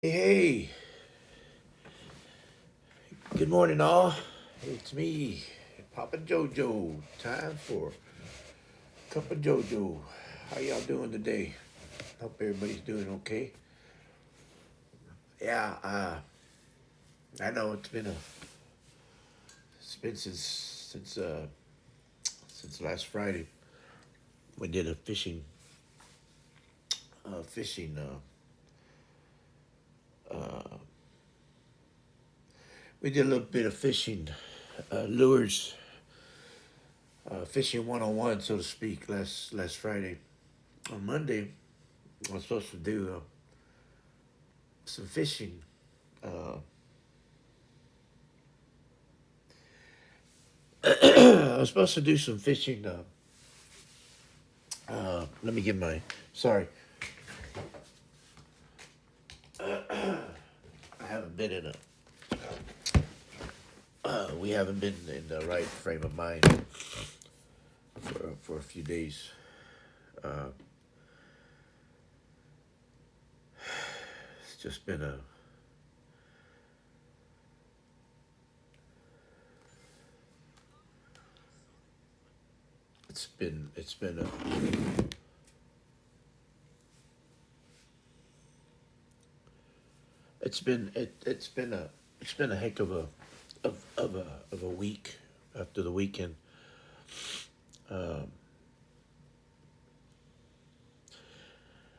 Hey, good morning, all. It's me, Papa Jojo. Time for Cup of Jojo. How y'all doing today? Hope everybody's doing okay. Yeah, I know it's been since last Friday. We did a fishing. We did a little bit of fishing, lures, fishing 101, so to speak. Last Friday. On Monday, I was supposed to do some fishing. Uh, I was supposed to do some fishing. Let me get my. Sorry, I haven't been in a. We haven't been in the right frame of mind for a few days. Uh, it's just been a. It's been a. It's been a heck of a week after the weekend. Um,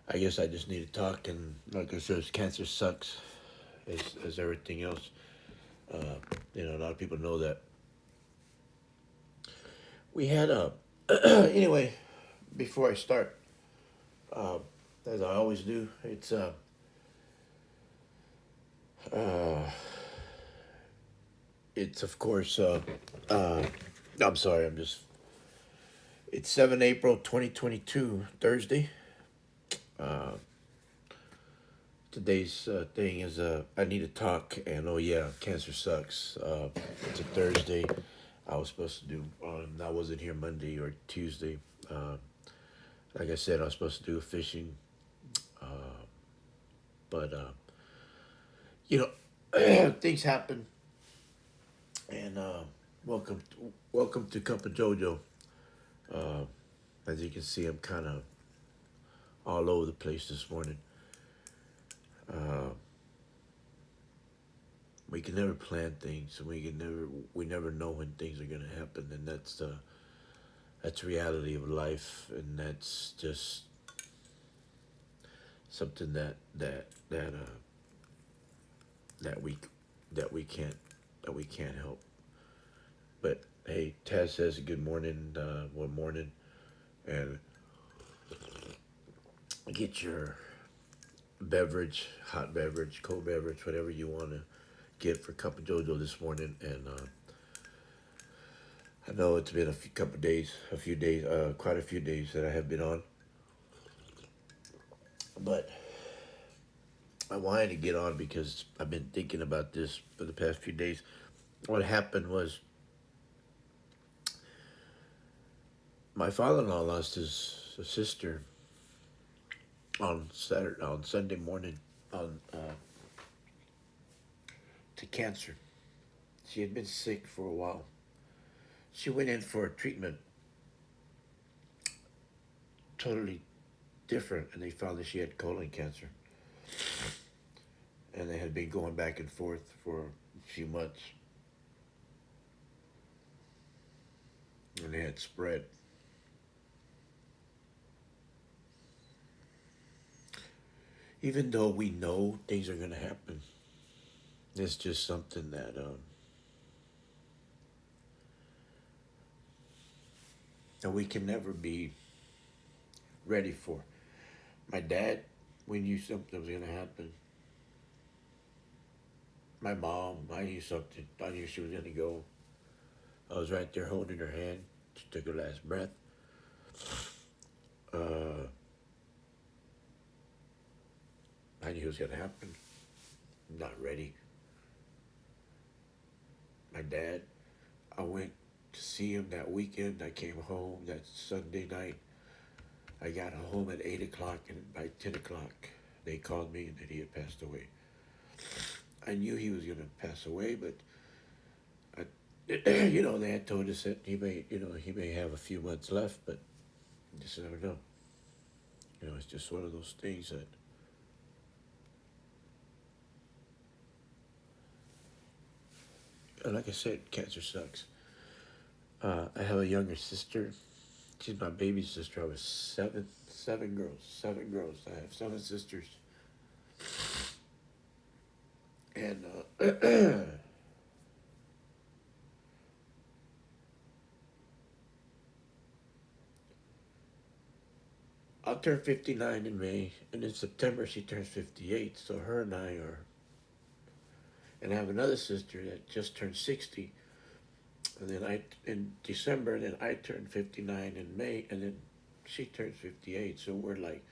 I guess I just need to talk, and like I said, cancer sucks as everything else. Uh, a lot of people know that. We had a anyway. Before I start, uh, as I always do, uh, it's of course. Uh, I'm sorry. It's 7 April 2022, Thursday. Uh, Today's thing is I need to talk, and oh yeah, cancer sucks. It's a Thursday. I was supposed to do. I wasn't here Monday or Tuesday. Uh, like I said, I was supposed to do a fishing, uh, but you know, things happen. And welcome to Cup of Jojo. Uh, as you can see, I'm kind of all over the place this morning. Uh, we can never plan things, and we never know when things are gonna happen, and that's reality of life, and that's just something that we that we can't that we can't help. But hey, Taz says good morning. One morning, and get your hot beverage, cold beverage, whatever you want to get for Cup of Jojo this morning. And I know it's been quite a few days that I have been on, but I wanted to get on because I've been thinking about this for the past few days. What happened was my father-in-law lost his sister on Sunday morning on to cancer. She had been sick for a while. She went in for a treatment totally different, and they found that she had colon cancer. And they had been going back and forth for a few months, and they had spread. Even though we know things are going to happen, it's just something that we can never be ready for. My dad, we knew something was going to happen. My mom, I knew something. I knew she was going to go. I was right there holding her hand. She took her last breath. Uh, I knew it was going to happen. I'm not ready. My dad, I went to see him that weekend. I came home that Sunday night. I got home at 8 o'clock, and by 10 o'clock, they called me that he had passed away. I knew he was gonna pass away, but I, they had told us that he may have a few months left, but you just never know. It's just one of those things that, like I said, cancer sucks. I have a younger sister. She's my baby sister. I was seven girls, seven girls. I have seven sisters, and I'll turn 59 in May, and in September she turns 58. So her and I are, and I have another sister that just turned 60, and then I in December, and then I turn 59 in May, and then she turns 58. So we're like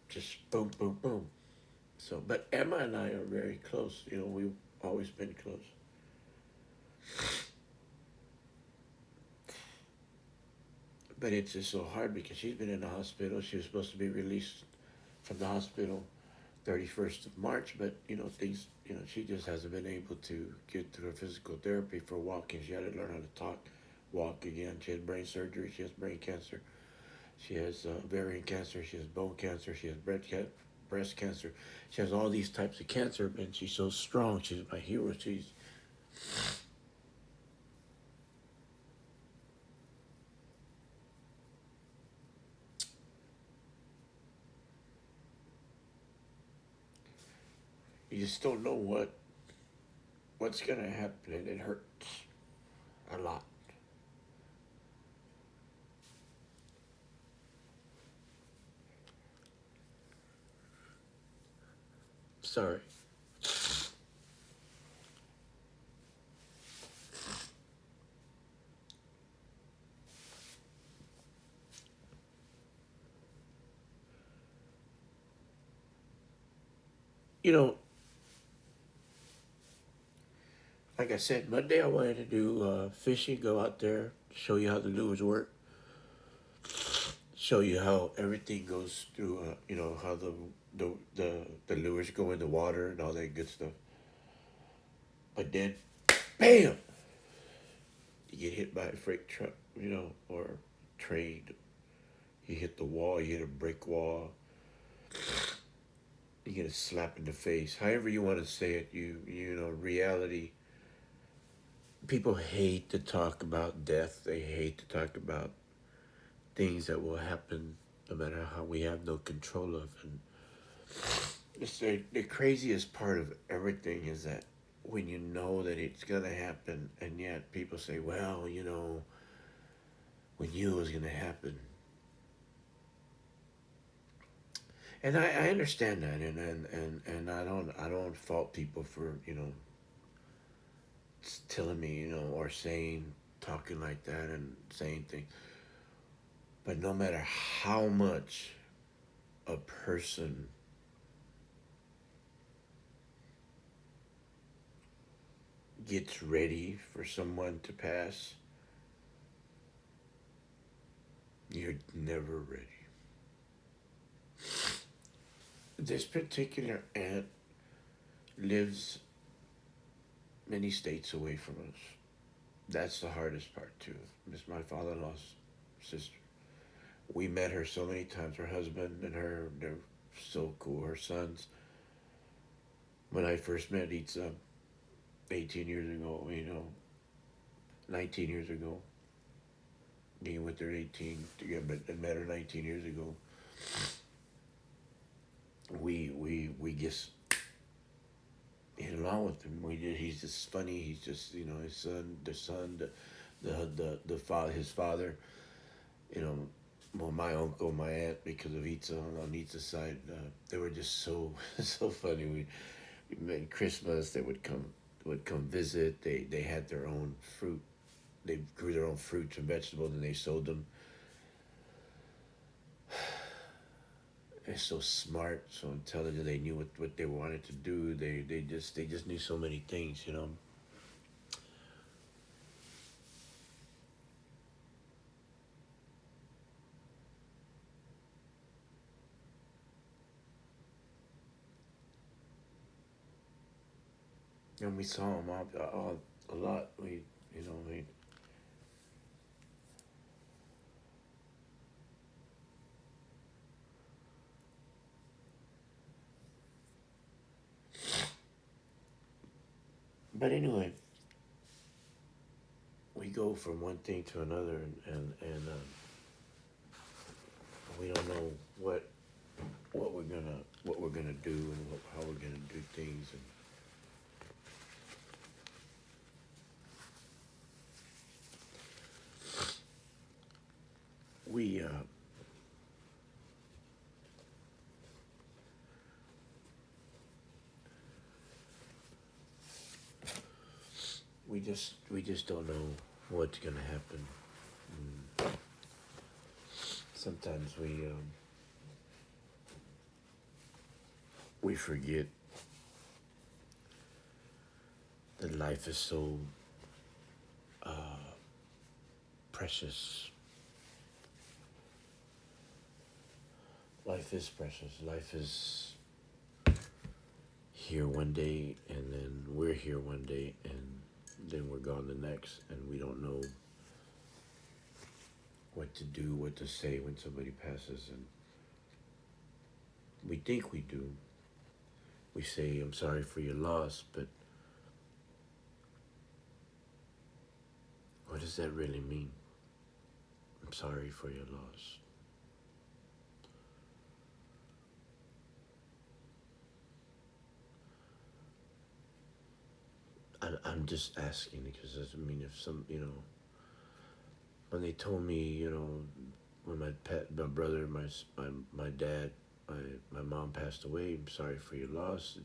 just boom, boom, boom. So, but Emma and I are very close. We've always been close. But it's just so hard because she's been in the hospital. She was supposed to be released from the hospital 31st of March, but things, she just hasn't been able to get through her physical therapy for walking. She had to learn how to talk, walk again. She had brain surgery. She has brain cancer. She has ovarian cancer. She has bone cancer. She has breast cancer. She has all these types of cancer, and she's so strong. She's my hero. You just don't know what's gonna happen, and it hurts a lot. Sorry. You know, like I said, Monday I wanted to do fishing, go out there, show you how the lures work, show you how everything goes through, how the lures go in the water and all that good stuff. But then, bam, you get hit by a freight truck, or train. You hit the wall, you hit a brick wall, you get a slap in the face. However you want to say it, reality. People hate to talk about death. They hate to talk about things that will happen no matter how we have no control of. And it's the craziest part of everything is that when you know that it's going to happen, and yet people say, well, we knew it was going to happen. And I understand that, and I don't fault people for telling me or saying, talking like that and saying things. But no matter how much a person gets ready for someone to pass, you're never ready. This particular aunt lives many states away from us. That's the hardest part too. Miss my father-in-law's sister. We met her so many times. Her husband and her, they're so cool. Her sons. When I first met Itza 18 years ago, 19 years ago, being with her 18 together, but I met her 19 years ago. We just hit along with him. We did. He's just funny. He's just his son, the father, his father. You know, well, my uncle, my aunt, because of Itza on Itza's side, they were just so so funny. We met Christmas. They would come visit. They had their own fruit. They grew their own fruits and vegetables, and they sold them. They're so smart, so intelligent. They knew what they wanted to do. They just knew so many things. and we saw him out a lot. We but anyway, we go from one thing to another, and we don't know what we're gonna do and how we're gonna do things, and we we just don't know what's gonna happen. Mm. Sometimes we forget that life is so precious. Life is precious. Life is here one day, and then we're here one day, and then we're gone the next, and we don't know what to do, what to say when somebody passes, and we think we do. We say, "I'm sorry for your loss," but what does that really mean? I'm sorry for your loss. I'm just asking because I mean, if when they told me, when my brother, my dad, my mom passed away, I'm sorry for your loss. It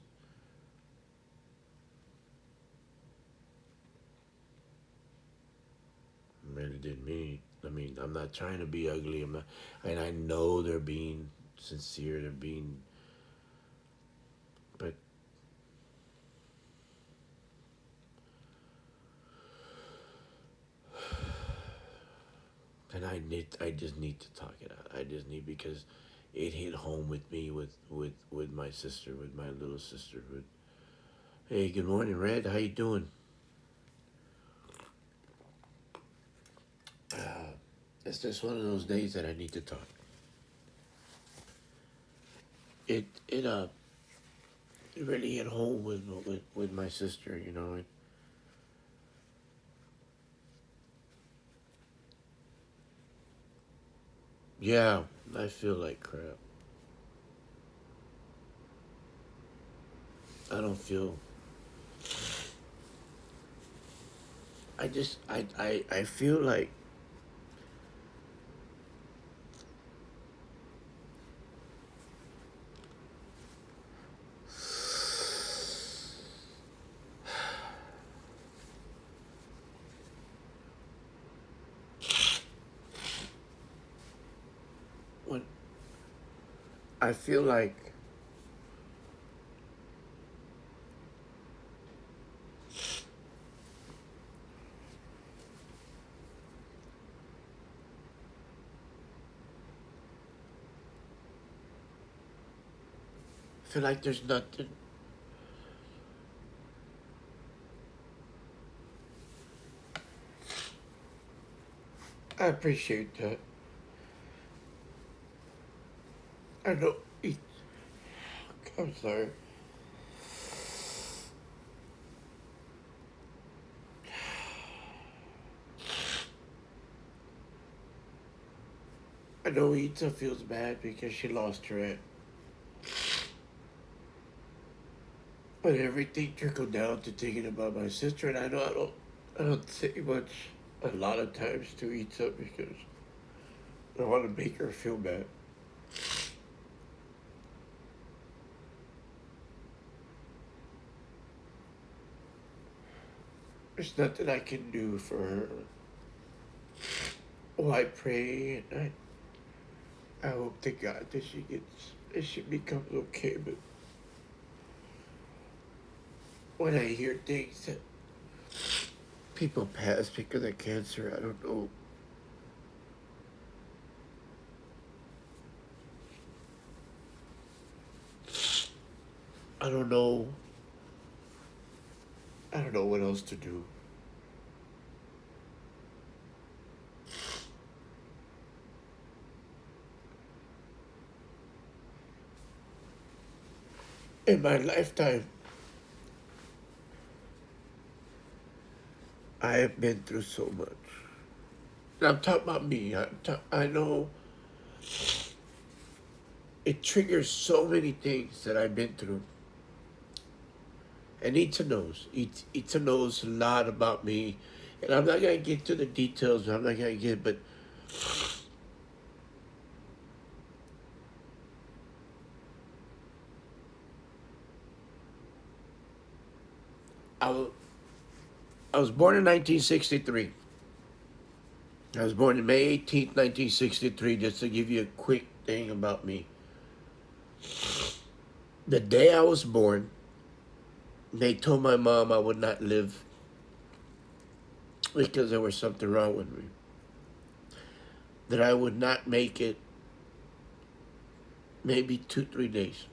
really did me. I mean, I'm not trying to be ugly. I'm not, and I know they're being sincere. They're being, but and I just need to talk it out. I just need because it hit home with me with my sister, with my little sister. Hey, good morning, Red. How you doing? It's just one of those days that I need to talk. It really hit home with my sister. Yeah, I feel like crap. I don't feel. I feel like when I feel like there's nothing. I appreciate that. I know. I'm sorry. I know Ita feels bad because she lost her aunt, but everything trickled down to thinking about my sister, and I know I don't say much a lot of times to Ita because I don't want to make her feel bad. There's nothing I can do for her. Oh, I pray and I hope to God that she becomes okay. But when I hear things that people pass because of cancer, I don't know. I don't know I don't know what else to do. In my lifetime, I have been through so much. And I'm talking about me. I know it triggers so many things that I've been through. And Ita knows. Ita knows a lot about me. And I'm not going to get to the details. I'm not going to get, but I was, I was born in 1963. I was born on May 18th, 1963, just to give you a quick thing about me. The day I was born, they told my mom I would not live because there was something wrong with me. That I would not make it maybe 2, 3 days.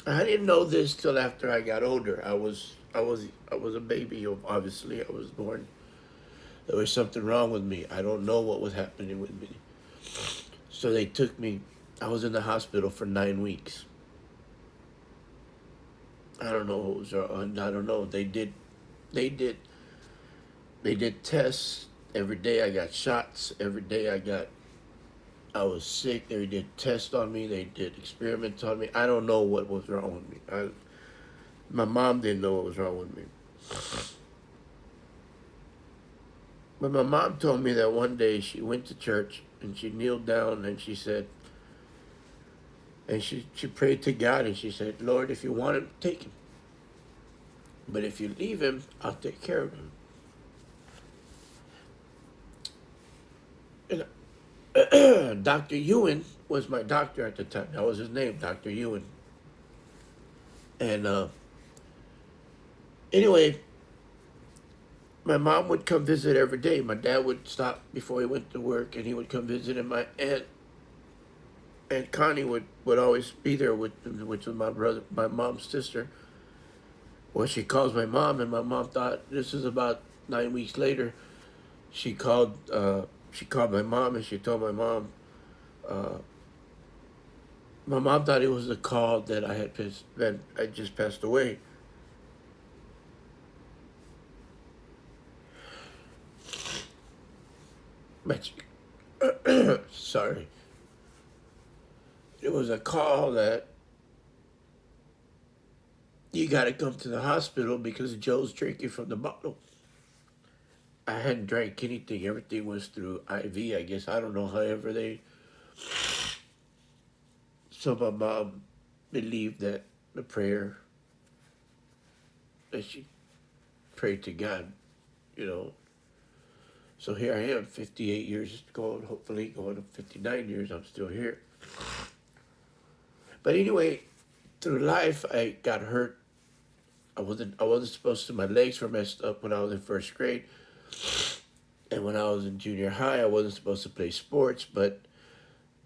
I didn't know this till after I got older. I was a baby. Obviously, I was born. There was something wrong with me. I don't know what was happening with me. So they took me. I was in the hospital for 9 weeks. I don't know what was wrong. I don't know. They did, they did tests every day. I got shots every day. I was sick. They did tests on me. They did experiments on me. I don't know what was wrong with me. My mom didn't know what was wrong with me. But my mom told me that one day she went to church and she kneeled down and she said, and she prayed to God and she said, Lord, if you want him, take him. But if you leave him, I'll take care of him. And Dr. Ewan was my doctor at the time. That was his name, Dr. Ewan. And anyway, my mom would come visit every day. My dad would stop before he went to work and he would come visit. And my Aunt Connie would always be there, which was my brother, my mom's sister. Well, she calls my mom, and my mom thought this is about 9 weeks later. She called. She called my mom, and she told my mom. Uh, my mom thought it was a call that I just passed away. But sorry, it was a call that you got to come to the hospital because Joe's drinking from the bottle. I hadn't drank anything. Everything was through IV, I guess. I don't know. However, so my mom believed that the prayer that she prayed to God, you know. So here I am, 58 years hopefully going to 59 years. I'm still here. But anyway, through life, I got hurt. I wasn't supposed to. My legs were messed up when I was in first grade, and when I was in junior high, I wasn't supposed to play sports, but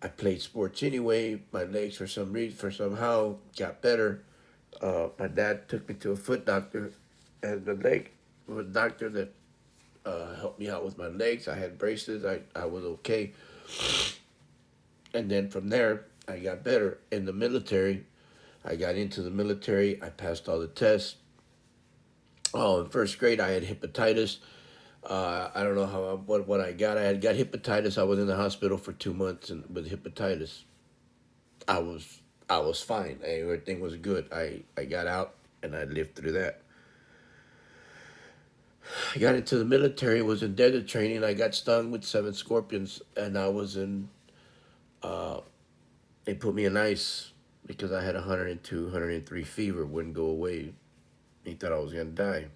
I played sports anyway. My legs, for some reason, for somehow, got better. My dad took me to a foot doctor, and the leg was a doctor that helped me out with my legs. I had braces. I was okay, and then from there, I got better. In the military, I got into the military. I passed all the tests. Oh, in first grade, I had hepatitis. I don't know what I got. I had got hepatitis. I was in the hospital for 2 months and with hepatitis. I was fine. Everything was good. I got out and I lived through that. I got into the military. Was in desert training. I got stung with 7 scorpions, and I was in. Uh, they put me in ice because I had 102, 103 fever. Wouldn't go away. He thought I was gonna die,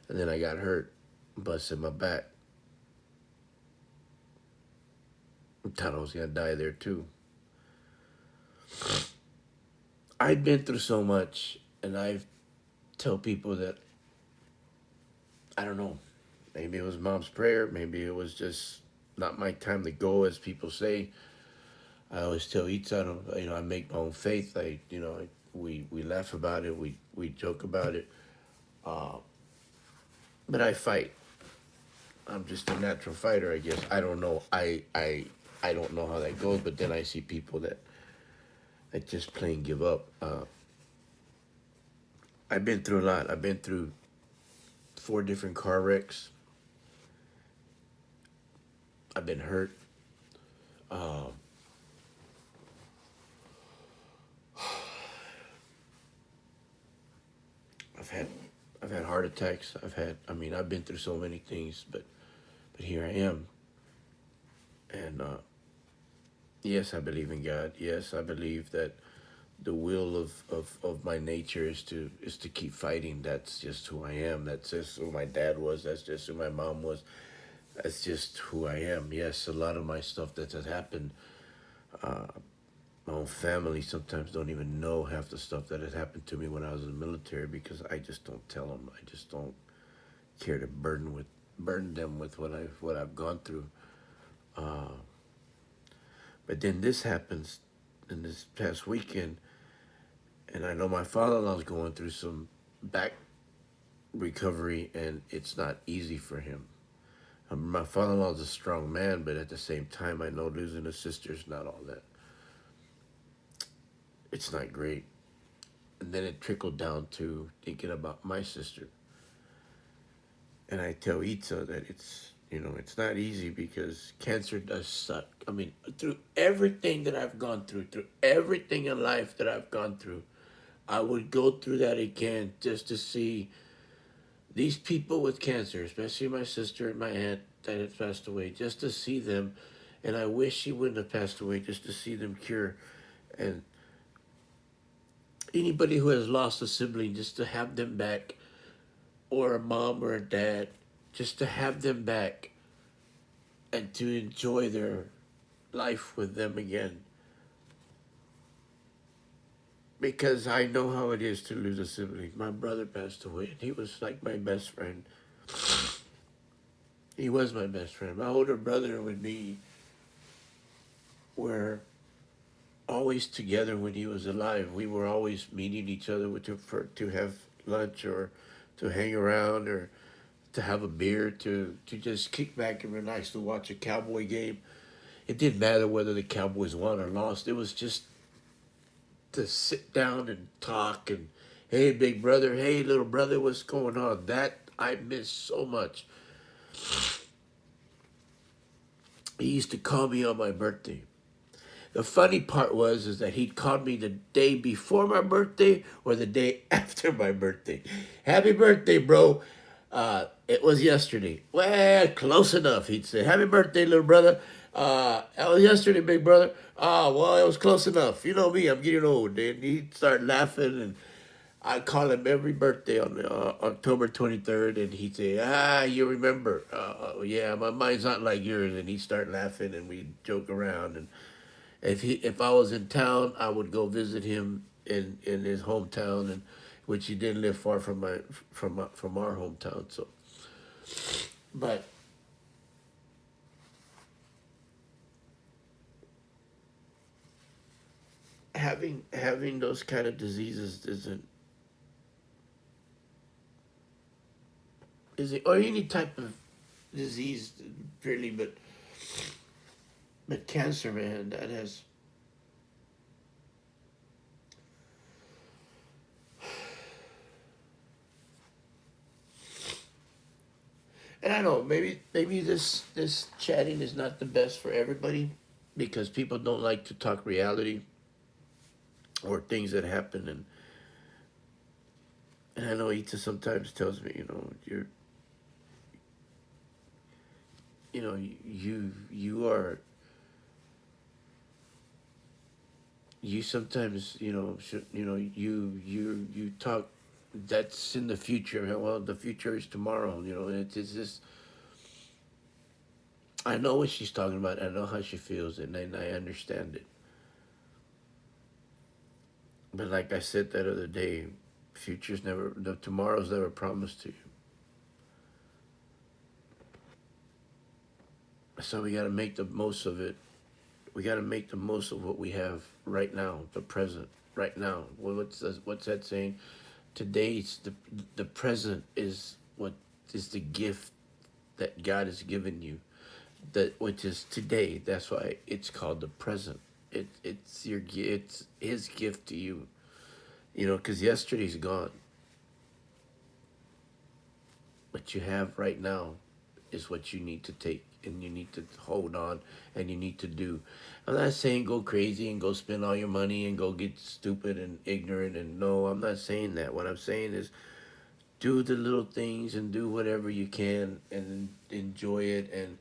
and then I got hurt, busted my back. I thought I was gonna die there too. I've been through so much, and I tell people that I don't know. Maybe it was mom's prayer. Maybe it was just not my time to go, as people say. I always tell Itza, I make my own faith. We laugh about it. We joke about it. But I fight. I'm just a natural fighter, I guess. I don't know. I don't know how that goes. But then I see people that just plain give up. I've been through a lot. I've been through 4 different car wrecks. I've been hurt. Um, I've had I've had heart attacks. I mean, I've been through so many things, but here I am. And yes, I believe in God. Yes, I believe that the will of my nature is to keep fighting. That's just who I am. That's just who my dad was. That's just who my mom was. That's just who I am. Yes, a lot of my stuff that has happened, my own family sometimes don't even know half the stuff that had happened to me when I was in the military because I just don't tell them. I just don't care to burden them with what I've gone through. Uh, but then this happens in this past weekend, and I know my father-in-law's going through some back recovery, and it's not easy for him. My father-in-law's a strong man, but at the same time, I know losing a sister is not all that. It's not great. And then it trickled down to thinking about my sister. And I tell Itza that it's not easy because cancer does suck. I mean, through everything that I've gone through everything in life that I've gone through, I would go through that again just to see these people with cancer, especially my sister and my aunt that had passed away, just to see them. And I wish she wouldn't have passed away, just to see them cure. And anybody who has lost a sibling, just to have them back, or a mom or a dad, just to have them back and to enjoy their life with them again. Because I know how it is to lose a sibling. My brother passed away, and he was like my best friend. He was my best friend. My older brother and me were always together when he was alive. We were always meeting each other to have lunch or to hang around or to have a beer, to just kick back and relax, to watch a Cowboy game. It didn't matter whether the Cowboys won or lost. It was just to sit down and talk and, hey, big brother, hey, little brother, what's going on? That I miss so much. He used to call me on my birthday. The funny part was is that he'd call me the day before my birthday or the day after my birthday. Happy birthday, bro. It was yesterday. Well, close enough, he'd say. Happy birthday, little brother. That was yesterday, big brother. Well, it was close enough. You know me, I'm getting old. And he'd start laughing, and I'd call him every birthday on October 23rd, and he'd say, you remember. Yeah, my mind's not like yours. And he'd start laughing, and we'd joke around. And if I was in town, I would go visit him in his hometown, and which he didn't live far from our hometown. So, but having those kind of diseases isn't or any type of disease really, but cancer, man, that has. And I know maybe this chatting is not the best for everybody because people don't like to talk reality or things that happen, and I know Ita sometimes tells me, you are you sometimes you talk that's in the future. Well, the future is tomorrow. It's just I know what she's talking about. I know how she feels, and I understand it. But like I said that other day, the tomorrow's never promised to you. So we got to make the most of it. We got to make the most of what we have right now, the present, right now. What's that saying? Today's the present is what is the gift that God has given you, that which is today. That's why it's called the present. It's His gift to you. You know, because yesterday's gone. What you have right now is what you need to take, and you need to hold on, and you need to do. I'm not saying go crazy and go spend all your money and go get stupid and ignorant, and no, I'm not saying that. What I'm saying is do the little things and do whatever you can and enjoy it. And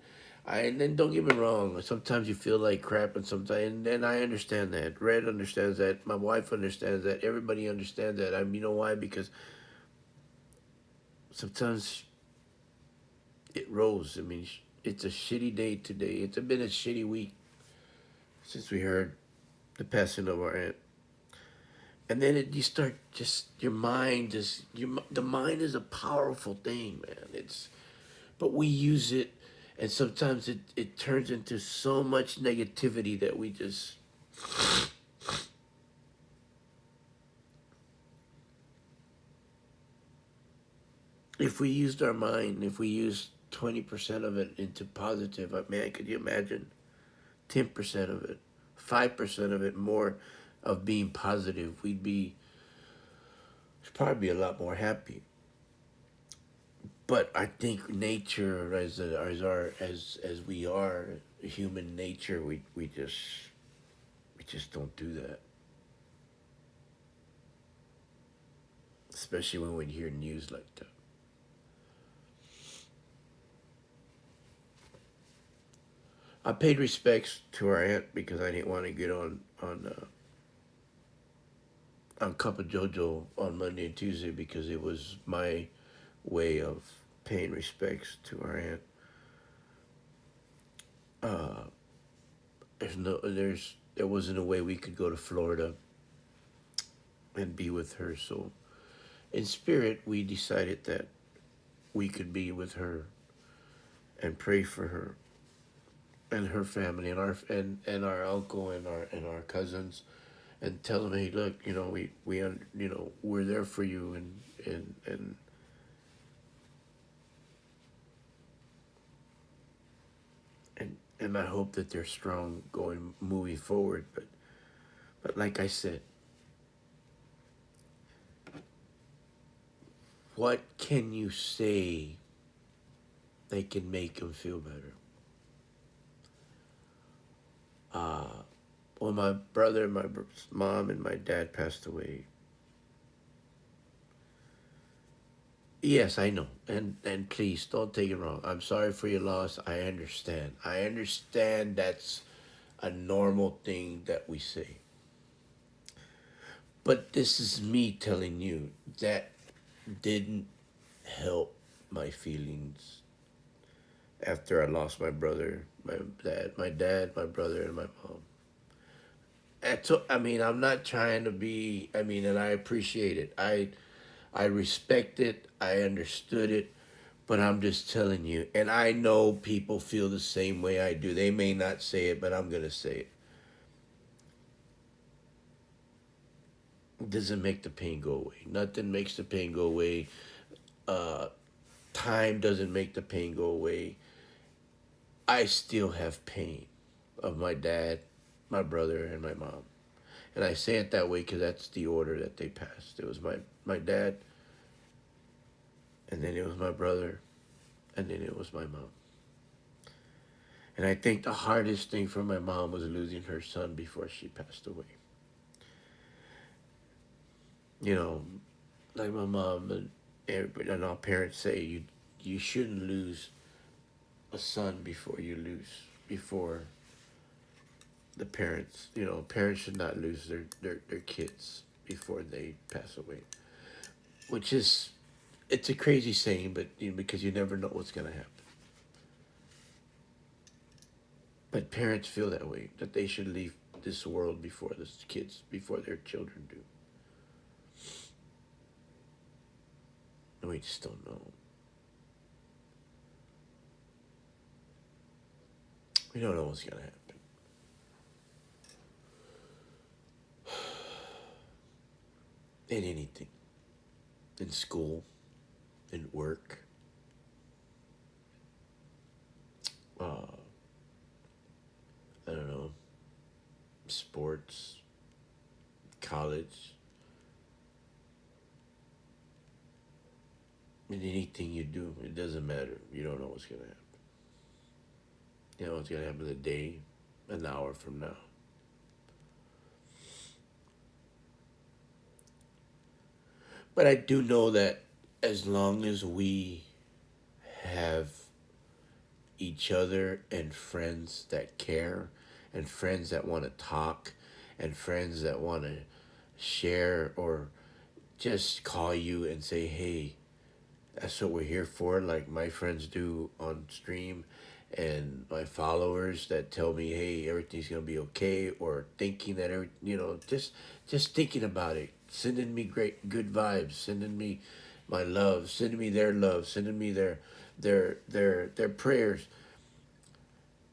then don't get me wrong, sometimes you feel like crap, and sometimes, and I understand that. Red understands that, my wife understands that, everybody understands that. I mean, you know why? Because sometimes it rolls. I mean, it's a shitty day today. It's been a shitty week since we heard the passing of our aunt. And then you start, just your mind just the mind is a powerful thing, man. But we use it, and sometimes it turns into so much negativity that we just, if we used our mind, if we used 20% of it into positive, man, could you imagine 10% of it, 5% of it more of being positive, we'd probably be a lot more happy. But I think nature, as we are, human nature, we just don't do that. Especially when we hear news like that. I paid respects to our aunt because I didn't want to get on Cup of JoJo on Monday and Tuesday, because it was my way of paying respects to our aunt. Uh, there wasn't a way we could go to Florida and be with her, so in spirit we decided that we could be with her and pray for her and her family, and our uncle and our cousins, and tell them, hey, look, we're there for you, and I hope that they're strong moving forward. But like I said, what can you say that can make them feel better? Uh, when my brother, mom, and my dad passed away, yes, I know, and please don't take it wrong. I'm sorry for your loss. I understand. I understand that's a normal thing that we say. But this is me telling you that didn't help my feelings after I lost my brother, my brother, and my mom. And so, I mean, I'm not trying to be. I mean, and I appreciate it. I respect it. I understood it. But I'm just telling you, and I know people feel the same way I do. They may not say it, but I'm gonna say it. It doesn't make the pain go away. Nothing makes the pain go away. Uh, Time doesn't make the pain go away. I still have pain of my dad, my brother, and my mom. And I say it that way because that's the order that they passed. It was my dad, and then it was my brother, and then it was my mom. And I think the hardest thing for my mom was losing her son before she passed away. You know, like my mom and everybody and our parents say, you shouldn't lose a son before the parents. You know, parents should not lose their kids before they pass away. Which is, it's a crazy saying, but because you never know what's gonna happen. But parents feel that way, that they should leave this world before their children do. And we just don't know. We don't know what's gonna happen. In anything. in school, in work, uh, I don't know, sports, college, in anything you do. It doesn't matter. You don't know what's going to happen. You know what's going to happen a day, an hour from now. But I do know that as long as we have each other and friends that care and friends that want to talk and friends that want to share or just call you and say, hey, that's what we're here for, like my friends do on stream, and my followers that tell me, hey, everything's gonna be okay, or thinking that just thinking about it, sending me great good vibes, sending me my love, sending me their prayers,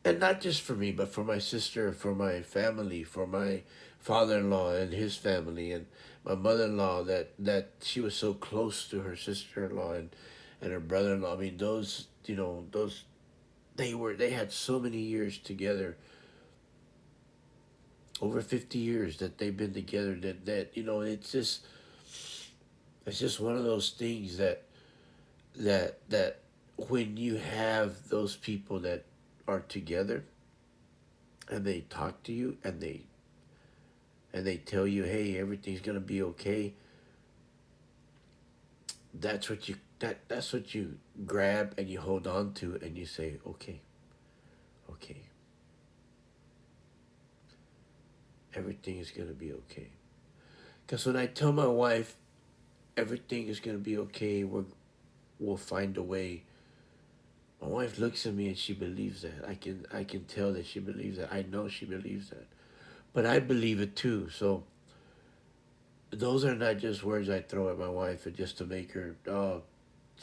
and not just for me, but for my sister, for my family, for my father-in-law and his family, and my mother-in-law that she was so close to her sister-in-law and her brother-in-law. I mean, those they had so many years together, over 50 years that they've been together. That it's just one of those things that when you have those people that are together and they talk to you and they tell you, hey, everything's gonna be okay. That's what you grab and you hold on to and you say, okay, okay, everything is gonna be okay. Because when I tell my wife everything is gonna be okay, we'll find a way. My wife looks at me and she believes that. I can tell that she believes that. I know she believes that. But I believe it too. So those are not just words I throw at my wife just to make her, oh,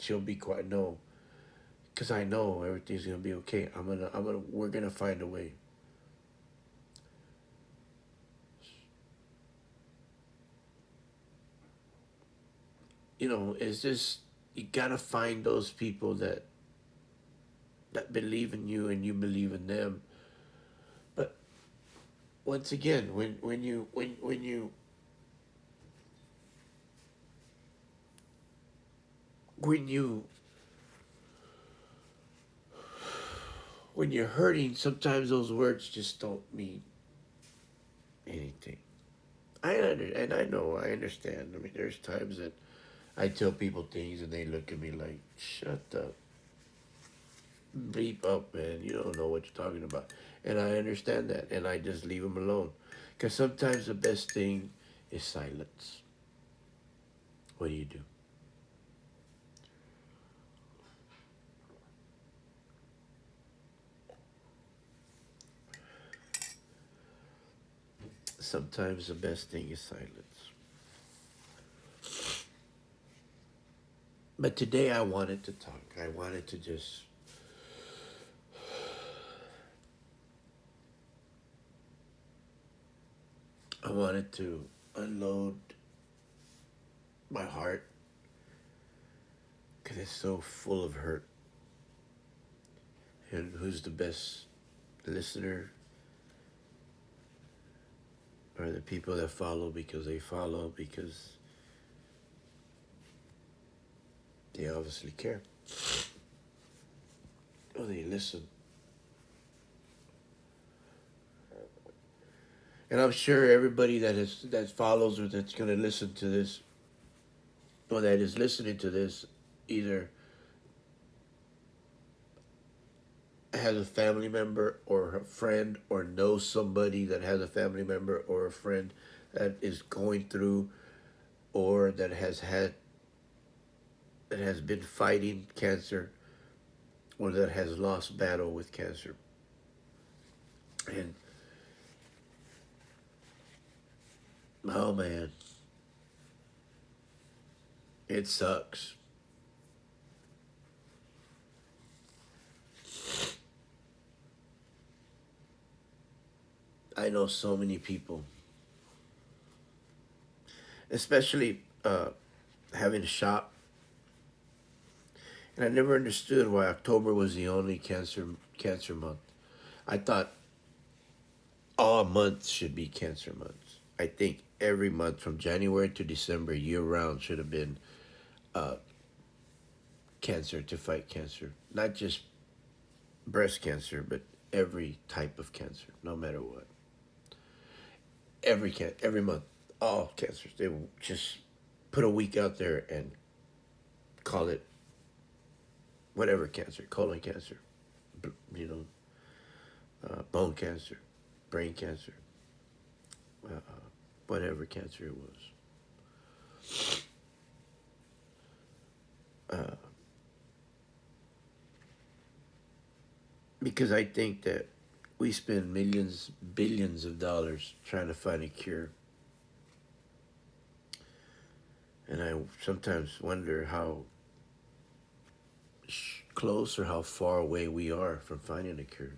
she'll be quiet. No, because I know everything's gonna be okay. We're gonna find a way. It's just you gotta find those people that believe in you and you believe in them. But once again, when you when you're hurting, sometimes those words just don't mean anything. And I know, I understand. I mean, there's times that I tell people things and they look at me like, shut up, bleep up, man. You don't know what you're talking about. And I understand that. And I just leave them alone. Because sometimes the best thing is silence. What do you do? Sometimes the best thing is silence. But today I wanted to talk. I wanted to just I wanted to unload my heart because it's so full of hurt. And who's the best listener are the people that follow because they follow because they obviously care. Or they listen. And I'm sure everybody that follows or that's gonna listen to this or that is listening to this either has a family member or a friend or knows somebody that has a family member or a friend that is going through or that has been fighting cancer or that has lost battle with cancer. And oh man, it sucks. I know so many people, especially having a shop, and I never understood why October was the only cancer month. I thought all months should be cancer months. I think every month from January to December, year round, should have been uh, cancer to fight cancer. Not just breast cancer, but every type of cancer, no matter what. Every month, all cancers. They will just put a week out there and call it whatever cancer, colon cancer, you know, bone cancer, brain cancer, uh, whatever cancer it was. Uh, because I think that we spend millions, billions of dollars trying to find a cure. And I sometimes wonder how close or how far away we are from finding a cure.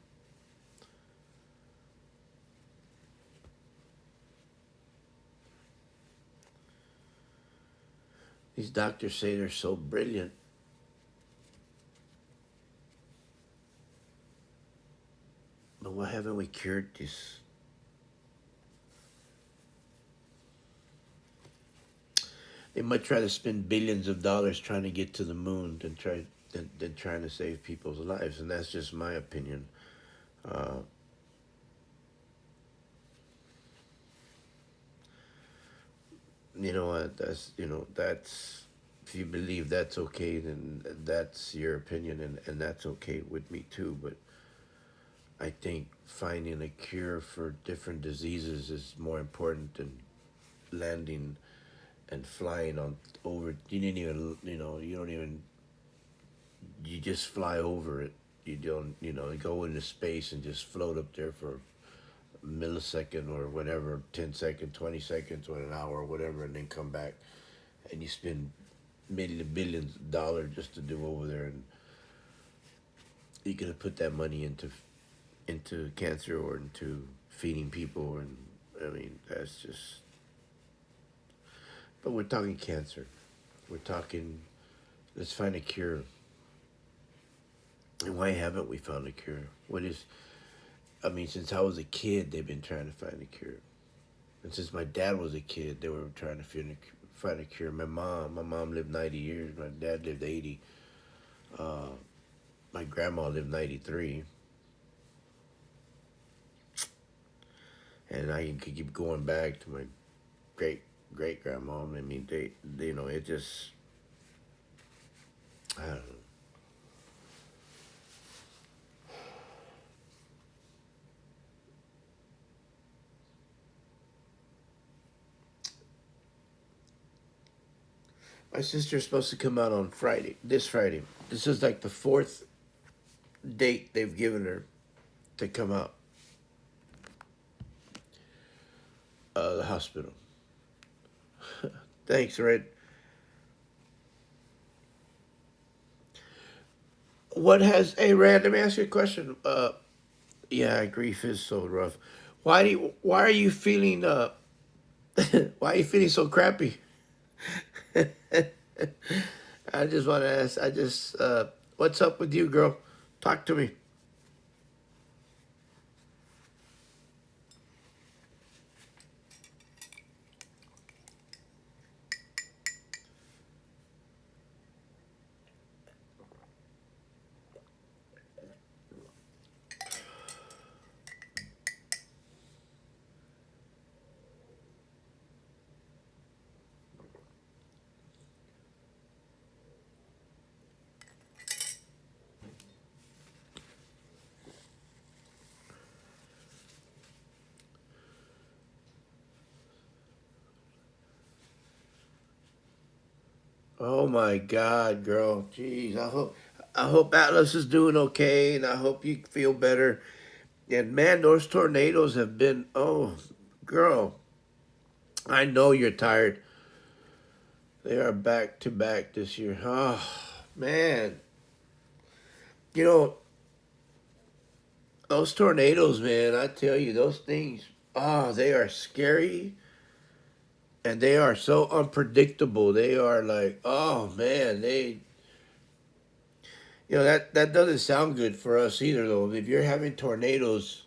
These doctors say they're so brilliant, but why haven't we cured this? They might try to spend billions of dollars trying to get to the moon than trying to save people's lives, and that's just my opinion. Uh, you know what? That's if you believe that's okay, then that's your opinion, and that's okay with me too. But I think finding a cure for different diseases is more important than landing and flying on over. You didn't even, you don't even, you just fly over it. You don't, go into space and just float up there for a millisecond or whatever, 10 seconds, 20 seconds, or an hour or whatever, and then come back and you spend millions, billions of dollars just to do over there, and you could have put that money into cancer or into feeding people, and I mean that's just. But we're talking cancer. We're talking. Let's find a cure. And why haven't we found a cure? What is? I mean, since I was a kid, they've been trying to find a cure, and since my dad was a kid, they were trying to find a cure. My mom lived 90 years. My dad lived 80. Uh, my grandma lived 93, and I could keep going back to my great great grandma. I mean, they it just I don't know. My sister's supposed to come out on Friday. This Friday. This is like the fourth date they've given her to come out the hospital. Thanks, Red. What has hey Red? Let me ask you a question. Yeah, grief is so rough. Why are you feeling why are you feeling so crappy? I just want to ask. What's up with you, girl? Talk to me. Oh my God, girl. Jeez, I hope Atlas is doing okay, and I hope you feel better. And man, those tornadoes have been. Oh, girl, I know you're tired. They are back to back this year. Oh man, you know those tornadoes, man. I tell you, those things. Oh, they are scary, and they are so unpredictable. They are like, oh man, that doesn't sound good for us either though. If you're having tornadoes,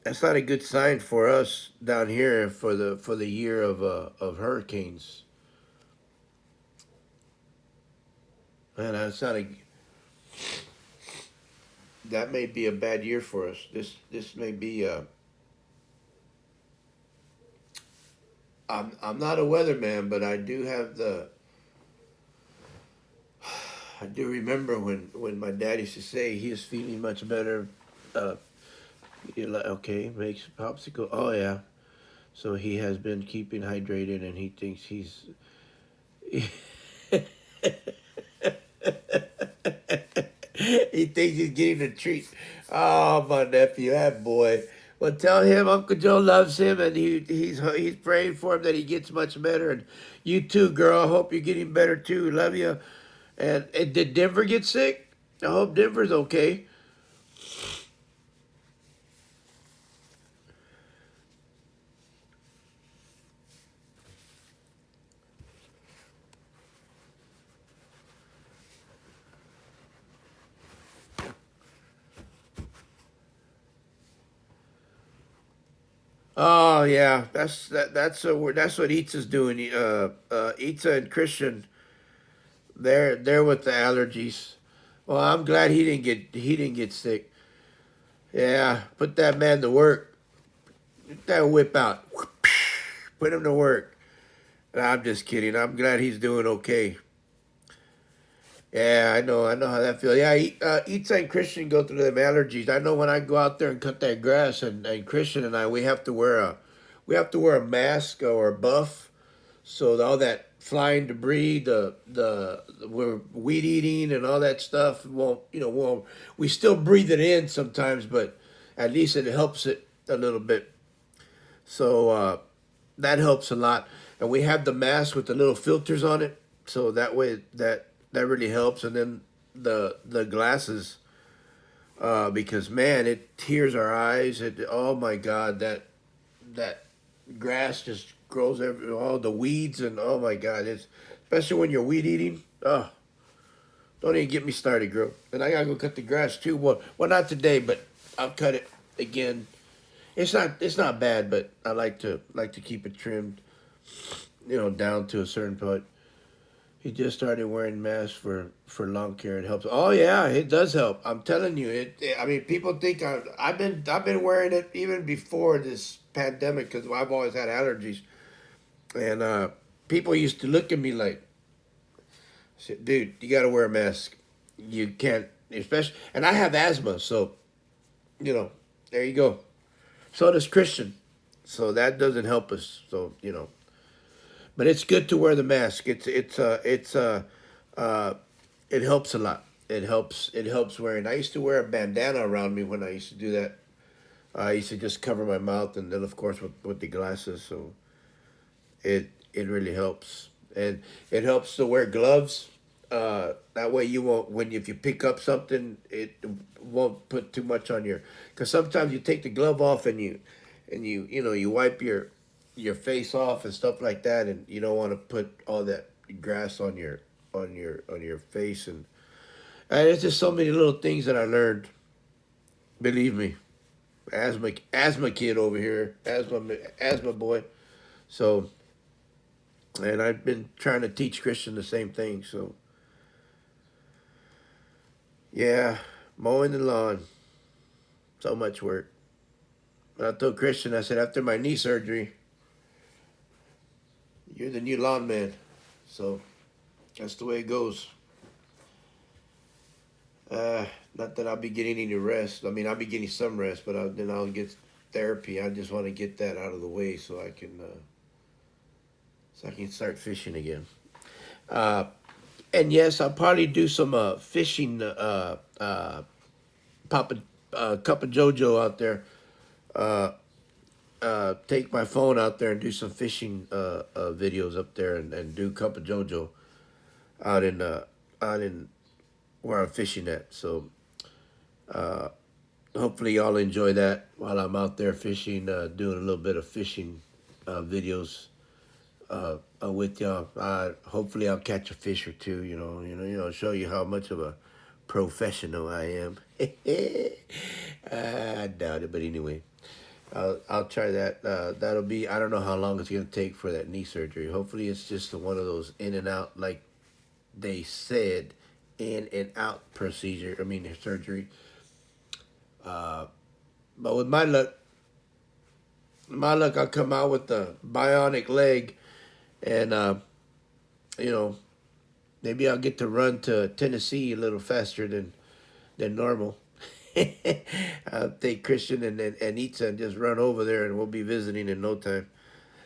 that's not a good sign for us down here for the year of hurricanes. And that's not a that may be a bad year for us. This may be I'm not a weatherman, but I do remember when my dad used to say he is feeling much better. Uh, you're like, okay, makes popsicle. Oh yeah, so he has been keeping hydrated, and he thinks he's. He thinks he's getting a treat. Oh, my nephew, that boy. Well, tell him Uncle Joe loves him, and he's praying for him that he gets much better. And you too, girl. I hope you're getting better too. Love you. And did Denver get sick? I hope Denver's okay. Oh yeah, that's what Eats doing. Itza and Christian, they're with the allergies. Well, I'm glad he didn't get sick. Yeah, put that man to work. Get that whip out. Put him to work. I'm just kidding. I'm glad he's doing okay. Yeah, I know how that feels. Yeah, Itza and Christian go through them allergies. I know when I go out there and cut that grass, and Christian and I, we have to wear a mask or a buff, so all that flying debris, the we're weed eating and all that stuff won't, won't. We still breathe it in sometimes, but at least it helps it a little bit. So that helps a lot. And we have the mask with the little filters on it, so that way that really helps. And then the glasses, because man, it tears our eyes. Oh my God, that grass just grows all the weeds, and oh my God, it's especially when you're weed eating. Oh, don't even get me started, girl. And I gotta go cut the grass too. Well, not today, but I'll cut it again. It's not bad, but I like to keep it trimmed, down to a certain point. He just started wearing masks for lawn care. It helps. Oh yeah, it does help. I'm telling you, I mean, people think I've been wearing it even before this pandemic because I've always had allergies, and people used to look at me like, said, "Dude, you got to wear a mask. You can't, especially." And I have asthma, so you know, there you go. So does Christian, so that doesn't help us. So but it's good to wear the mask. Uh, it helps a lot. It helps wearing. I used to wear a bandana around me when I used to do that. I used to just cover my mouth, and then of course with the glasses. So it really helps, and it helps to wear gloves. That way you won't when if you pick up something, it won't put too much on your. Because sometimes you take the glove off and you wipe your face off and stuff like that, and you don't want to put all that grass on your face, and it's just so many little things that I learned. Believe me, asthma kid over here, asthma boy. So, and I've been trying to teach Christian the same thing. So, yeah, mowing the lawn, so much work. But I told Christian, I said after my knee surgery, you're the new lawn man. So that's the way it goes. Not that I'll be getting any rest. I mean, I'll be getting some rest, but then I'll get therapy. I just want to get that out of the way so I can start fishing again. Uh, and yes, I'll probably do some fishing. Pop a cup of JoJo out there. Uh, take my phone out there and do some fishing videos up there, and do cup of JoJo out in out in where I'm fishing at. So hopefully y'all enjoy that while I'm out there fishing, doing a little bit of fishing videos with y'all. Hopefully, I'll catch a fish or two. Show you how much of a professional I am. I doubt it, but anyway, I'll try that. That'll be. I don't know how long it's gonna take for that knee surgery. Hopefully, it's just one of those in and out, like they said, in and out procedure. I mean, surgery. But with my luck, I'll come out with the bionic leg, and you know, maybe I'll get to run to Tennessee a little faster than normal. I'll take Christian and Itza and just run over there, and we'll be visiting in no time.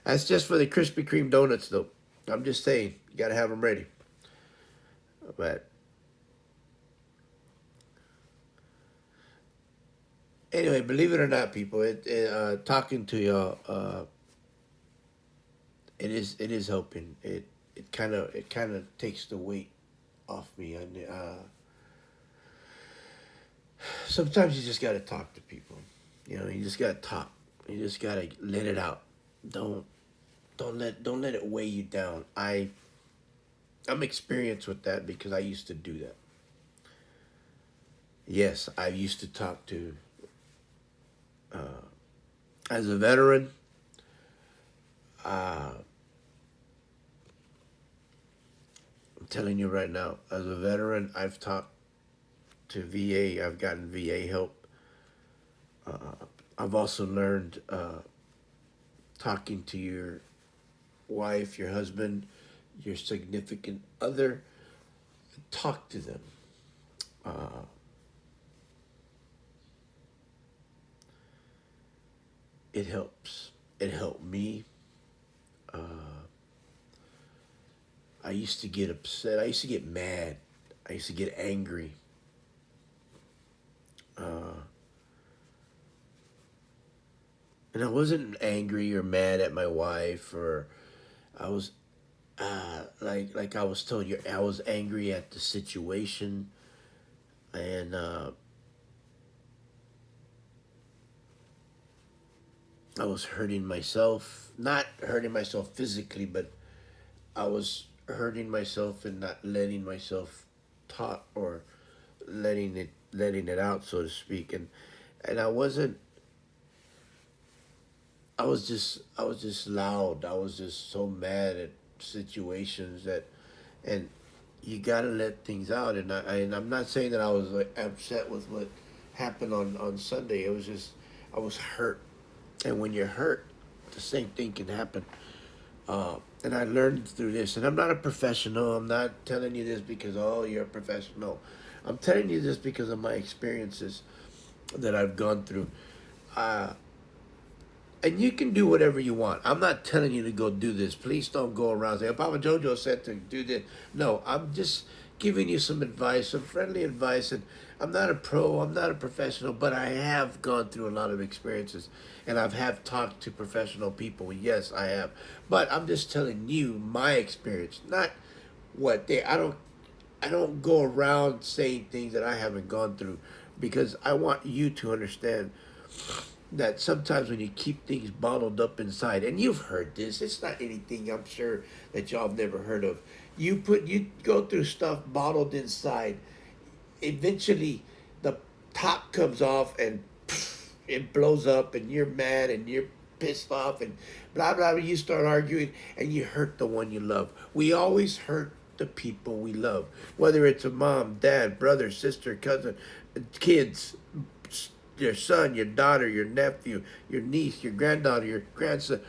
That's just for the Krispy Kreme donuts, though. I'm just saying, you gotta have them ready. But anyway, believe it or not, people, talking to y'all, it is helping. It kind of takes the weight off me, and sometimes you just gotta talk to people. You just gotta talk. You just gotta let it out. Don't don't let it weigh you down. I'm experienced with that because I used to do that. Yes, I used to talk to as a veteran. Uh, I'm telling you right now, as a veteran, I've talked to VA. I've gotten VA help. I've also learned talking to your wife, your husband, your significant other. Talk to them. Uh, it helps. It helped me. Uh, I used to get upset. I used to get mad. I used to get angry. Uh, and I wasn't angry or mad at my wife, or I was like I was telling you, I was angry at the situation, and I was hurting myself. Not hurting myself physically, but I was hurting myself and not letting myself talk, or letting it out, so to speak. And I was just loud. I was just so mad at situations that, and you gotta let things out. And I'm not saying that I was like upset with what happened on Sunday. It was just I was hurt, and when you're hurt, the same thing can happen. And I learned through this, and I'm not a professional. I'm not telling you this because, oh, you're a professional. I'm telling you this because of my experiences that I've gone through. Uh, and you can do whatever you want. I'm not telling you to go do this. Please don't go around saying, Papa Jojo said to do this. No, I'm just giving you some advice, some friendly advice. And I'm not a pro, I'm not a professional, but I have gone through a lot of experiences. And have talked to professional people. Yes, I have. But I'm just telling you my experience, not what they, I don't go around saying things that I haven't gone through, because I want you to understand that sometimes when you keep things bottled up inside, and you've heard this, it's not anything I'm sure that y'all have never heard of. You go through stuff bottled inside. Eventually, the top comes off and it blows up, and you're mad and you're pissed off and blah blah. You start arguing and you hurt the one you love. We always hurt the people we love, whether it's a mom, dad, brother, sister, cousin, kids, your son, your daughter, your nephew, your niece, your granddaughter, your grandson.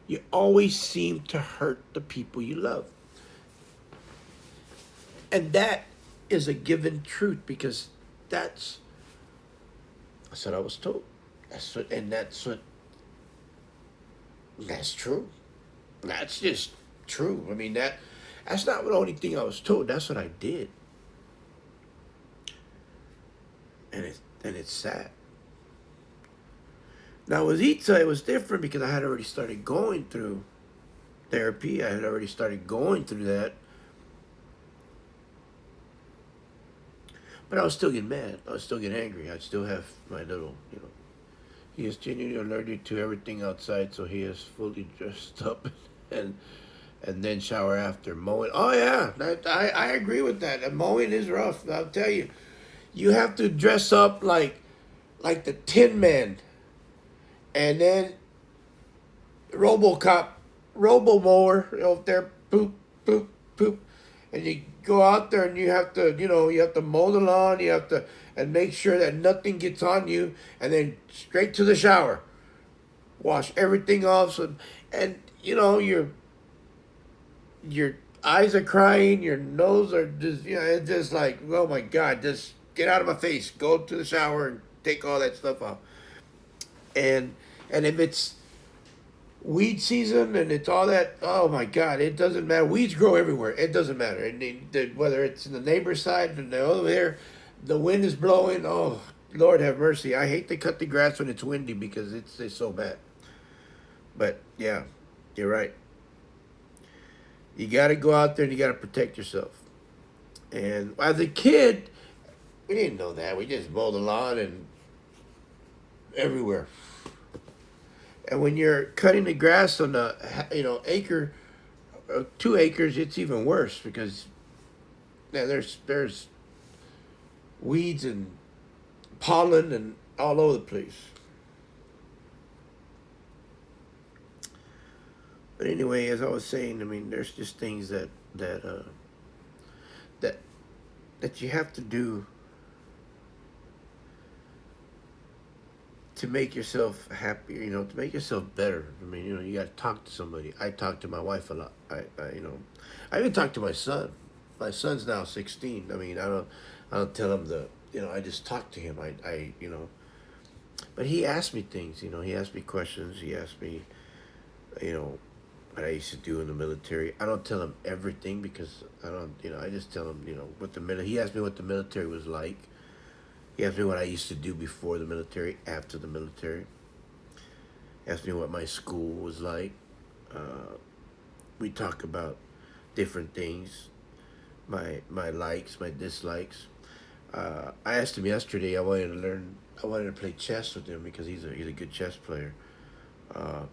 You always seem to hurt the people you love. And that is a given truth, because that's that's what I was told. That's true. That's just true. I mean, that's not the only thing I was told. That's what I did. And it's sad. Now with Itza, it was different because I had already started going through therapy. I had already started going through that, but I was still getting mad. I was still getting angry. I'd still have my little, He is genuinely allergic to everything outside, so he is fully dressed up and and then shower after mowing. Oh yeah, I agree with that. And mowing is rough. I'll tell you, you have to dress up like the Tin Man, and then RoboCop, Robo Mower out there, poop, poop, poop, and you go out there and you have to, you have to mow the lawn. You have to and make sure that nothing gets on you, and then straight to the shower, wash everything off. So, and your eyes are crying, your nose are just, it's just like, oh my God, just get out of my face. Go to the shower and take all that stuff off. And and if it's weed season and it's all that, oh my God, it doesn't matter. Weeds grow everywhere. It doesn't matter. And whether it's in the neighbor's side and the over there, the wind is blowing. Oh, Lord have mercy. I hate to cut the grass when it's windy because it's so bad. But yeah, you're right. You got to go out there and you got to protect yourself. And as a kid, we didn't know that. We just mowed the lawn and everywhere. And when you're cutting the grass on a acre, 2 acres, it's even worse because there's weeds and pollen and all over the place. But anyway, as I was saying, I mean, there's just things that that you have to do to make yourself happier, to make yourself better. I mean, you got to talk to somebody. I talk to my wife a lot. I even talk to my son. My son's now 16. I mean, I don't tell him I just talk to him. But he asked me things. He asked me questions. He asked me, you know, what I used to do in the military. I don't tell him everything because I don't, I just tell him, what the military. He asked me what the military was like. He asked me what I used to do before the military, after the military. He asked me what my school was like. Uh, we talk about different things, my likes, my dislikes. I asked him yesterday. I wanted to play chess with him because he's a good chess player. Uh,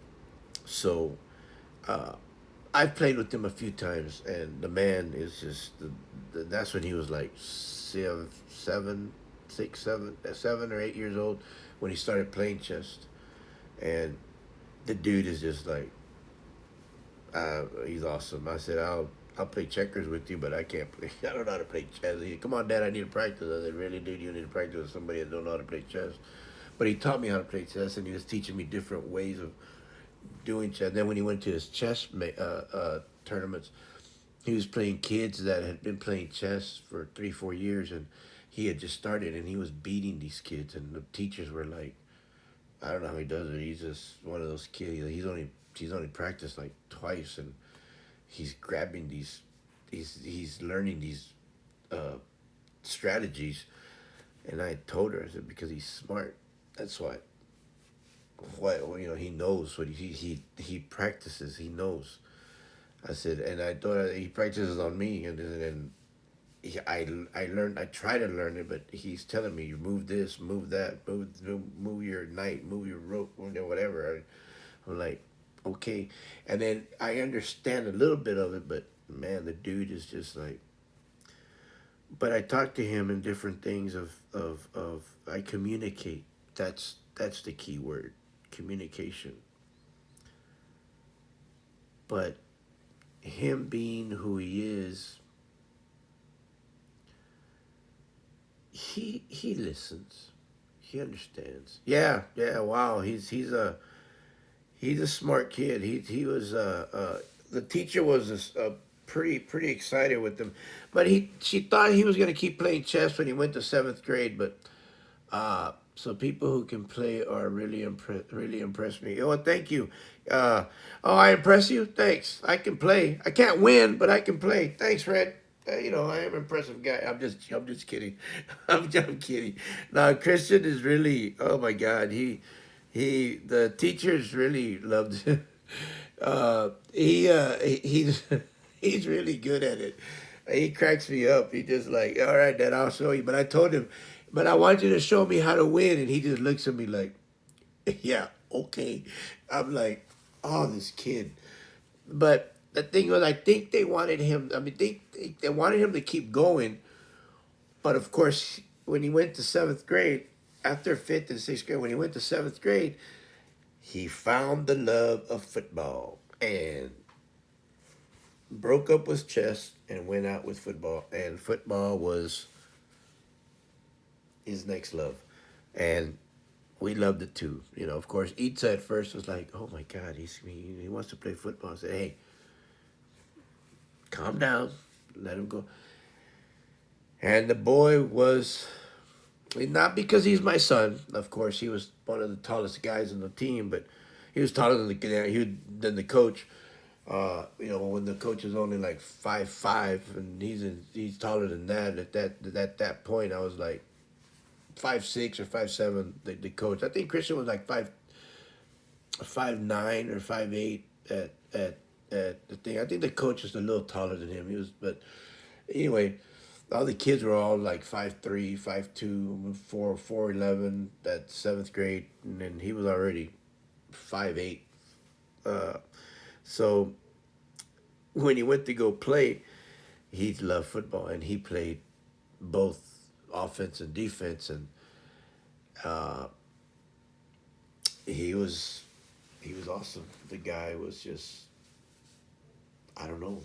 so uh, I've played with him a few times, and the man is just that's when he was like seven, 7 or 8 years old when he started playing chess, and the dude is just like he's awesome. I said I'll play checkers with you, but I can't play. I don't know how to play chess. He said, come on, Dad, I need to practice. I said, really, dude, you need to practice with somebody that don't know how to play chess. But he taught me how to play chess, and he was teaching me different ways of doing chess. Then when he went to his tournaments, he was playing kids that had been playing chess for 3, 4 years, and he had just started, and he was beating these kids, and the teachers were like, I don't know how he does it. He's just one of those kids. He's only practiced like twice, and he's grabbing he's learning these uh, strategies. And I told her, I said, because he's smart. That's why. What he knows what he practices. He knows. I said, and I thought he practices on me, and I learned. I try to learn it, but he's telling me, you move this, move that, move your knight, move your rook, whatever. I'm like, okay, and then I understand a little bit of it, but man, the dude is just like. But I talk to him in different things of I communicate. That's the key word, communication. But him being who he is, he listens. He understands. Yeah, yeah. Wow, he's a smart kid. He was the teacher was pretty excited with him, but she thought he was gonna keep playing chess when he went to seventh grade. But so people who can play are really impress me. Oh, thank you. Oh, I impress you. Thanks. I can play. I can't win, but I can play. Thanks, Fred. I am an impressive guy. I'm just kidding. I'm kidding. Now, Christian is really. Oh my God. The teachers really loved him. He's he's really good at it. He cracks me up. He just like, all right, Dad, I'll show you. But I told him, but I want you to show me how to win, and he just looks at me like, Yeah, okay. I'm like, oh, this kid. But the thing was, I think they wanted him. I mean, they wanted him to keep going. But of course, when he went to seventh grade, after fifth and sixth grade, when he went to seventh grade, he found the love of football and broke up with chess and went out with football. And football was his next love. And we loved it too. You know, of course, Itza at first was like, "Oh my God, he wants to play football." I said, "Hey, calm down, let him go." And the boy was not because he's my son. Of course, he was one of the tallest guys on the team, but he was taller than the coach. You know, when the coach is only like 5'5", and he's taller than that. At that point, I was like 5'6" or 5'7". The coach, I think Christian was like 5'9" or 5'8" at the thing. I think the coach was a little taller than him. He was, but anyway, all the kids were all like 5'3", 5'2", 4'11" at seventh grade, and then he was already 5'8". Uh, so when he went to go play, he loved football, and he played both offense and defense, and uh, he was he was awesome. The guy was just, I don't know.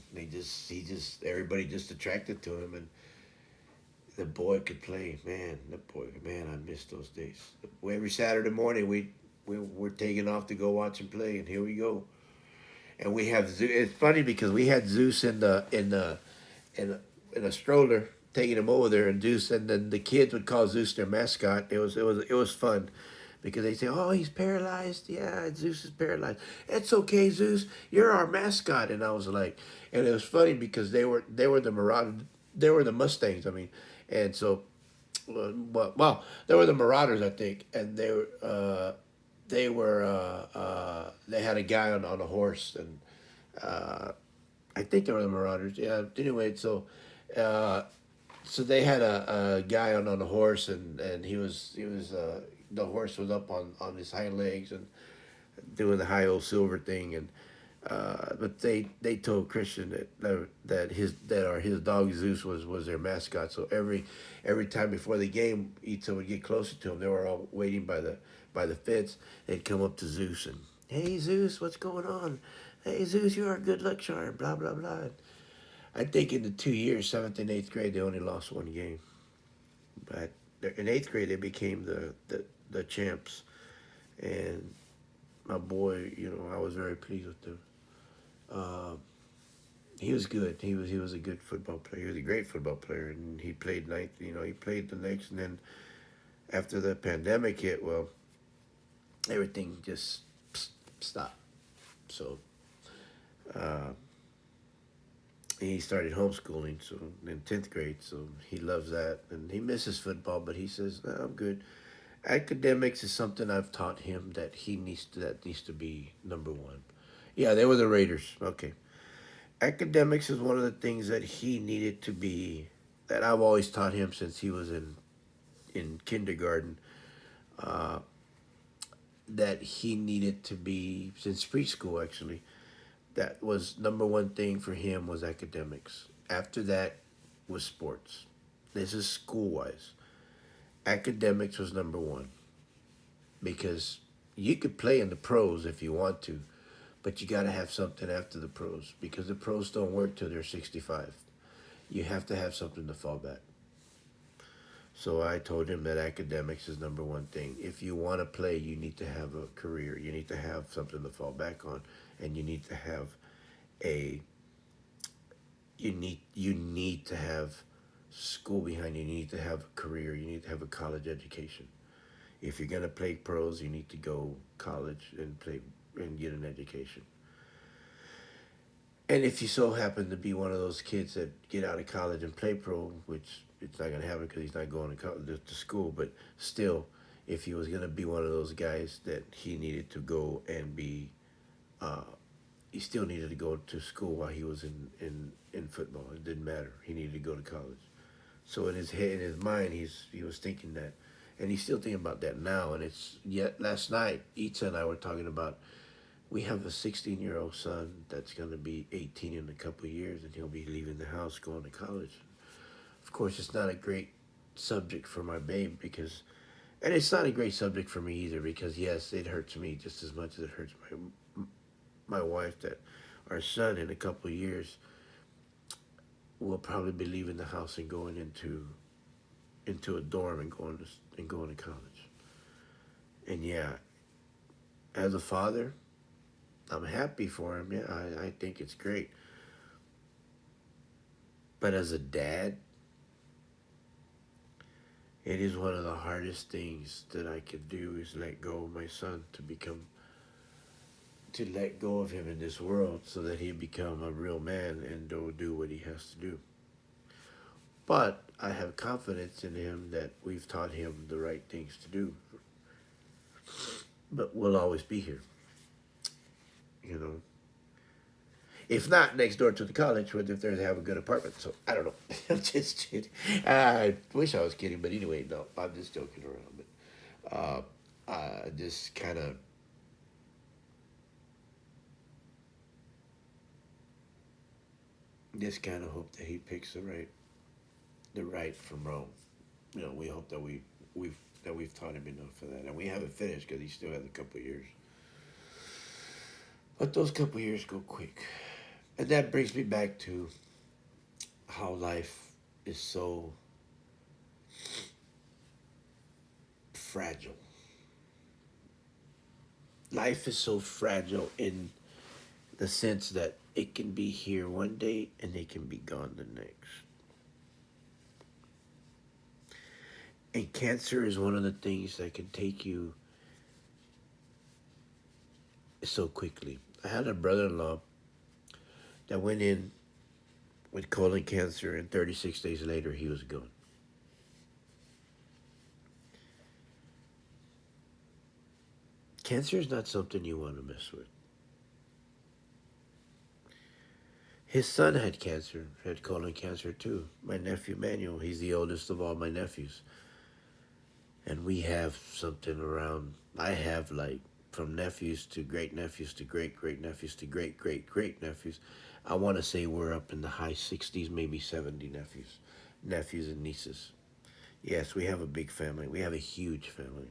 Everybody just attracted to him, and the boy could play. Man, I miss those days. Every Saturday morning, we were taking off to go watch him play, and here we go. And we have Zeus. It's funny because we had Zeus in in a stroller, taking him over there, and Zeus, and then the kids would call Zeus their mascot. It was fun, because they say, "Oh, he's paralyzed. Yeah, Zeus is paralyzed. It's okay, Zeus. You're our mascot." And I was like, and it was funny because they were the Marauders, they were the Mustangs. I mean, and so, well, they were the Marauders, I think, and they had a guy on a horse, and uh, I think they were the Marauders. Yeah. Anyway, uh, so they had a guy on a horse, and he was the horse was up on his hind legs and doing the high old silver thing, and but they told Christian that his dog Zeus was their mascot. So every time before the game, Itza would get closer to him. They were all waiting by the fence. They'd come up to Zeus and, "Hey Zeus, what's going on? Hey Zeus, you're our good luck charm." Blah blah blah. I think in the 2 years, seventh and eighth grade, they only lost one game. But in eighth grade, they became the champs. And my boy, I was very pleased with them. Uh, he was good. He was a good football player. He was a great football player, and he played ninth. He played the next, and then after the pandemic hit, well, everything just stopped. So uh, he started homeschooling. So in 10th grade, so he loves that, and he misses football, but he says, "No, I'm good." Academics is something I've taught him that needs to be number one. Yeah, they were the Raiders. Okay. Academics is one of the things that he needed to be, that I've always taught him since he was in kindergarten, uh, that he needed to be since preschool, actually. That was number one thing for him, was academics. After that was sports. This is school wise. Academics was number one, because you could play in the pros if you want to, but you got to have something after the pros, because the pros don't work till they're 65. You have to have something to fall back. So I told him that academics is number one thing. If you want to play, you need to have a career. You need to have something to fall back on, and you need to have a you need to have school behind you. You need to have a career. You need to have a college education. If you're gonna play pros, you need to go college and play and get an education. And if you so happen to be one of those kids that get out of college and play pro, which it's not gonna happen because he's not going to school, but still, if he was gonna be one of those guys that he needed to go and be, uh, he still needed to go to school while he was in football. It didn't matter. He needed to go to college. So in his head, in his mind, he was thinking that. And he's still thinking about that now. And it's yet last night, Itza and I were talking about we have a 16-year-old son that's going to be 18 in a couple of years, and he'll be leaving the house going to college. Of course, it's not a great subject for my babe because, and it's not a great subject for me either because yes, it hurts me just as much as it hurts my wife that our son in a couple of years will probably be leaving the house and going into a dorm and going to college. And yeah, as a father, I'm happy for him. Yeah, I think it's great. But as a dad, it is one of the hardest things that I could do is let go of my son to let go of him in this world so that he become a real man and do what he has to do. But I have confidence in him that we've taught him the right things to do. But we'll always be here, you know. If not next door to the college, where if they have a good apartment. So I don't know. I'm just kidding. I wish I was kidding, but anyway, no, I'm just joking around. But I just kind of hope that he picks the right from wrong. You know, we hope that we've taught him enough for that, and we haven't finished because he still has a couple of years. But those couple of years go quick, and that brings me back to how life is so fragile. Life is so fragile in the sense that it can be here one day and it can be gone the next. And cancer is one of the things that can take you so quickly. I had a brother-in-law that went in with colon cancer, and 36 days later, he was gone. Cancer is not something you want to mess with. His son had cancer, had colon cancer too. My nephew Manuel, he's the oldest of all my nephews. And we have something around, I have like from nephews to great nephews to great great nephews to great great great nephews. I want to say we're up in the high 60s, maybe 70 nephews and nieces. Yes, we have a big family. We have a huge family.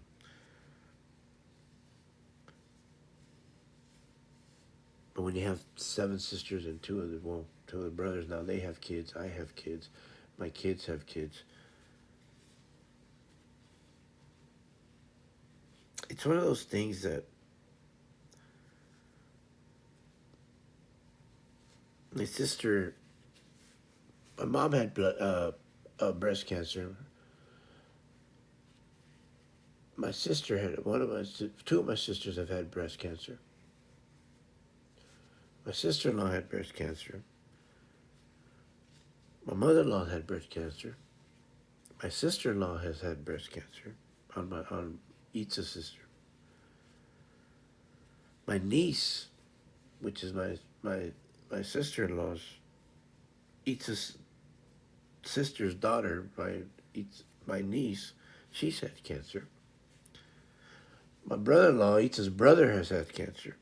But when you have seven sisters and two of the brothers now, they have kids. I have kids. My kids have kids. It's one of those things that my sister, my mom had breast cancer. My sister had two of my sisters have had breast cancer. My sister-in-law had breast cancer. My mother-in-law had breast cancer. My sister-in-law has had breast cancer on Itza's sister. My niece, which is my sister-in-law's Itza's sister's daughter, my niece, she's had cancer. My brother-in-law, Itza's brother, has had cancer.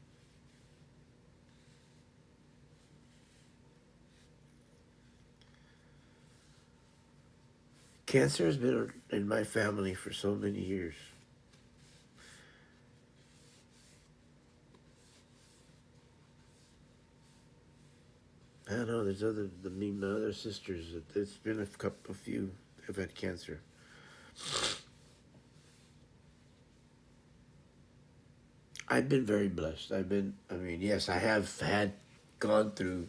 Cancer has been in my family for so many years. I don't know. My other sisters. There's been a few have had cancer. I've been very blessed. Yes, I have gone through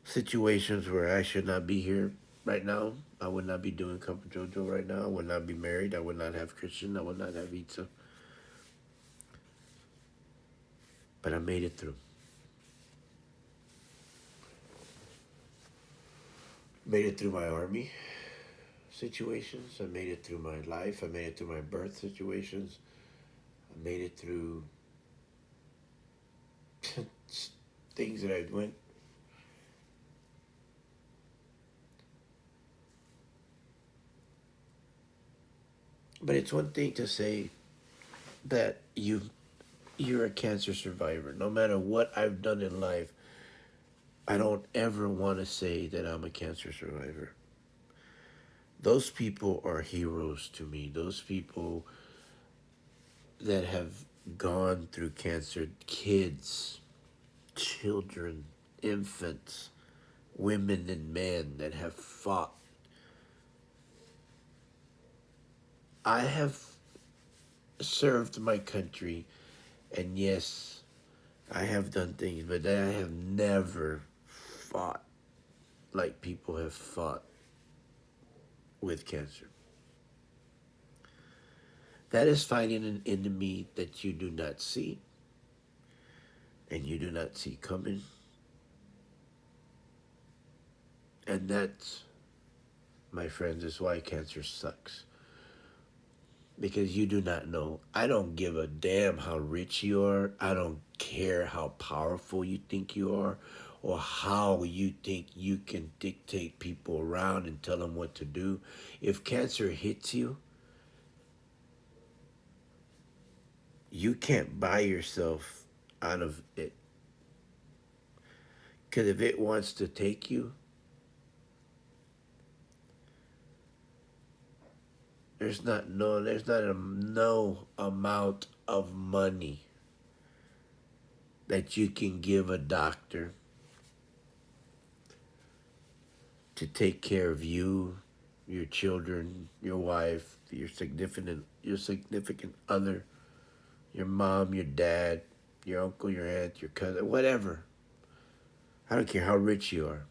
situations where I should not be here right now. I would not be doing Comfort Jojo right now. I would not be married. I would not have Christian. I would not have Itza. But I made it through. Made it through my army situations. I made it through my life. I made it through my birth situations. I made it through things that I went. But it's one thing to say that you're a cancer survivor. No matter what I've done in life, I don't ever want to say that I'm a cancer survivor. Those people are heroes to me. Those people that have gone through cancer, kids, children, infants, women and men that have fought. I have served my country, and yes, I have done things, but I have never fought like people have fought with cancer. That is fighting an enemy that you do not see and you do not see coming. And that, my friends, is why cancer sucks. Because you do not know. I don't give a damn how rich you are. I don't care how powerful you think you are or how you think you can dictate people around and tell them what to do. If cancer hits you, you can't buy yourself out of it. Because if it wants to take you, there's not no amount of money that you can give a doctor to take care of you, your children, your wife, your significant other, your mom, your dad, your uncle, your aunt, your cousin, whatever. I don't care how rich you are.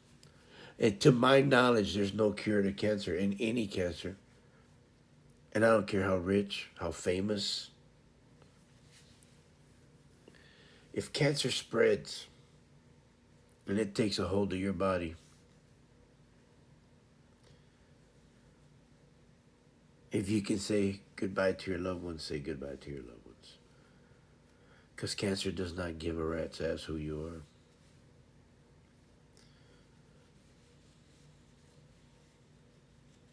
And to my knowledge, there's no cure to cancer, in any cancer. And I don't care how rich, how famous. If cancer spreads and it takes a hold of your body, if you can say goodbye to your loved ones, say goodbye to your loved ones. Because cancer does not give a rat's ass who you are.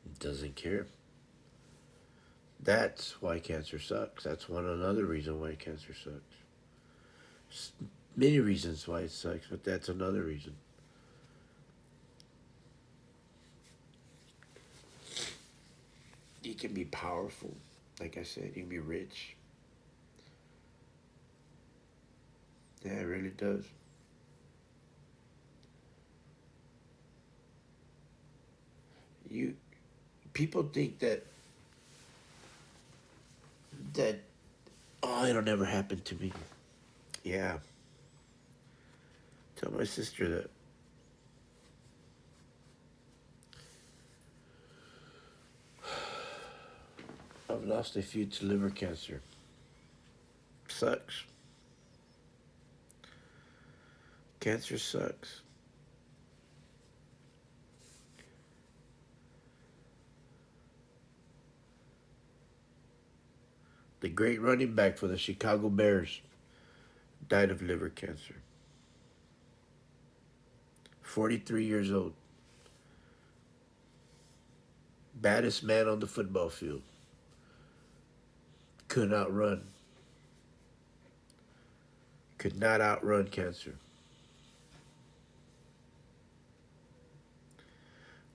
It doesn't care. That's why cancer sucks. That's another reason why cancer sucks. Many reasons why it sucks, but that's another reason. You can be powerful, like I said. You can be rich. Yeah, it really does. You People think that oh, it'll never happen to me. Yeah, tell my sister that. I've lost a few to liver cancer. Sucks. Cancer sucks. The great running back for the Chicago Bears died of liver cancer. 43 years old. Baddest man on the football field. Could not run. Could not outrun cancer.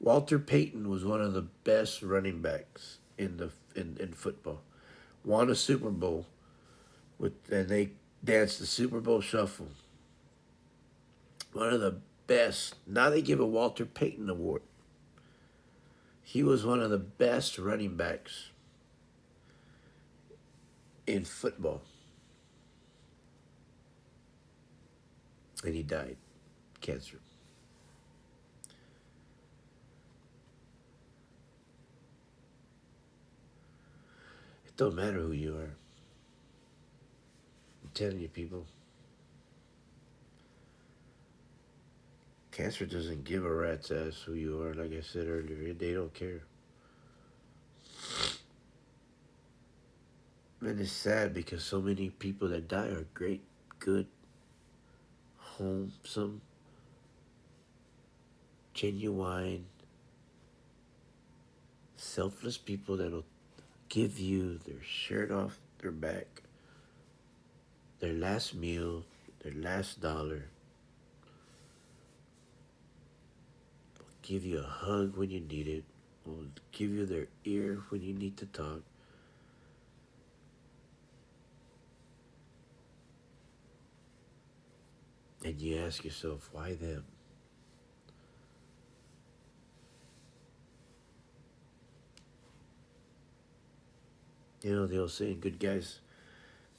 Walter Payton was one of the best running backs in football. Won a Super Bowl and they danced the Super Bowl shuffle. One of the best. Now they give a Walter Payton Award. He was one of the best running backs in football. And he died. Cancer. It don't matter who you are. I'm telling you, people. Cancer doesn't give a rat's ass who you are, like I said earlier. They don't care. And it's sad because so many people that die are great, good, wholesome, genuine, selfless people that'll give you their shirt off their back, their last meal, their last dollar, give you a hug when you need it, will give you their ear when you need to talk. And you ask yourself, why them? You know, the old saying, good guys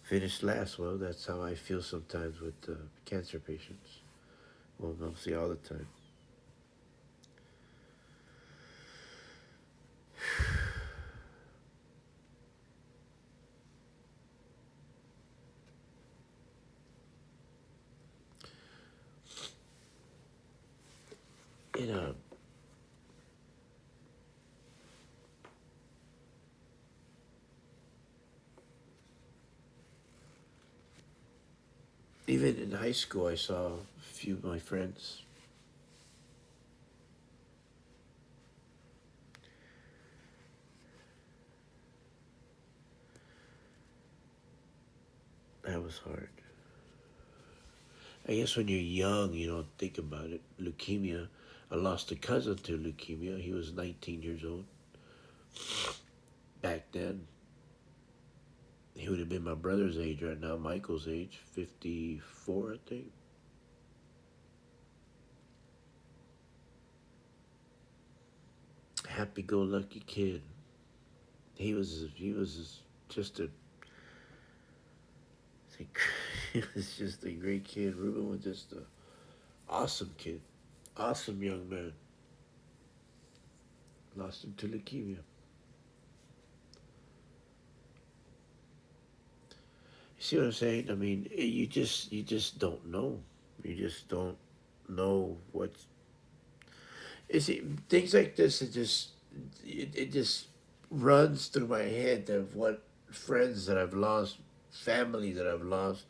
finish last. Well, that's how I feel sometimes with cancer patients. Well, mostly all the time. You know, even in high school, I saw a few of my friends. That was hard. I guess when you're young, you don't think about it. Leukemia. I lost a cousin to leukemia. He was 19 years old. Back then, he would have been my brother's age right now, Michael's age, 54, I think. Happy-go-lucky kid. He was just a he was just a great kid. Ruben was just a awesome kid, awesome young man. Lost him to leukemia. You see what I'm saying? I mean, you just don't know. You just don't know what's. You see, things like this, it just runs through my head of what friends that I've lost, family that I've lost.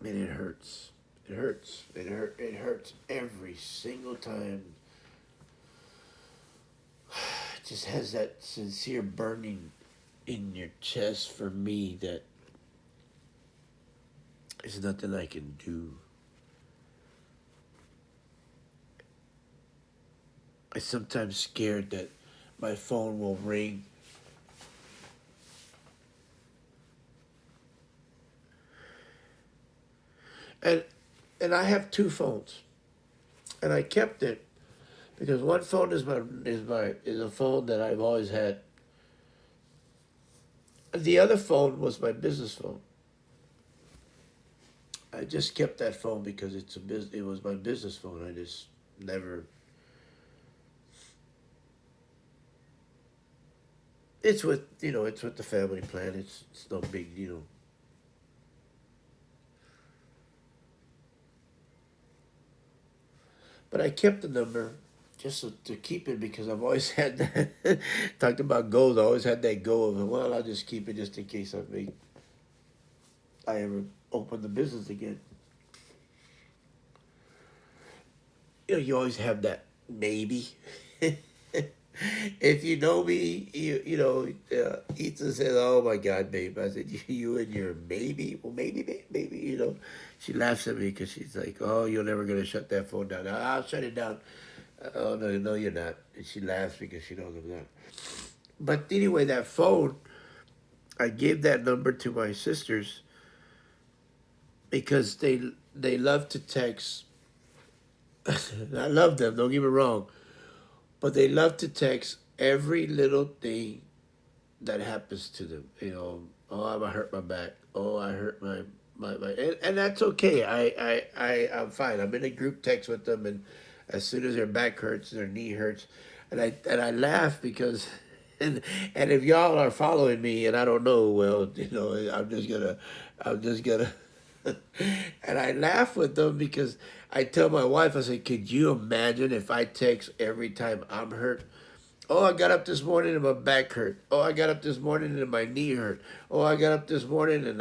Man, it hurts. It hurts. It hurts every single time. It just has that sincere burning in your chest for me that there's nothing I can do. I'm sometimes scared that my phone will ring. And and I have two phones. And I kept it because one phone is a phone that I've always had. The other phone was my business phone. I just kept that phone because it was my business phone. I just never. It's with the family plan. It's no big But I kept the number just to keep it because I've always had that. Talked about goals. I always had that goal of, well, I'll just keep it just in case I ever open the business again. You always have that maybe. If you know me, Ethan says, "Oh my God, babe." I said, "You and your maybe, well, maybe, maybe." She laughs at me because she's like, "Oh, you're never gonna shut that phone down." I'll shut it down. Oh no, no, you're not. And she laughs because she knows I'm not. But anyway, that phone, I gave that number to my sisters because they love to text. I love them. Don't get me wrong, but they love to text every little thing that happens to them. Oh, I hurt my back. Oh, I hurt my and that's okay. I'm fine. I'm in a group text with them, and as soon as their back hurts, their knee hurts, and I laugh because. And if y'all are following me and I don't know, well, I'm just gonna and I laugh with them because I tell my wife, I say, could you imagine if I text every time I'm hurt? Oh, I got up this morning and my back hurt. Oh, I got up this morning and my knee hurt. Oh, I got up this morning and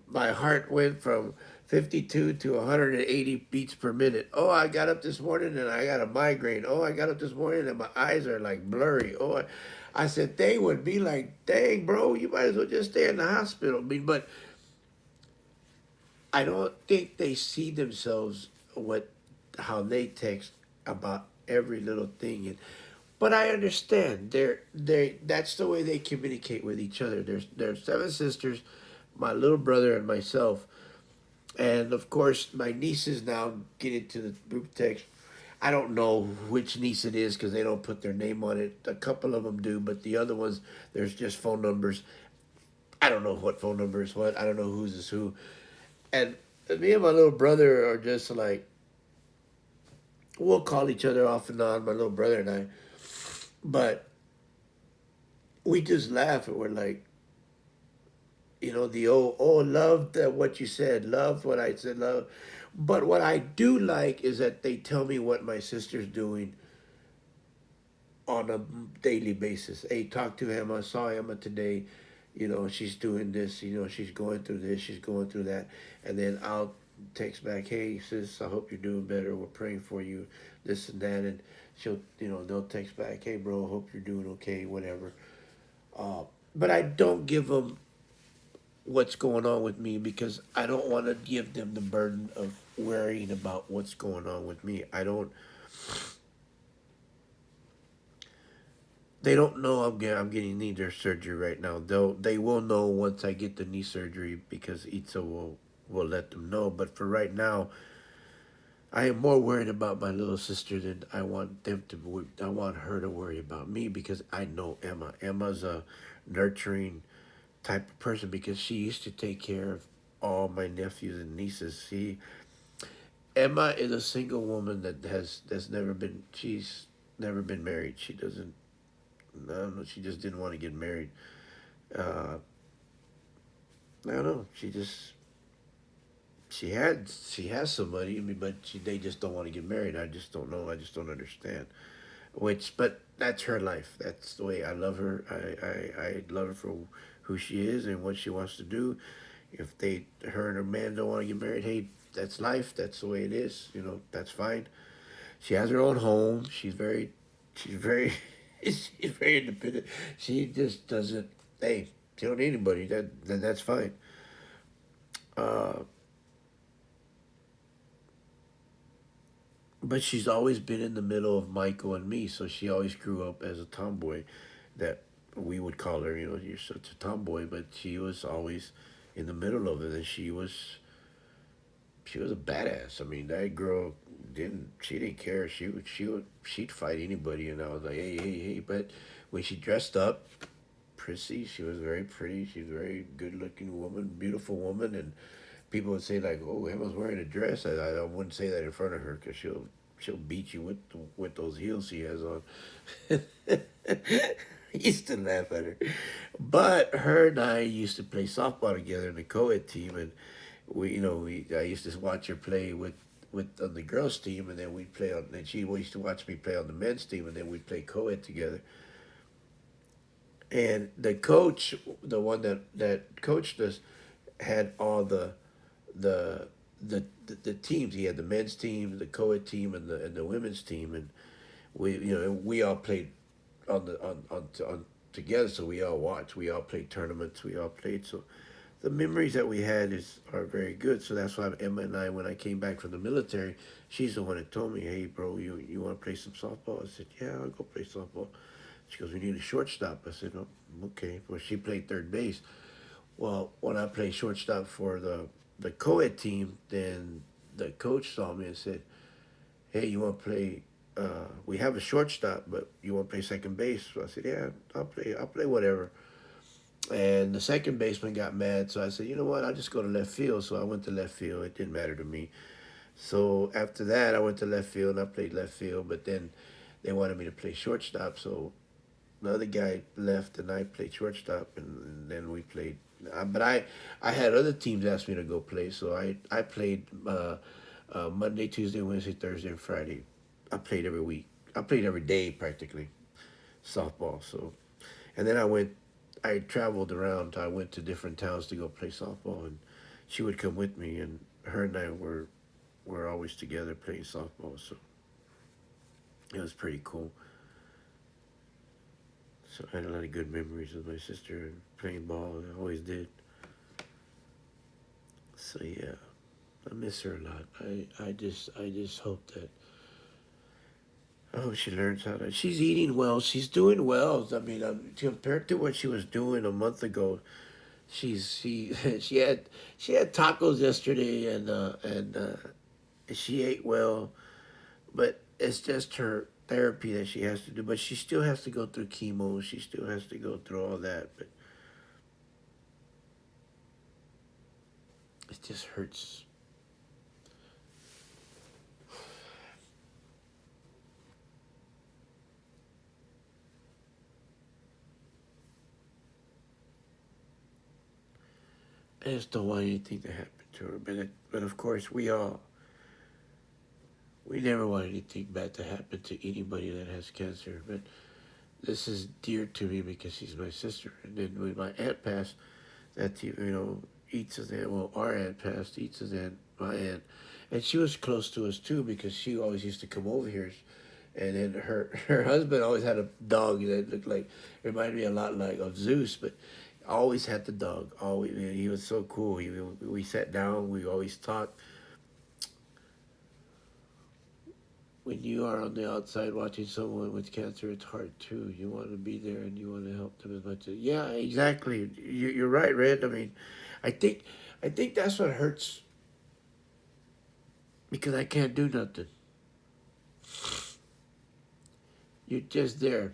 my heart went from 52 to 180 beats per minute. Oh, I got up this morning and I got a migraine. Oh, I got up this morning and my eyes are like blurry. Oh, I said they would be like, dang, bro, you might as well just stay in the hospital. I mean, but I don't think they see themselves what how they text about every little thing. And but I understand they that's the way they communicate with each other. There's seven sisters, my little brother and myself. And of course, my nieces now get into the group text. I don't know which niece it is because they don't put their name on it. A couple of them do, but the other ones, there's just phone numbers. I don't know what phone number is what. I don't know who's is who. And me and my little brother are just like, we'll call each other off and on, my little brother and I. But we just laugh and we're like, the loved what you said, loved what I said, love. But what I do like is that they tell me what my sister's doing on a daily basis. Hey, talk to Emma. Saw Emma today. She's doing this. She's going through this. She's going through that. And then I'll text back, hey sis, I hope you're doing better. We're praying for you. This and that. And they'll text back, hey bro, hope you're doing okay. Whatever. But I don't give them what's going on with me because I don't want to give them the burden of worrying about what's going on with me. I don't. They don't know I'm getting knee surgery right now. They will know once I get the knee surgery because Itza will let them know. But for right now, I am more worried about my little sister than I want them to. I want her to worry about me because I know Emma. Emma's a nurturing type of person because she used to take care of all my nephews and nieces. Emma is a single woman that's never been. She's never been married. She doesn't. I don't know. She just didn't want to get married. Uh, I don't know. She has somebody. I mean, but they just don't want to get married. I just don't know. I just don't understand. But that's her life. That's the way I love her. I love her for who she is and what she wants to do. If her and her man don't want to get married, hey, that's life. That's the way it is. That's fine. She has her own home. She's very, she's very independent. She just doesn't. Hey, she don't need anybody. Then that's fine. Uh, but she's always been in the middle of Michael and me, so she always grew up as a tomboy. That we would call her. You're such a tomboy, but she was always in the middle of it, and she was a badass. I mean, that girl didn't care. She'd fight anybody, and I was like, hey, hey, hey. But when she dressed up, prissy, she was very pretty. She's a very good looking woman, beautiful woman, and people would say like, oh, Emma's wearing a dress. I wouldn't say that in front of her because she'll beat you with those heels she has on. I used to laugh at her, but her and I used to play softball together in the co-ed team, and I used to watch her play with on the girls team, and then we'd play on. And she used to watch me play on the men's team, and then we'd play co-ed together. And the coach, the one that coached us, had all the teams. He had the men's team, the co-ed team, and the women's team, and we all played on together. So we all watched. We all played tournaments. We all played. So the memories that we had are very good. So that's why Emma and I, when I came back from the military, she's the one that told me, "Hey, bro, you want to play some softball?" I said, "Yeah, I'll go play softball." She goes, "We need a shortstop." I said, "Oh, okay." Well, she played third base. Well, when I played shortstop for the co-ed team, then the coach saw me and said, "Hey, you want to play? We have a shortstop, but you want to play second base?" So I said, "Yeah, I'll play. I'll play whatever." And the second baseman got mad, so I said, "You know what? I'll just go to left field." So I went to left field. It didn't matter to me. So after that, I went to left field and I played left field. But then they wanted me to play shortstop, so the other guy left and I played shortstop, and then we played. But I had other teams ask me to go play, so I played Monday, Tuesday, Wednesday, Thursday, and Friday. I played every week. I played every day practically softball. So, and then I traveled around. I went to different towns to go play softball, and she would come with me, and her and I were always together playing softball, so it was pretty cool. So I had a lot of good memories with my sister playing ball. I always did. So yeah, I miss her a lot. I just hope that I hope she learns how to. She's eating well. She's doing well. I mean, compared to what she was doing a month ago, she she had tacos yesterday and she ate well. But it's just her therapy that she has to do. But she still has to go through chemo. She still has to go through all that. But it just hurts. I just don't want anything to happen to her. But of course, we never want anything bad to happen to anybody that has cancer. But this is dear to me because she's my sister. And then when my aunt passed, that Eats' aunt, well, our aunt passed, Eats' aunt, my aunt, and she was close to us too because she always used to come over here. And then her husband always had a dog that looked like reminded me a lot like of Zeus, but always had the dog. Always, man, he was so cool. We sat down, we always talked. When you are on the outside watching someone with cancer, it's hard too. You want to be there and you want to help them as much as. Yeah, exactly. You're right, Red. I mean, I think, I think that's what hurts because I can't do nothing. You're just there.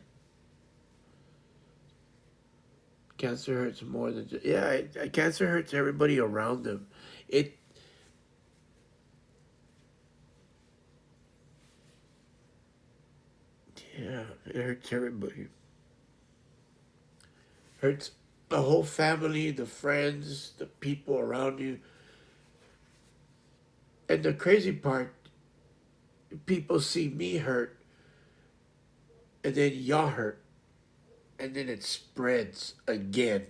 Cancer hurts more than just, yeah. Cancer hurts everybody around them. It Yeah, it hurts everybody. Hurts the whole family, the friends, the people around you. And the crazy part, people see me hurt, and then y'all hurt, and then it spreads again.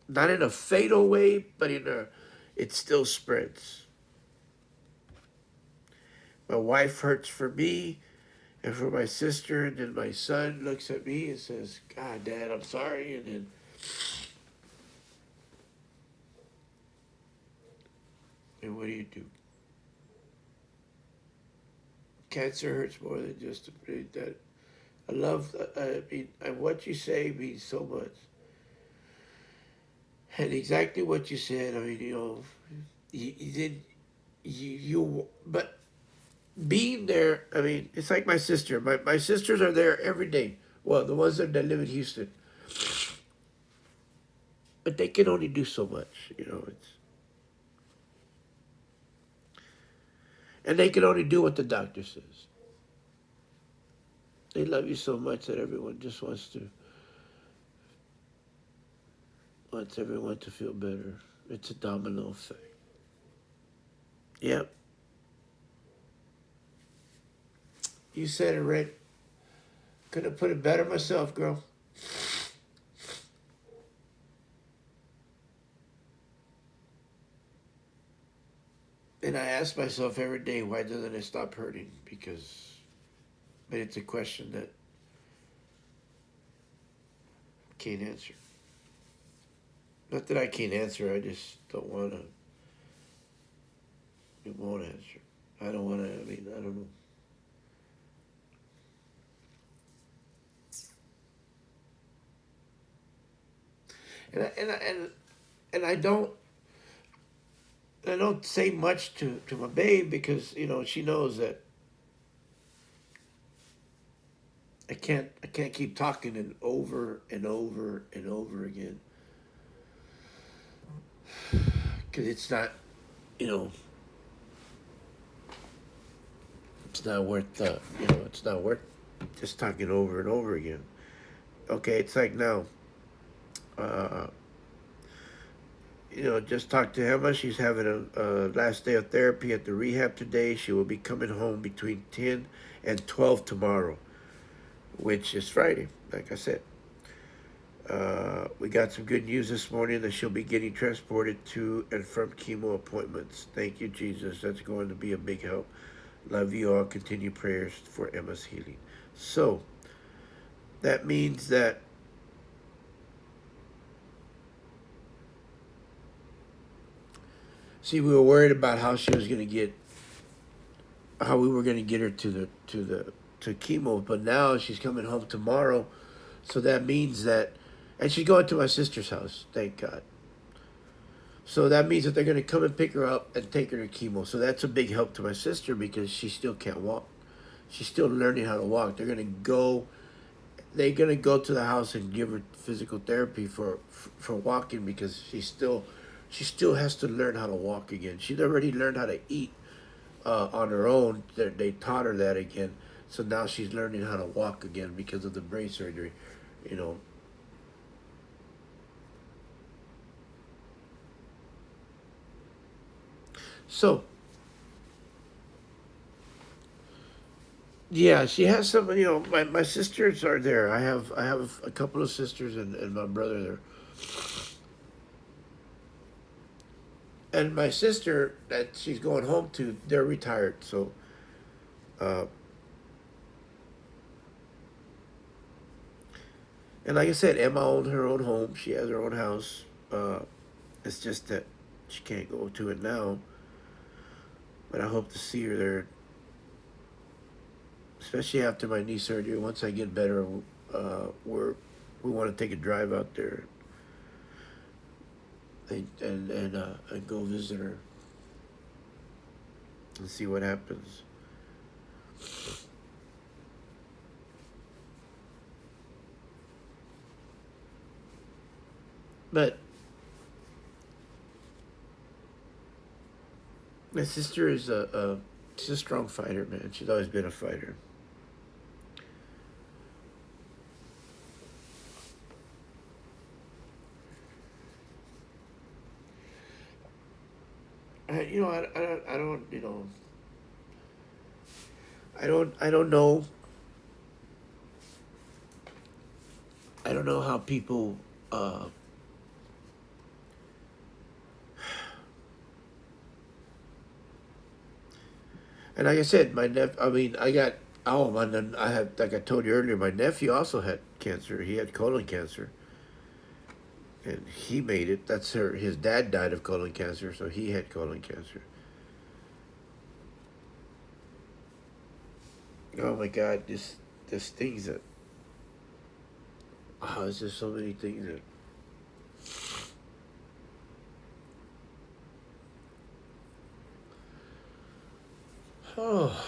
Not in a fatal way, but it still spreads. My wife hurts for me and for my sister, and then my son looks at me and says, "God, Dad, I'm sorry." And what do you do? Cancer hurts more than just that. I love. I mean, and what you say means so much. And exactly what you said. I mean, you did. But being there. I mean, it's like my sister. My sisters are there every day. Well, the ones that live in Houston, but they can only do so much. And they can only do what the doctor says. They love you so much that everyone just wants everyone to feel better. It's a domino effect. Yep, you said it right. Could have put it better myself, girl. And I ask myself every day, why doesn't it stop hurting? But it's a question that I can't answer. Not that I can't answer, I just don't want to. It won't answer. I don't want to. I mean, I don't know. And I don't. I don't say much to my babe because she knows that I can't keep talking and over and over and over again because you know it's not worth it's not worth just talking over and over again. Okay, it's like now, uh, just talk to Emma. She's having a last day of therapy at the rehab today. She will be coming home between 10 and 12 tomorrow, which is Friday, like I said. We got some good news this morning that she'll be getting transported to and from chemo appointments. Thank you, Jesus. That's going to be a big help. Love you all. Continue prayers for Emma's healing. So that means that, see, we were worried about how she was going to get, how we were going to get her to chemo, but now she's coming home tomorrow. So that means that, and she's going to my sister's house. Thank God. So that means that they're going to come and pick her up and take her to chemo. So that's a big help to my sister because she still can't walk. She's still learning how to walk. They're going to go. They're going to go to the house and give her physical therapy for walking because she still has to learn how to walk again. She'd already learned how to eat on her own. They taught her that again. So now she's learning how to walk again because of the brain surgery. You know. So yeah, she has some. My sisters are there. I have a couple of sisters and my brother there. And my sister that she's going home to, they're retired. So, uh, and like I said, Emma owns her own home. She has her own house. Uh, it's just that she can't go to it now. But I hope to see her there, especially after my knee surgery. Once I get better, we want to take a drive out there and go visit her and see what happens. But my sister is she's a strong fighter, man. She's always been a fighter. I don't I don't know. I don't know how people. Uh, and like I said, my nephew. I mean, I got. Oh, I have, like I told you earlier, my nephew also had cancer. He had colon cancer, and he made it. That's her. His dad died of colon cancer, so he had colon cancer. Oh my God, this things that. Oh, there's just so many things that. Oh,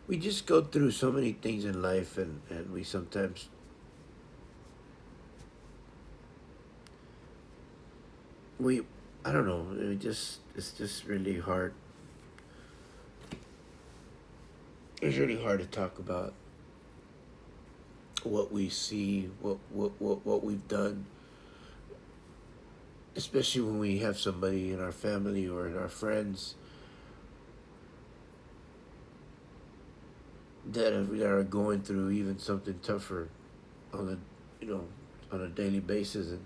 we just go through so many things in life, and we sometimes we. I don't know. It's just really hard. It's really hard to talk about what we see, what we've done, especially when we have somebody in our family or in our friends that are going through even something tougher on a on a daily basis, and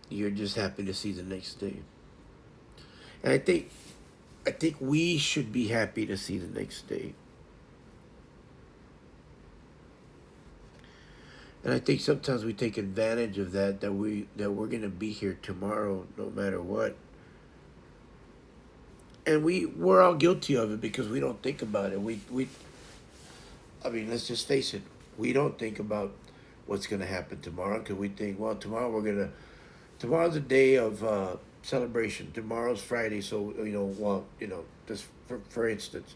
you're just happy to see the next day. And I think we should be happy to see the next day. And I think sometimes we take advantage of that we're gonna be here tomorrow no matter what. And we're all guilty of it because we don't think about it. We I mean, let's just face it. We don't think about what's gonna happen tomorrow because we think, well, tomorrow's a day of celebration. Tomorrow's Friday, so well, just for instance,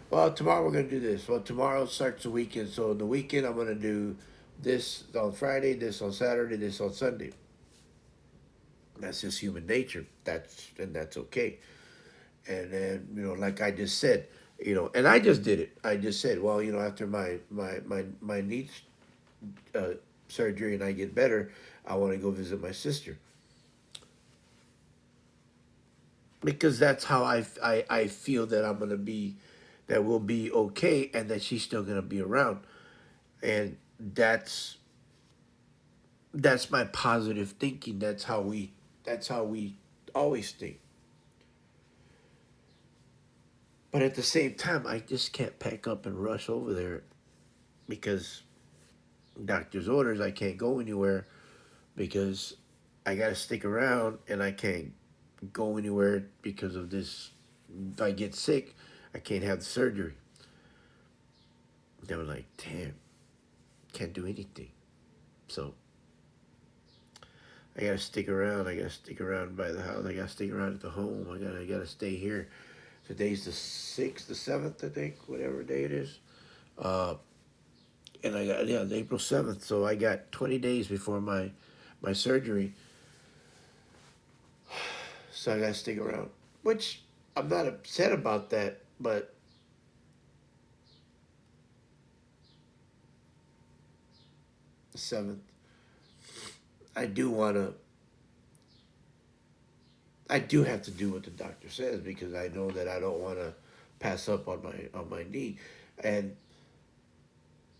well, tomorrow we're gonna do this. Well, tomorrow starts the weekend, so the weekend I'm gonna do this on Friday, this on Saturday, this on Sunday. That's just human nature. That's okay. And then like I just said, and I just did it. I just said, well, after my knee uh, surgery and I get better, I want to go visit my sister because that's how I feel that I'm gonna be, that we'll be okay, and that she's still gonna be around, and that's my positive thinking. That's how we always think. But at the same time, I just can't pack up and rush over there because doctor's orders. I can't go anywhere because I gotta stick around, and I can't go anywhere because of this. If I get sick, I can't have the surgery. They were like, damn, can't do anything. So I gotta stick around. I gotta stick around by the house. I gotta stick around at the home. I gotta stay here. Today's the 6th, the 7th, I think, whatever day it is. Uh, and I got, yeah, April 7th. So I got 20 days before my surgery. So I gotta stick around. Which I'm not upset about that, but the 7th, I do wanna I do have to do what the doctor says because I know that I don't want to pass up on my knee, and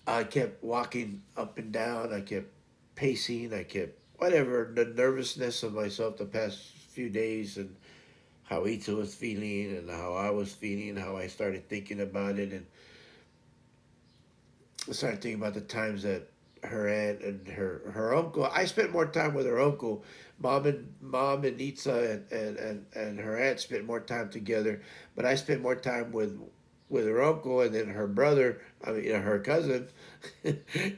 I kept walking up and down. I kept pacing. I kept whatever the nervousness of myself the past few days, and how Ita was feeling and how I was feeling. How I started thinking about it, and I started thinking about the times that her aunt and her uncle. I spent more time with her uncle. Mom and Itza and her aunt spent more time together, but I spent more time with her uncle, and then her brother. I mean, her cousin.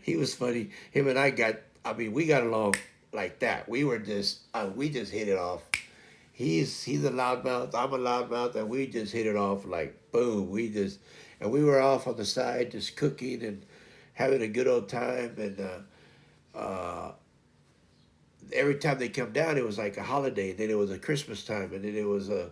He was funny. Him and I got. I mean, we got along like that. We just hit it off. He's a loudmouth. I'm a loudmouth, and we just hit it off like boom. And we were off on the side just cooking and having a good old time. And every time they come down, it was like a holiday. Then it was a Christmas time, and then it was a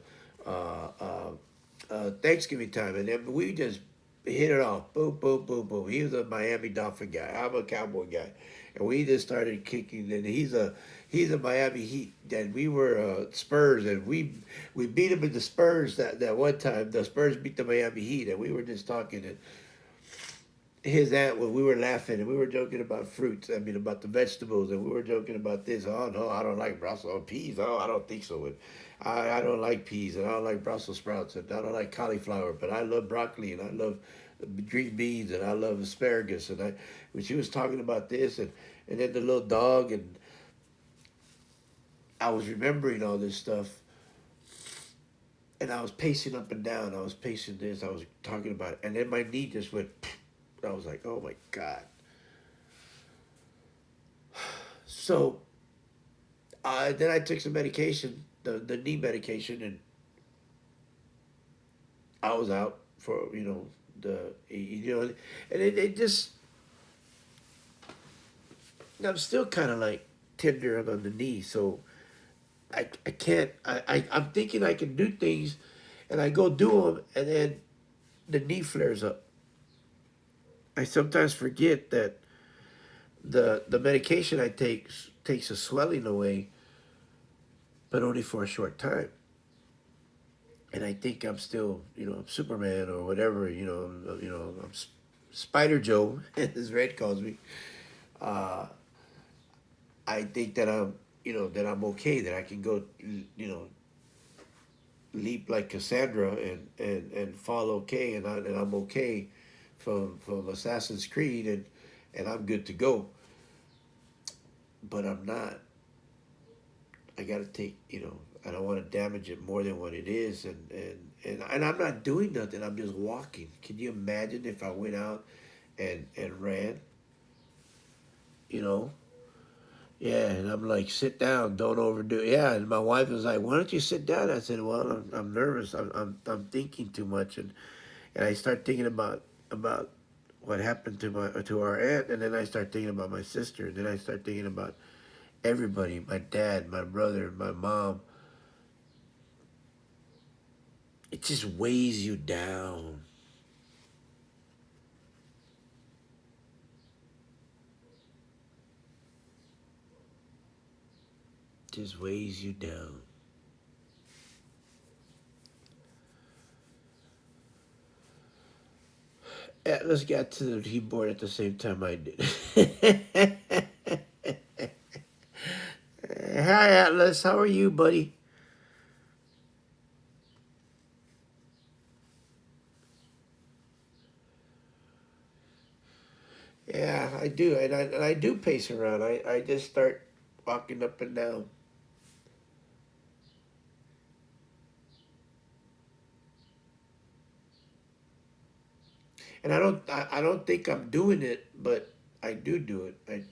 Thanksgiving time, and then we just hit it off. Boom, boom, boom, boom. He was a Miami Dolphin guy. I'm a Cowboy guy, and we just started kicking. And he's a Miami Heat, and we were Spurs, and we beat him in the Spurs that one time. The Spurs beat the Miami Heat, and we were just talking, and his aunt, when we were laughing and we were joking about fruits, I mean about the vegetables, and we were joking about this. Oh no, I don't like Brussels peas. Oh, I don't think so. And I don't like peas, and I don't like Brussels sprouts, and I don't like cauliflower. But I love broccoli, and I love green beans, and I love asparagus. And I, when she was talking about this, and then the little dog, and I was remembering all this stuff, and I was pacing up and down. I was pacing this. I was talking about it, and then my knee just went. I was like, oh my god. So then I took some medication, the knee medication, and I was out for and it just, I'm still kind of like tender on the knee, so I can't. I'm thinking I can do things, and I go do them, and then the knee flares up. I sometimes forget that the medication I take takes the swelling away, but only for a short time. And I think I'm still, I'm Superman or whatever, I'm Spider Joe, as Red calls me. Uh, I think that that I'm okay, that I can go, leap like Cassandra and fall okay, and I'm okay from Assassin's Creed, and I'm good to go. But I'm not. I gotta take, I don't want to damage it more than what it is, and I'm not doing nothing. I'm just walking. Can you imagine if I went out and ran? You know, yeah. And I'm like, sit down, don't overdo it. Yeah. And my wife was like, why don't you sit down? I said, well, I'm nervous. I'm thinking too much, and I start thinking about what happened to our aunt, and then I start thinking about my sister, and then I start thinking about everybody, my dad, my brother, my mom. It just weighs you down. Just weighs you down. Atlas got to the keyboard at the same time I did. Hi, Atlas. How are you, buddy? Yeah, I do. And I do pace around. I just start walking up and down. And I don't think I'm doing it, but I do it.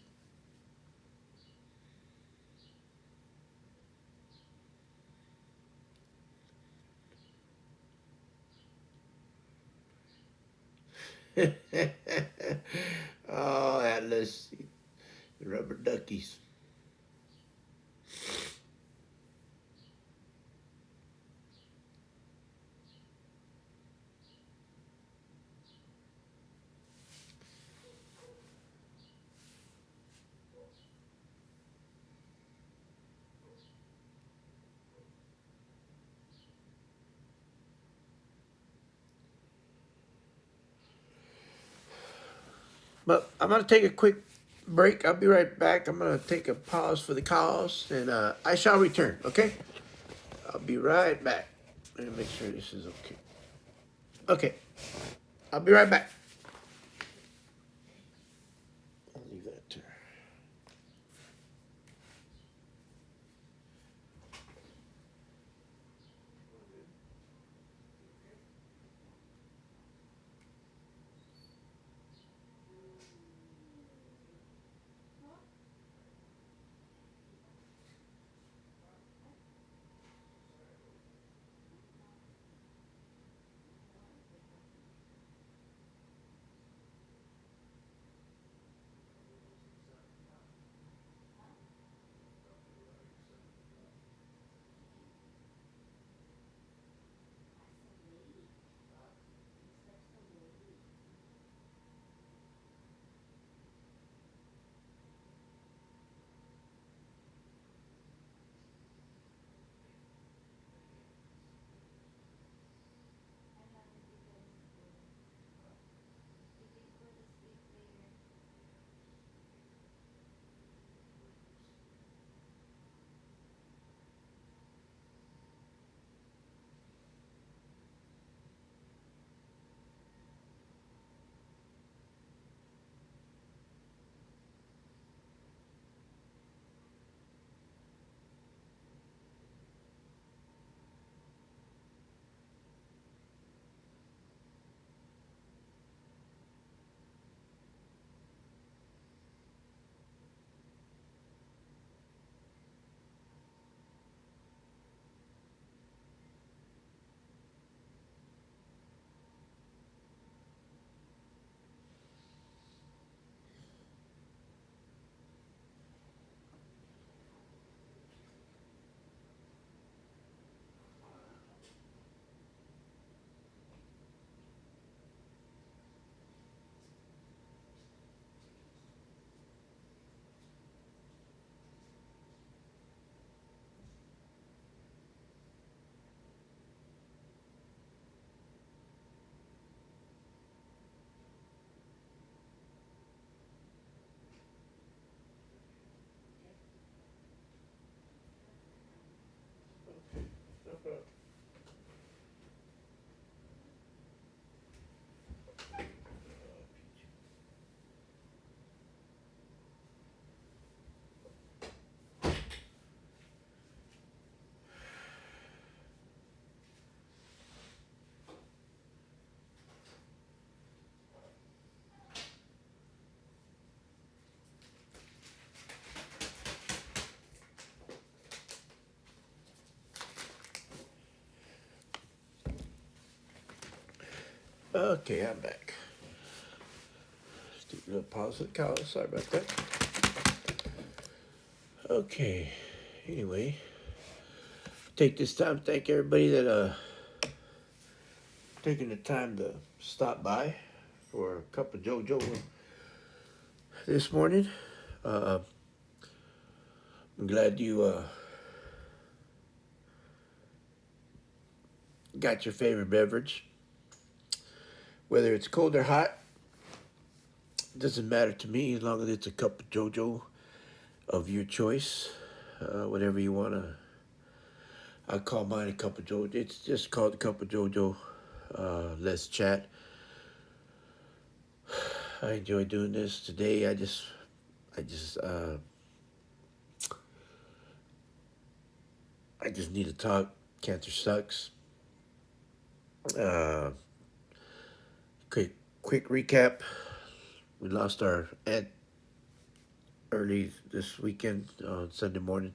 Oh, Atlas, rubber duckies. But I'm gonna take a quick break. I'll be right back. I'm gonna take a pause for the cause, and I shall return. Okay, I'll be right back. Let me make sure this is okay. Okay, I'll be right back. I'll leave that to her. Okay, I'm back. Let's do a little pause for the cause. Sorry about that. Okay. Anyway, take this time to thank everybody that taking the time to stop by for a cup of JoJo this morning. Uh, I'm glad you got your favorite beverage, whether it's cold or hot. Doesn't matter to me as long as it's a cup of JoJo of your choice. Whatever you wanna. I call mine a cup of JoJo. It's just called a cup of JoJo. Let's chat. I enjoy doing this today. I just I just need to talk. Cancer sucks. Uh, quick recap. We lost our aunt early this weekend on Sunday morning.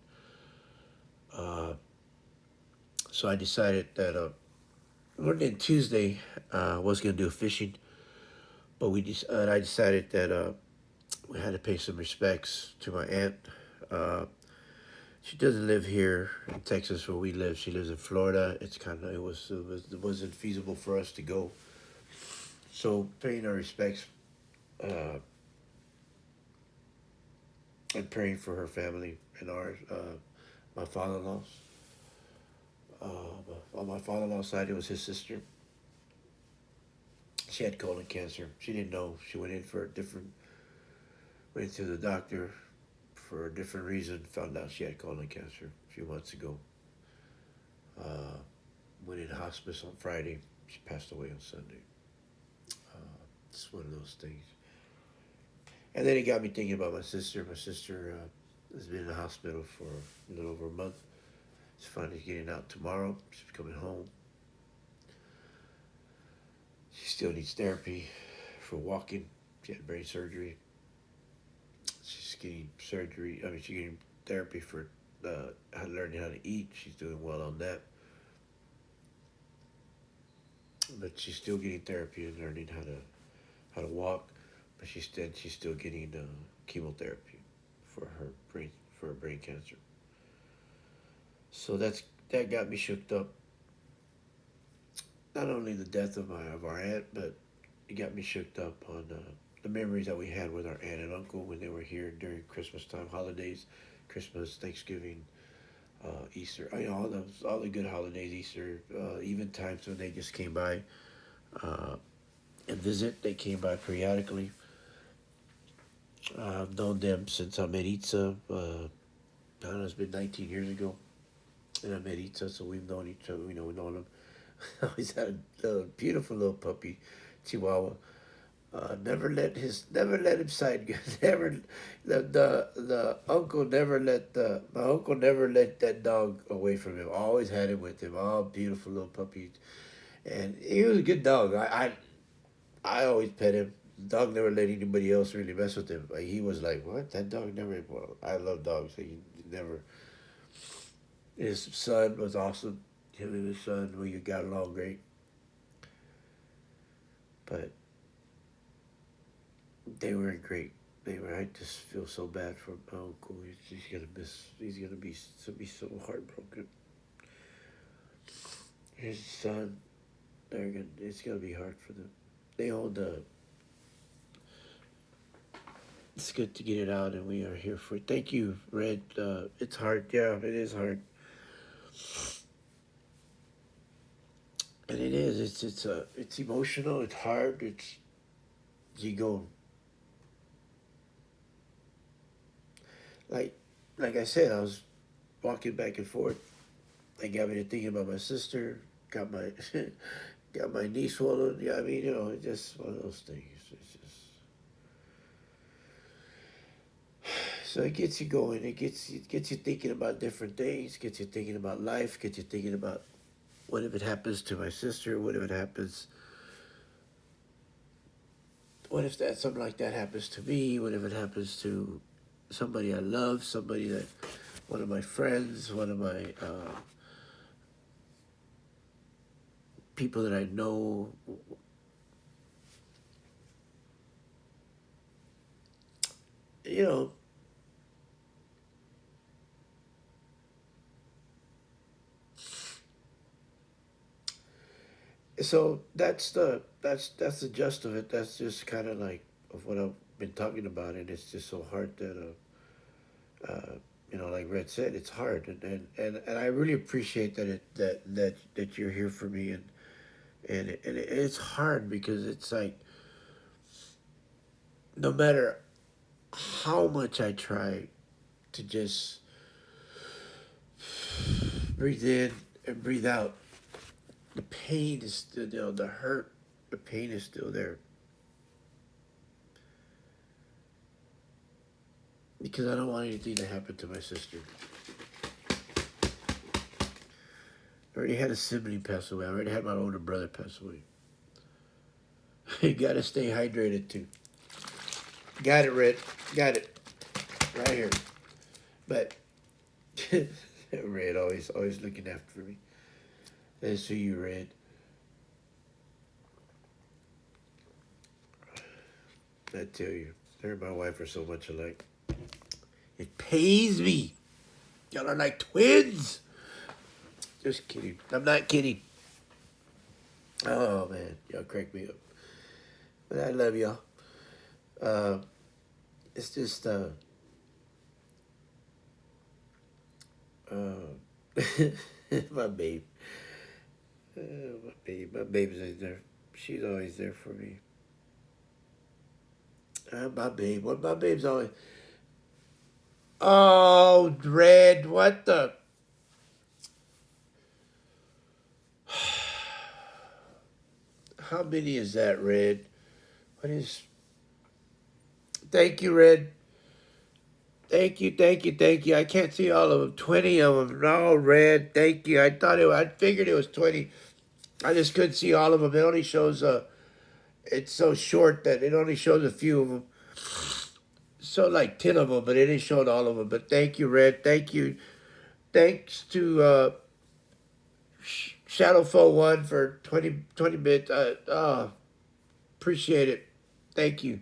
Uh, so I decided that Monday and Tuesday I was gonna do fishing, but I decided that we had to pay some respects to my aunt. Uh, she doesn't live here in Texas where we live. She lives in Florida. It wasn't feasible for us to go. So paying our respects uh, and praying for her family and ours. My father-in-law's. On my father-in-law's side, it was his sister. She had colon cancer. She didn't know. She went to the doctor for a different reason. Found out she had colon cancer a few months ago. Uh, Went in hospice on Friday. She passed away on Sunday. It's one of those things. And then it got me thinking about my sister. My sister has been in the hospital for a little over a month. She's finally getting out tomorrow. She's coming home. She still needs therapy for walking. She had brain surgery. She's getting surgery. I mean, she's getting therapy for learning how to eat. She's doing well on that. But she's still getting therapy and learning how to walk. But she's still getting chemotherapy for her brain cancer. So that got me shook up. Not only the death of our aunt, but it got me shook up on the memories that we had with our aunt and uncle when they were here during Christmas time, holidays, Christmas, Thanksgiving, Easter. I mean, all the good holidays, Easter, even times when they just came by uh, and visit. They came by periodically. I've known them since I met Itza. I don't know, it's been 19 years ago, and I met Itza, so we've known each other. We've known them. I always had a beautiful little puppy, Chihuahua. Never let him side go. Never the uncle never let the my uncle never let that dog away from him. Always had him with him. Oh, beautiful little puppy, and he was a good dog. I always pet him. The dog never let anybody else really mess with him. Like he was like, what? That dog never. Well, I love dogs. So he never. His son was awesome. Him and his son, we got along great. But they were great. They were. I just feel so bad for my uncle. He's gonna miss. He's gonna be so heartbroken. His son. They're gonna. It's gonna be hard for them. They own the. It's good to get it out, and we are here for it. Thank you, Red. It's hard. Yeah, it is hard, and it is. It's emotional. It's hard. It's you go like like I said. I was walking back and forth. They got me to thinking about my sister. Got my got my knee swollen. Yeah, I mean, it's just one of those things. It's just so it gets you going. It gets you thinking about different things. Gets you thinking about life. Gets you thinking about what if it happens to my sister? What if it happens? What if that something like that happens to me? What if it happens to somebody I love? Somebody that one of my friends, one of my people that I know. You know, so that's the gist of it. That's just kind of like of what I've been talking about, and it's just so hard that like Red said, it's hard, and I really appreciate that you're here for me, and it's hard because it's like no matter how much I try to just breathe in and breathe out, the pain is still, the hurt, the pain is still there because I don't want anything to happen to my sister. I already had a sibling pass away. I already had my older brother pass away. You gotta stay hydrated too. Got it, Red. Got it. Right here. But Red always looking after me. That's who you, Red. I tell you, her and my wife are so much alike. It pays me. Y'all are like twins. Just kidding. I'm not kidding. Oh man, y'all crack me up. But I love y'all. Uh, it's just my babe. My babe's always there. She's always there for me. My babe. What my babe's always. Oh, Red. What the? How many is that, Red? What is? Thank you, Red. Thank you, thank you, thank you. I can't see all of them. 20 of them. No, Red. Thank you. I figured it was 20. I just couldn't see all of them. It only shows it's so short that it only shows a few of them. So like 10 of them, but it didn't show all of them. But thank you, Red. Thank you. Thanks to Shadowfall 1 for 20 bits. Appreciate it. Thank you.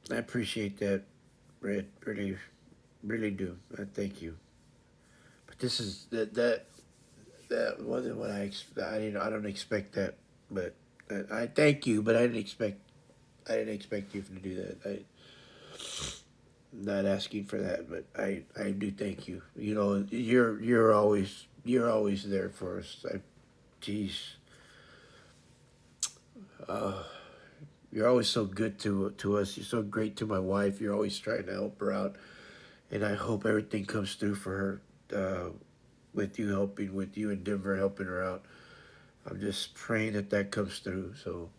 I appreciate that, Red. Really, really do. I thank you. But this is that wasn't what I don't expect that, but I thank you. But I didn't expect you to do that. I'm not asking for that, but I do thank you. You know, you're always there for us. Jeez, you're always so good to us. You're so great to my wife. You're always trying to help her out, and I hope everything comes through for her. With you helping, with you in Denver helping her out. I'm just praying that comes through. So,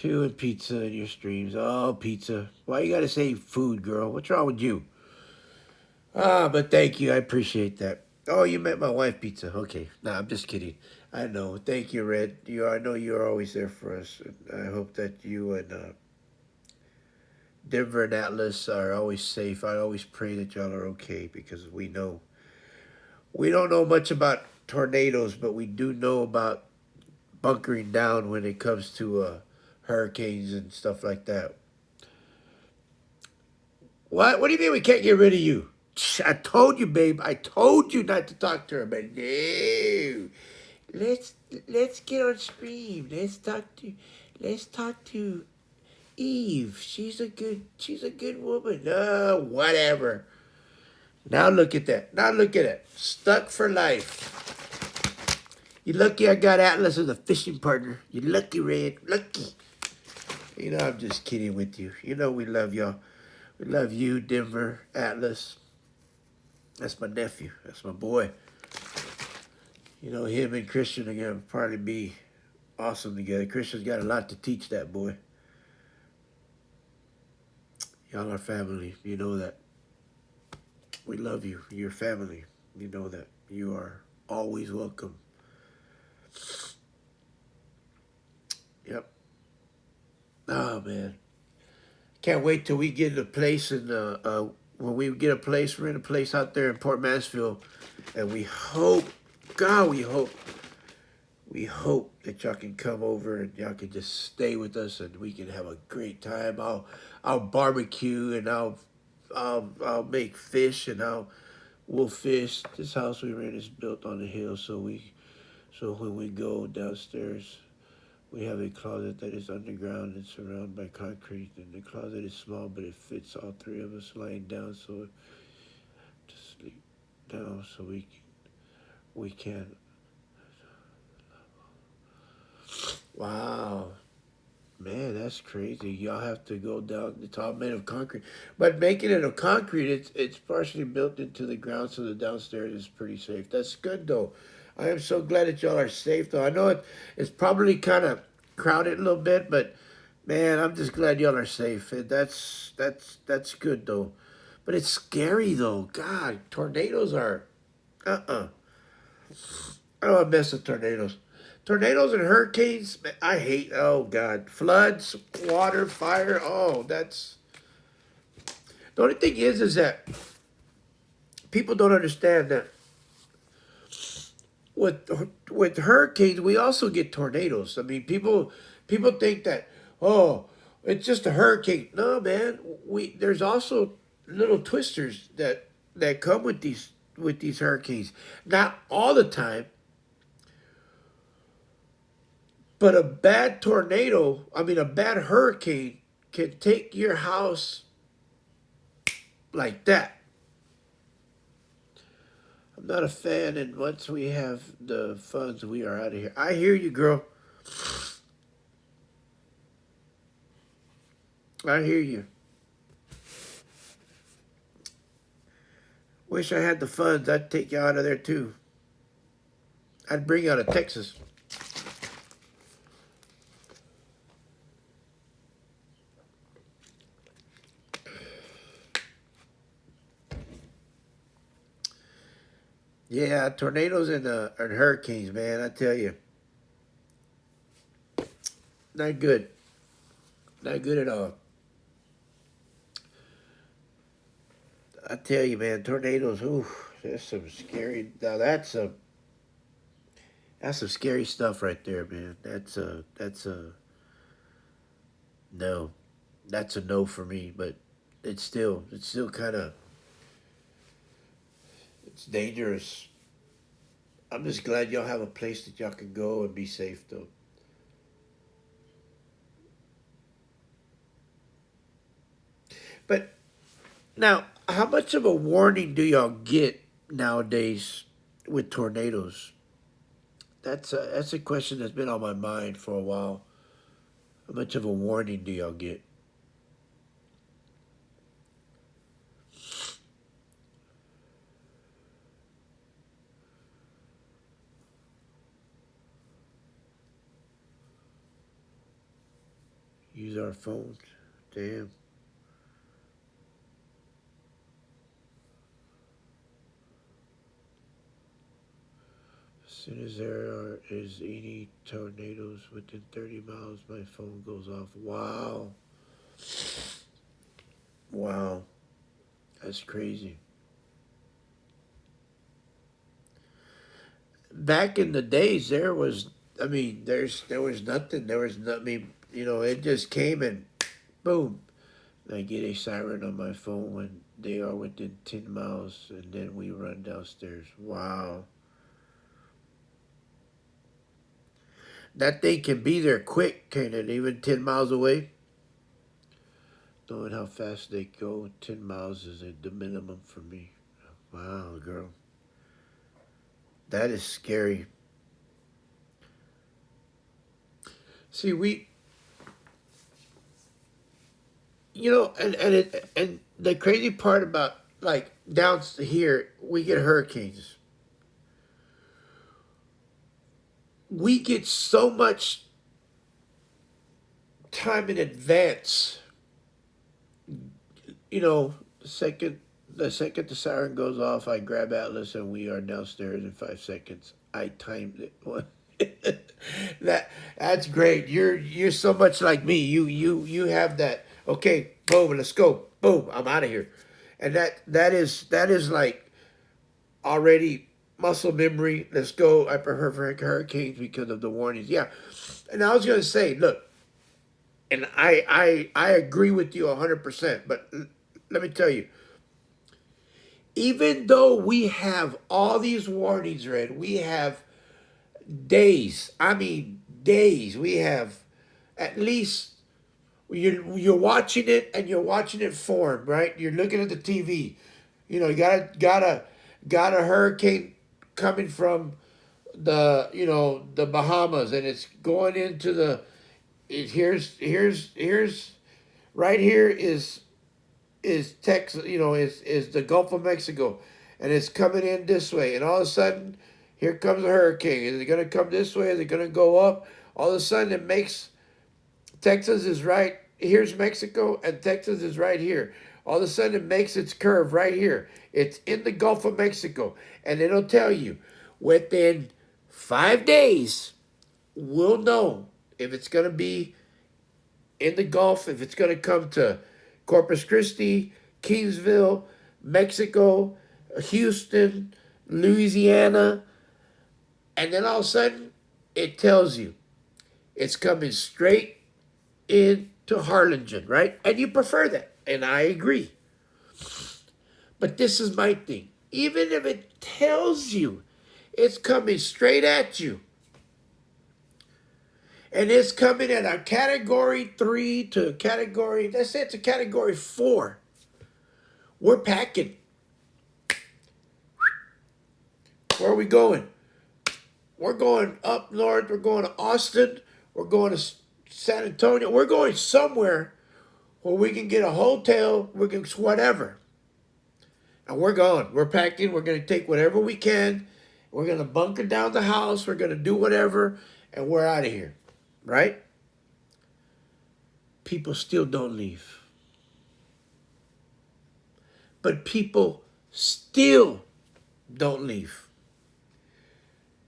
you and pizza in your streams. Oh, pizza. Why you gotta say food, girl? What's wrong with you? But thank you. I appreciate that. Oh, you met my wife, pizza. Okay. Nah, I'm just kidding. I know. Thank you, Red. I know you're always there for us. I hope that you and Denver and Atlas are always safe. I always pray that y'all are okay because we don't know much about tornadoes, but we do know about bunkering down when it comes to hurricanes and stuff like that. What? What do you mean we can't get rid of you? I told you, babe. I told you not to talk to her, but no. Let's let's get on stream. Let's talk to Eve. She's a good woman. Whatever. Now look at that. Now look at it. Stuck for life. You lucky I got Atlas as a fishing partner. You lucky, Red. Lucky. You know, I'm just kidding with you. You know we love y'all. We love you, Denver, Atlas. That's my nephew. That's my boy. You know, him and Christian are going to probably be awesome together. Christian's got a lot to teach that boy. Y'all are family. You know that. We love you. You're family. You know that. You are always welcome. Yep. Oh, man. Can't wait till we get a place in when we get a place, we're in a place out there in Port Mansfield, and we hope, God, we hope that y'all can come over and y'all can just stay with us and we can have a great time. I'll barbecue and I'll make fish and we'll fish. This house we rent is built on a hill, so when we go downstairs, we have a closet that is underground and surrounded by concrete. And the closet is small, but it fits all three of us lying down, so to sleep down, so we can. Wow. Man, that's crazy. Y'all have to go down. It's all made of concrete, but making it of concrete, it's partially built into the ground, so the downstairs is pretty safe. That's good though. I am so glad that y'all are safe though. I know it's probably kind of crowded a little bit, but man, I'm just glad y'all are safe. And that's good though. But it's scary though. God, tornadoes are I don't want to mess with tornadoes. Tornadoes and hurricanes, man, I hate. Oh God, floods, water, fire. Oh, that's the only thing is that people don't understand that with hurricanes we also get tornadoes. I mean, people think that oh, it's just a hurricane. No, man, we there's also little twisters that come with these hurricanes. Not all the time, but a bad tornado, I mean, a bad hurricane can take your house like that. I'm not a fan, and once we have the funds, we are out of here. I hear you, girl. I hear you. Wish I had the funds. I'd take you out of there too. I'd bring you out of Texas. Yeah, tornadoes and hurricanes, man. I tell you, not good. Not good at all. I tell you, man, tornadoes. Ooh, there's some scary. Now that's some scary stuff right there, man. That's a no. That's a no for me. But it's still kind of it's dangerous. I'm just glad y'all have a place that y'all can go and be safe though. But now, how much of a warning do y'all get nowadays with tornadoes? That's a question that's been on my mind for a while. How much of a warning do y'all get? Use our phones. Damn. As soon as is any tornadoes within 30 miles, my phone goes off. Wow. Wow. That's crazy. Back in the days, I mean, there was nothing. There was nothing. I mean, it just came and boom. I get a siren on my phone when they are within 10 miles, and then we run downstairs. Wow. That thing can be there quick, can it? Even 10 miles away? Knowing how fast they go, 10 miles is the minimum for me. Wow, girl. That is scary. See, and the crazy part about, like, down here, we get hurricanes. We get so much time in advance. You know, the second the siren goes off, I grab Atlas and we are downstairs in 5 seconds. I timed it. That's great. You're so much like me. You have that. Okay, boom, let's go. Boom, I'm out of here. And that is like already muscle memory. Let's go. I prefer hurricanes because of the warnings. Yeah, and I was gonna say, look, and I agree with you 100%. But let me tell you, Even though we have all these warnings, Red, we have days. I mean, days. We have at least you're watching it and you're watching it form, right? You're looking at the TV. You know, you got a hurricane coming from the Bahamas, and it's going into here's right here is Texas, is the Gulf of Mexico, and it's coming in this way, and all of a sudden, here comes a hurricane. Is it going to come this way? Is it going to go up? All of a sudden, it makes Texas is right. Here's Mexico, and Texas is right here. All of a sudden, it makes its curve right here. It's in the Gulf of Mexico, and it'll tell you within 5 days, we'll know if it's going to be in the Gulf, if it's going to come to Corpus Christi, Kingsville, Mexico, Houston, Louisiana, and then all of a sudden it tells you it's coming straight into Harlingen, right? And you prefer that, and I agree. But this is my thing. Even if it tells you it's coming straight at you, and it's coming at a category 3 to a category, let's say it's a category 4. We're packing. Where are we going? We're going up north. We're going to Austin. We're going to San Antonio. We're going somewhere where we can get a hotel. We can whatever. And we're going. We're packing. We're going to take whatever we can. We're going to bunker down the house. We're going to do whatever. And we're out of here. Right? People still don't leave. But people still don't leave.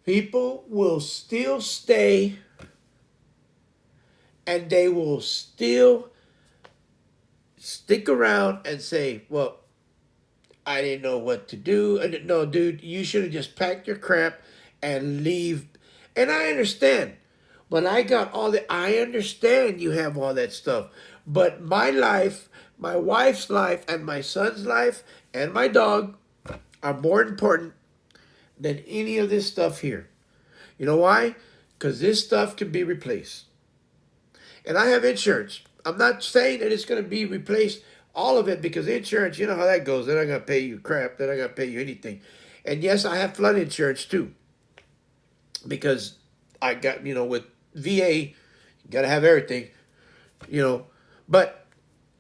People will still stay, and they will still stick around and say, well, I didn't know what to do. And no, dude, you should have just packed your crap and leave. And I understand. But I understand you have all that stuff. But my life, my wife's life, and my son's life, and my dog are more important than any of this stuff here. You know why? Because this stuff can be replaced. And I have insurance. I'm not saying that it's going to be replaced, all of it, because insurance, you know how that goes. They're not going to pay you crap. They're not going to pay you anything. And yes, I have flood insurance too. Because I got, with VA, you got to have everything, but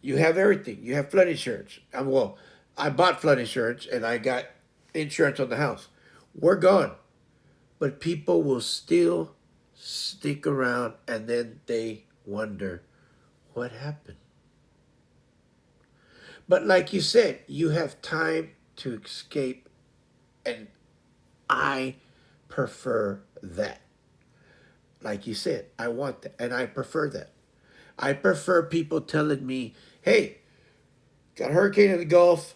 you have everything. You have flood insurance. I bought flood insurance and I got insurance on the house. We're gone. But people will still stick around, and then they wonder what happened. But like you said, you have time to escape, and I prefer that. Like you said, I want that, and I prefer that. I prefer people telling me, hey, got a hurricane in the Gulf,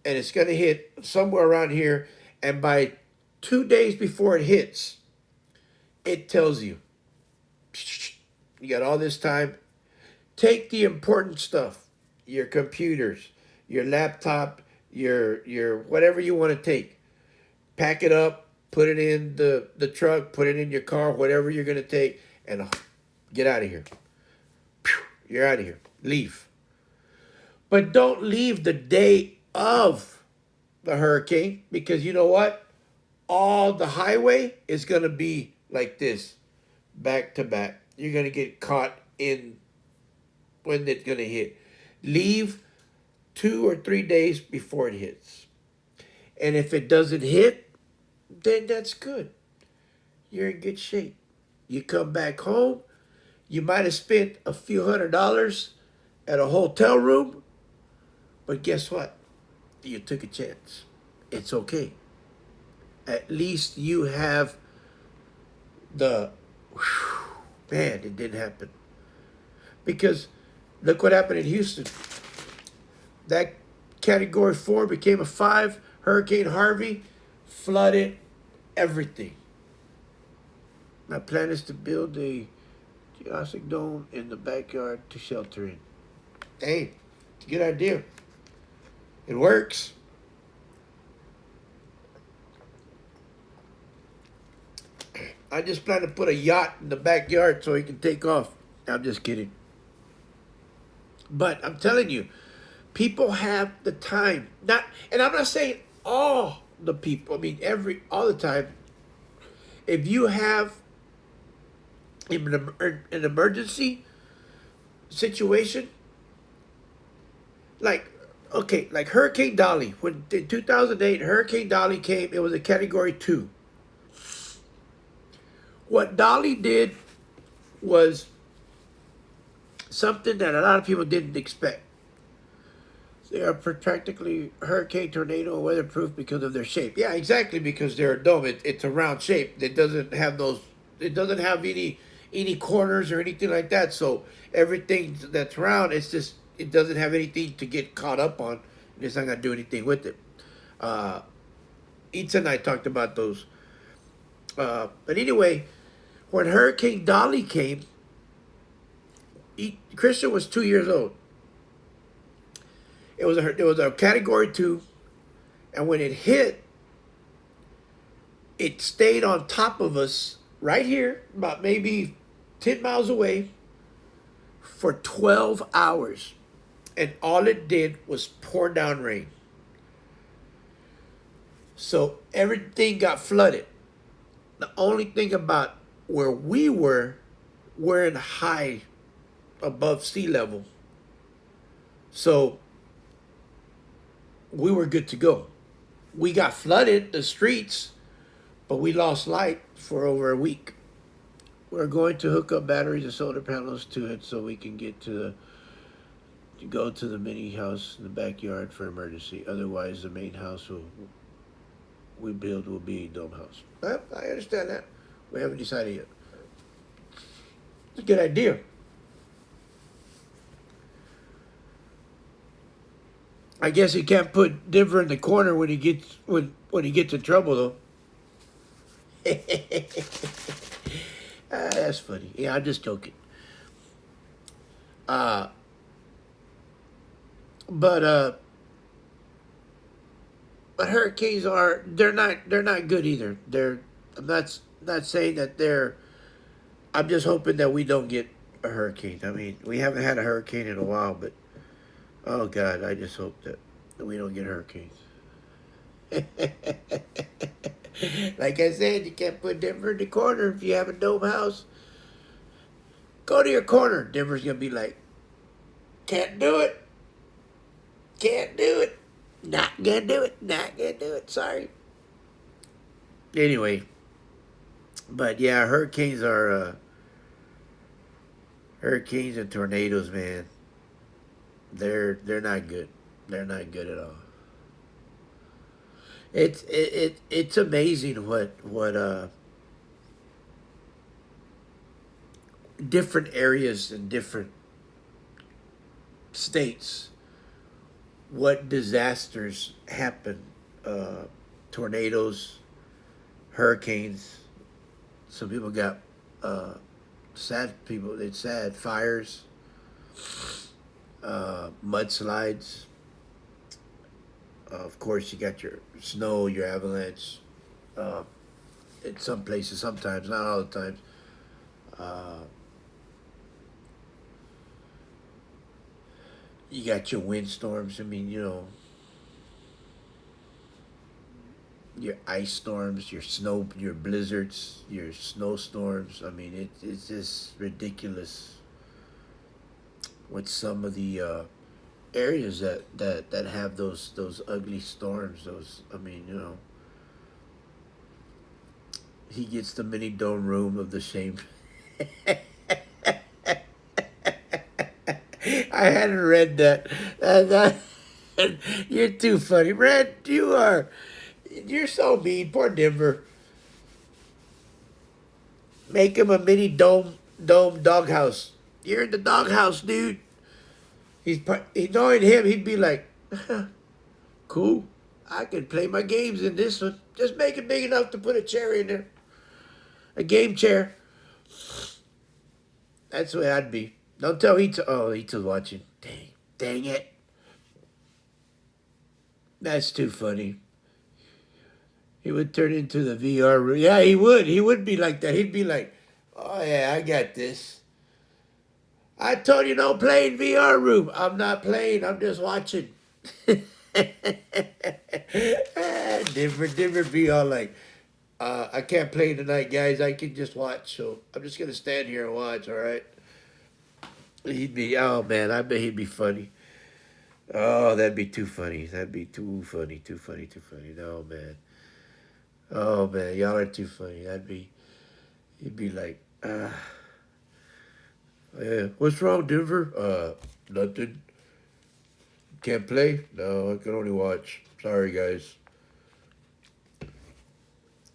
and it's going to hit somewhere around here, and by 2 days before it hits, it tells you, you got all this time. Take the important stuff, your computers, your laptop, your whatever you want to take. Pack it up, put it in the truck, put it in your car, whatever you're going to take, and get out of here. You're out of here. Leave. But don't leave the day of the hurricane, because you know what? All the highway is going to be like this, back to back. You're going to get caught in when it's going to hit. Leave 2 or 3 days before it hits. And if it doesn't hit, then that's good. You're in good shape. You come back home, you might have spent a few $100s at a hotel room, but guess what? You took a chance. It's okay. At least you have man, it didn't happen. Because look what happened in Houston. That category 4 became a 5. Hurricane Harvey flooded everything. My plan is to build a geodesic dome in the backyard to shelter in. Hey, it's a good idea. It works. I just plan to put a yacht in the backyard so he can take off. I'm just kidding. But I'm telling you, people have the time. Not, and I'm not saying all the people. I mean, all the time. If you have an emergency situation, like okay, like Hurricane Dolly. When in 2008, Hurricane Dolly came, it was a Category 2. What Dolly did was something that a lot of people didn't expect. They are practically hurricane, tornado, weatherproof because of their shape. Yeah, exactly, because they're a dome. It's a round shape. It doesn't have those. It doesn't have any corners or anything like that. So everything that's round, it's just it doesn't have anything to get caught up on. And it's not gonna do anything with it. Uh, Eats and I talked about those. But anyway, when Hurricane Dolly came, Christian was 2 years old. It was a Category 2, and when it hit, it stayed on top of us right here, about maybe 10 miles away, for 12 hours, and all it did was pour down rain. So everything got flooded. The only thing about where we're in high, above sea level, so we were good to go. We got flooded, the streets, but we lost light for over a week. We're going to hook up batteries and solar panels to it so we can get to go to the mini house in the backyard for emergency. Otherwise, the main house we build will be a dome house. I understand that. We haven't decided yet. It's a good idea. I guess he can't put Denver in the corner when he gets in trouble though. That's funny. Yeah, I'm just joking. Uh, but but hurricanes they're not good either. I'm not saying that they're. I'm just hoping that we don't get a hurricane. I mean, we haven't had a hurricane in a while, but oh God, I just hope that we don't get hurricanes. Like I said, you can't put Denver in the corner if you have a dome house. Go to your corner. Denver's gonna be like, can't do it. Can't do it. Not gonna do it. Not gonna do it. Sorry. Anyway, but yeah, hurricanes and tornadoes, man. They're not good. They're not good at all. It's amazing what different areas and different states, what disasters happen. Uh, Tornadoes, hurricanes. Some people got sad people. It's sad fires, mudslides. Of course, you got your snow, your avalanche. Uh, in some places, sometimes, not all the times. Uh, you got your windstorms. I mean, your ice storms, your blizzards, your snowstorms. I mean, it's just ridiculous with some of the areas that have those ugly storms. Those, I mean, he gets the mini dome room of the shame. I hadn't read that. You're too funny, Red. You're so mean. Poor Denver. Make him a mini dome doghouse. You're in the doghouse, dude. Knowing him, he'd be like, cool. I can play my games in this one. Just make it big enough to put a chair in there. A game chair. That's the way I'd be. Don't tell Ito. Oh, Ito's watching. Dang it. That's too funny. He would turn into the VR room. Yeah, he would. He would be like that. He'd be like, "Oh yeah, I got this. I told you don't play in VR room. I'm not playing. I'm just watching." Different be all like, I can't play tonight, guys. I can just watch. So I'm just gonna stand here and watch. All right. He'd be, oh man, I bet he'd be funny. Oh, that'd be too funny. That'd be too funny, too funny, too funny. No man. Oh man, y'all are too funny. He'd be like, yeah, what's wrong, Denver? Nothing. Can't play? No, I can only watch. Sorry, guys.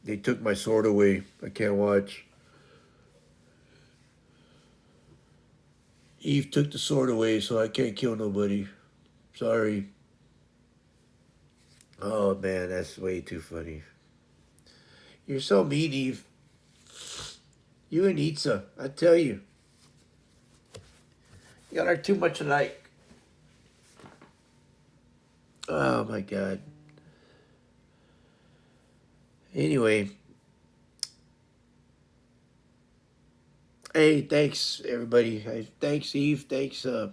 They took my sword away. I can't watch. Eve took the sword away, so I can't kill nobody. Sorry. Oh man, that's way too funny. You're so mean, Eve. You and Itza, I tell you. Y'all are too much alike. Oh my god. Anyway, hey, thanks everybody. Hey, thanks Eve. Thanks to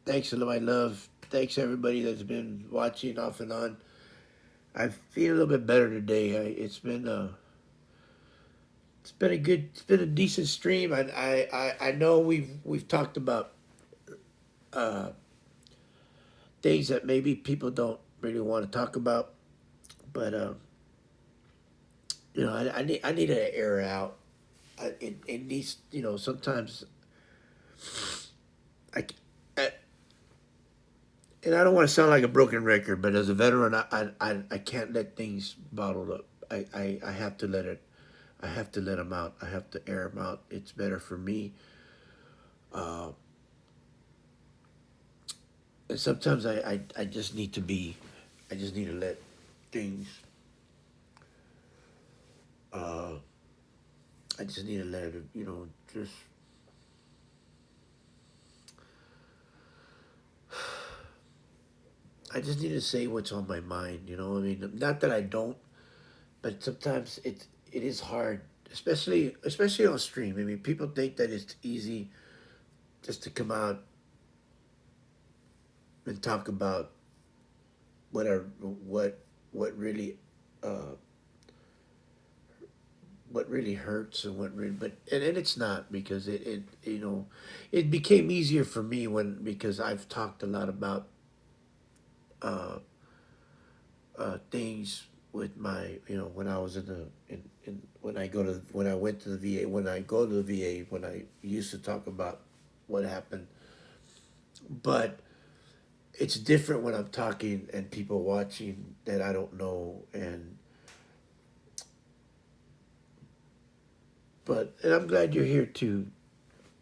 my love. Thanks everybody that's been watching off and on. I feel a little bit better today. It's been a good, it's been a decent stream. I know we've talked about uh, things that maybe people don't really want to talk about, but I need to air out. It needs, sometimes I, I and I don't want to sound like a broken record, but as a veteran, I can't let things bottled up. I have to let it. I have to let them out. I have to air them out. It's better for me. Uh, and sometimes I just need to be. I just need to let things. Uh, I just need to let it. Just. I just need to say what's on my mind. I mean, not that I don't, but sometimes it is hard, especially on stream. I mean, people think that it's easy just to come out and talk about what are what really uh, what really hurts and what really, but and it's not because it became easier for me because I've talked a lot about uh, things with my when I was in when I went to the VA, when I go to the VA, when I used to talk about what happened. But it's different when I'm talking and people watching that I don't know. And I'm glad you're here too,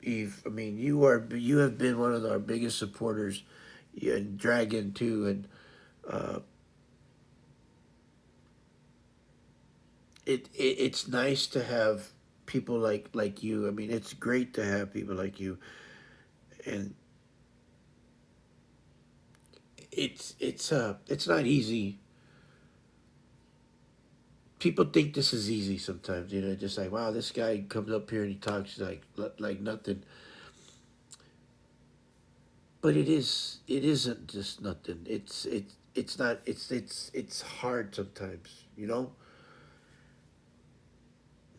Eve. I mean, you have been one of our biggest supporters, and Dragon too. And uh, it's nice to have people like you. I mean, it's great to have people like you, and it's not easy. People think this is easy sometimes. Just like, wow, this guy comes up here and he talks like nothing. But it isn't just nothing. It's not. It's hard sometimes.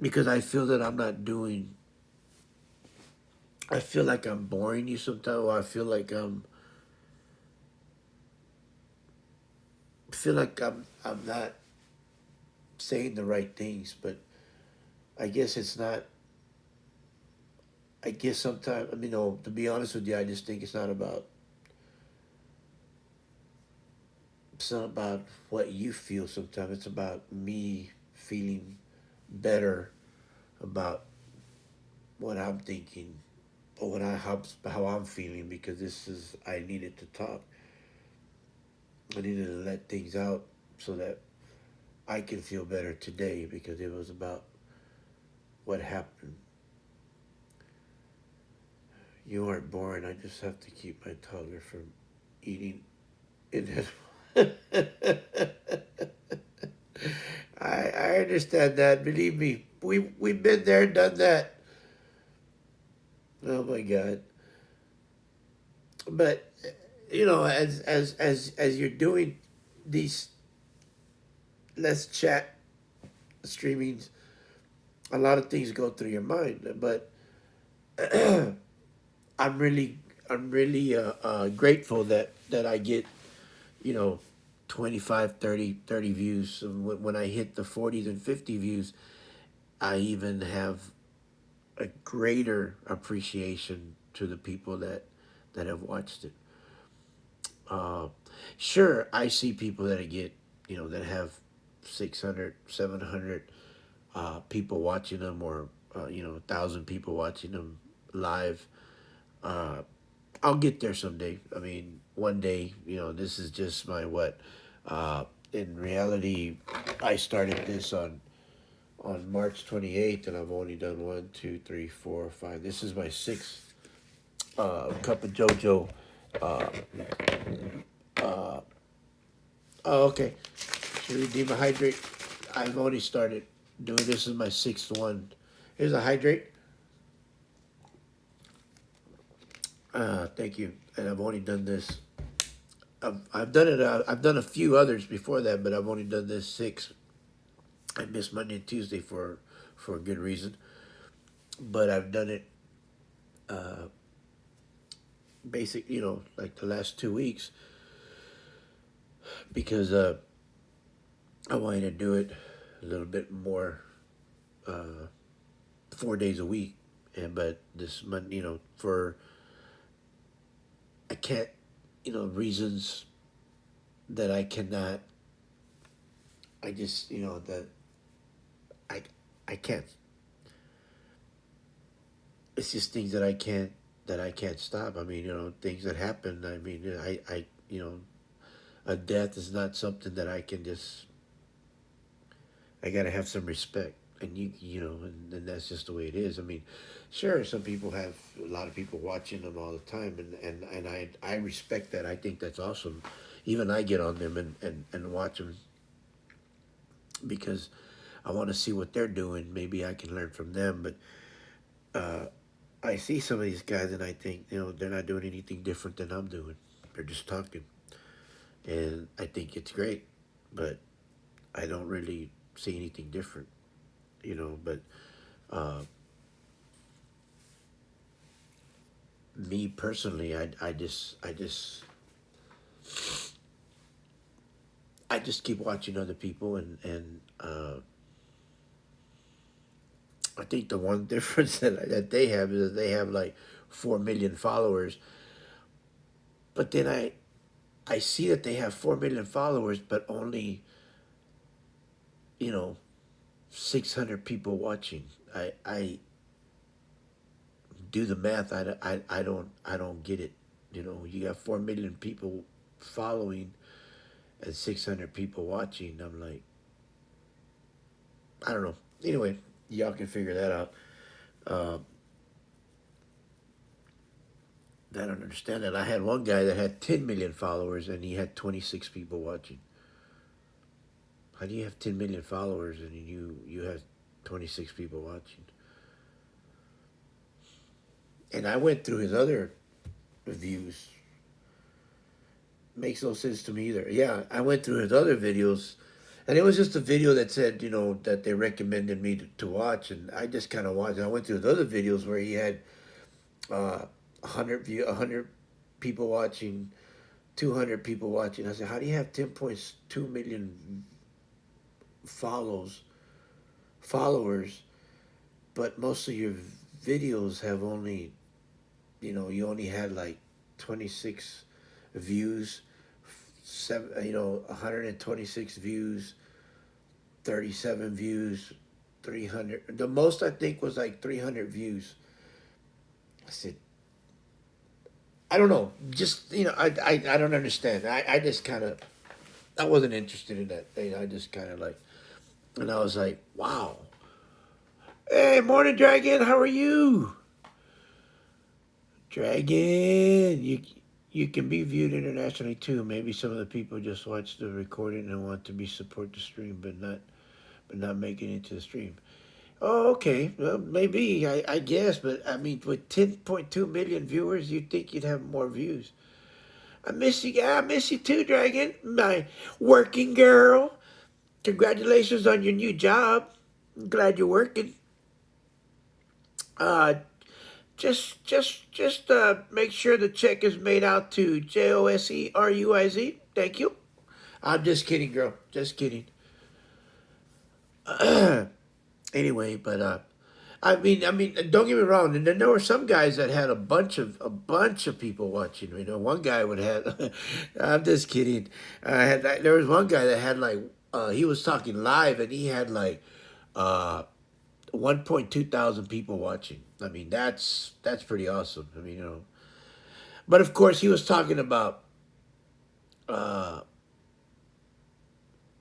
Because I feel that I'm not doing. I feel like I'm boring you sometimes, or I feel like I'm not saying the right things. But I guess it's not. I guess sometimes, I mean, no, to be honest with you, I just think it's not about what you feel sometimes. It's about me feeling better about what I'm thinking or how I'm feeling, because I needed to talk. I needed to let things out so that I can feel better today, because it was about what happened. You aren't boring. I just have to keep my toddler from eating in his. I understand that. Believe me, we've been there, done that. Oh my God! But as you're doing these let's chat streamings, a lot of things go through your mind. But I'm really grateful that I get you know 25, 30 views. When I hit the 40s and 50 views, I even have a greater appreciation to the people that have watched it. Uh, sure, I see people that get, that have 600, 700 people watching them, or 1,000 people watching them live. Uh, I'll get there someday. I mean, one day. This is just my what. Uh, in reality, I started this on March 28th, and I've only done one, two, three, four, five. This is my sixth cup of JoJo. Uh, uh, oh, okay. Should redeem a hydrate. I've only started doing this. Is my sixth one. Here's a hydrate. Thank you. And I've only done this. I've done it. I've done a few others before that, but I've only done this six. I missed Monday and Tuesday for a good reason, but I've done it basic. Like the last 2 weeks because I wanted to do it a little bit more, 4 days a week, and but this month, for I can't, reasons that I cannot. I just, that I I can't. It's just things that I can't stop. I mean, things that happen. I mean, a death is not something that I can just. I gotta have some respect, and and that's just the way it is. I mean, sure, some people have a lot of people watching them all the time, and I respect that. I think that's awesome. Even I get on them and watch them because I want to see what they're doing. Maybe I can learn from them. But I see some of these guys, and I think they're not doing anything different than I'm doing. They're just talking, and I think it's great, but I don't really see anything different. But uh, me personally, I just keep watching other people, and I think the one difference that they have is that they have like 4 million followers. But then I see that they have 4 million followers, but only you know 600 people watching. I do the math. I don't get it. You got 4 million people following and 600 people watching. I'm like, I don't know. Anyway, y'all can figure that out. Uh, I don't understand that. I had one guy that had 10 million followers and he had 26 people watching. How do you have 10 million followers and you have 26 people watching? And I went through his other reviews. Makes no sense to me either. Yeah, I went through his other videos, and it was just a video that said, that they recommended me to watch, and I just kind of watched. I went through his other videos where he had 100 people watching, 200 people watching. I said, how do you have 10.2 million follows followers, but most of your videos have only, you only had like 26 views, 126 views, 37 views, 300. The most I think was like 300 views. I said, I don't know. Just I don't understand. I just kind of I wasn't interested in that thing. I just kind of like, and I was like, wow. Hey, morning, Dragon. How are you, Dragon? You can be viewed internationally too. Maybe some of the people just watch the recording and want to be support the stream, but not. but not making it to the stream. Oh, okay. Well, maybe I guess, but I mean, with 10.2 million viewers, you'd think you'd have more views. I miss you, guy. I miss you too, Dragon. My working girl. Congratulations on your new job. I'm glad you're working. Uh, just make sure the check is made out to JOSERUIZ. Thank you. I'm just kidding, girl. Just kidding. Anyway, but I mean, don't get me wrong. And then there were some guys that had a bunch of people watching. You know, one guy would have. I'm just kidding. There was one guy that had like he was talking live and he had like uh 1.2 thousand people watching. I mean, that's pretty awesome. I mean, but of course he was talking about uh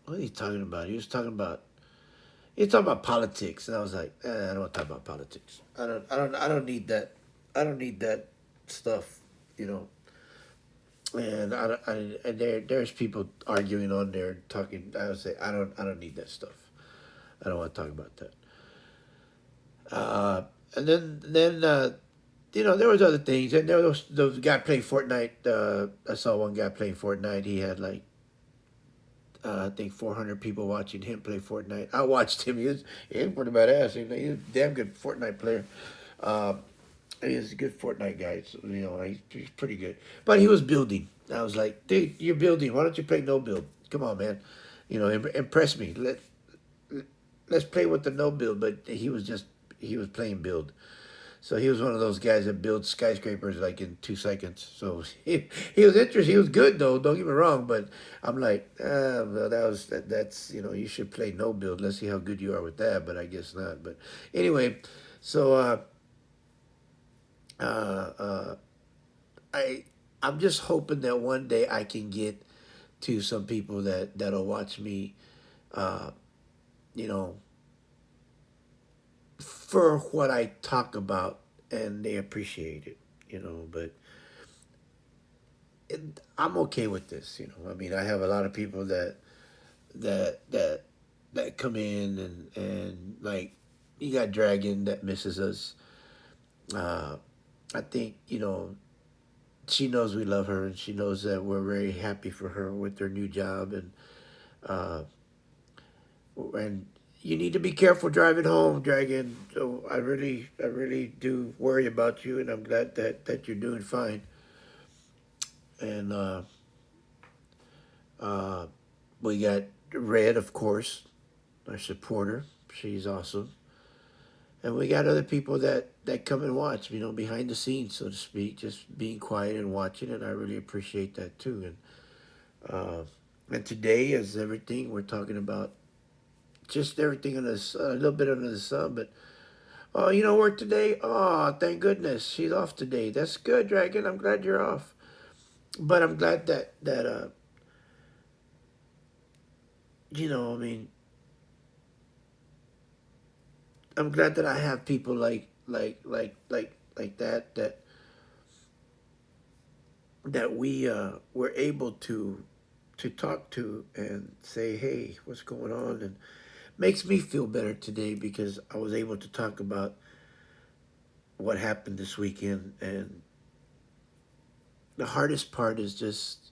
what are he talking about? He was talking about politics, and I was like, I don't want to talk about politics. I don't need that. I don't need that stuff, you know. And and there's people arguing on there talking. I would say I don't need that stuff. I don't want to talk about that. And then there was other things, and there was those guy playing Fortnite. I saw one guy playing Fortnite. He had like I think 400 people watching him play Fortnite. I watched him. He was pretty badass. He was a damn good Fortnite player. Uh, he was a good Fortnite guy. So, he's pretty good. But he was building. I was like, dude, you're building. Why don't you play no build? Come on, man. Impress me. Let's play with the no build. But he was playing build. So he was one of those guys that builds skyscrapers like in 2 seconds. So he was interesting. He was good though. Don't get me wrong. But I'm like, well, that's you should play no build. Let's see how good you are with that. But I guess not. But anyway, so uh, uh, I I'm just hoping that one day I can get to some people that'll watch me, uh, you know, for what I talk about, and they appreciate it. But I'm okay with this. I mean, I have a lot of people that that that come in and like you got Dragon that misses us. Uh, I think she knows we love her, and she knows that we're very happy for her with her new job, uh, and you need to be careful driving home, Dragon. So I really do worry about you, and I'm glad that you're doing fine. And uh, we got Red, of course, our supporter. She's awesome. And we got other people that come and watch, behind the scenes, so to speak, just being quiet and watching, and I really appreciate that too. Uh, and today is everything we're talking about, just everything under a little bit under the sun. But oh, work today. Oh, thank goodness she's off today. That's good, Dragon. I'm glad you're off. But I'm glad I mean, I'm glad that I have people like that we were able to talk to and say, hey, what's going on? And makes me feel better today because I was able to talk about what happened this weekend. And the hardest part is just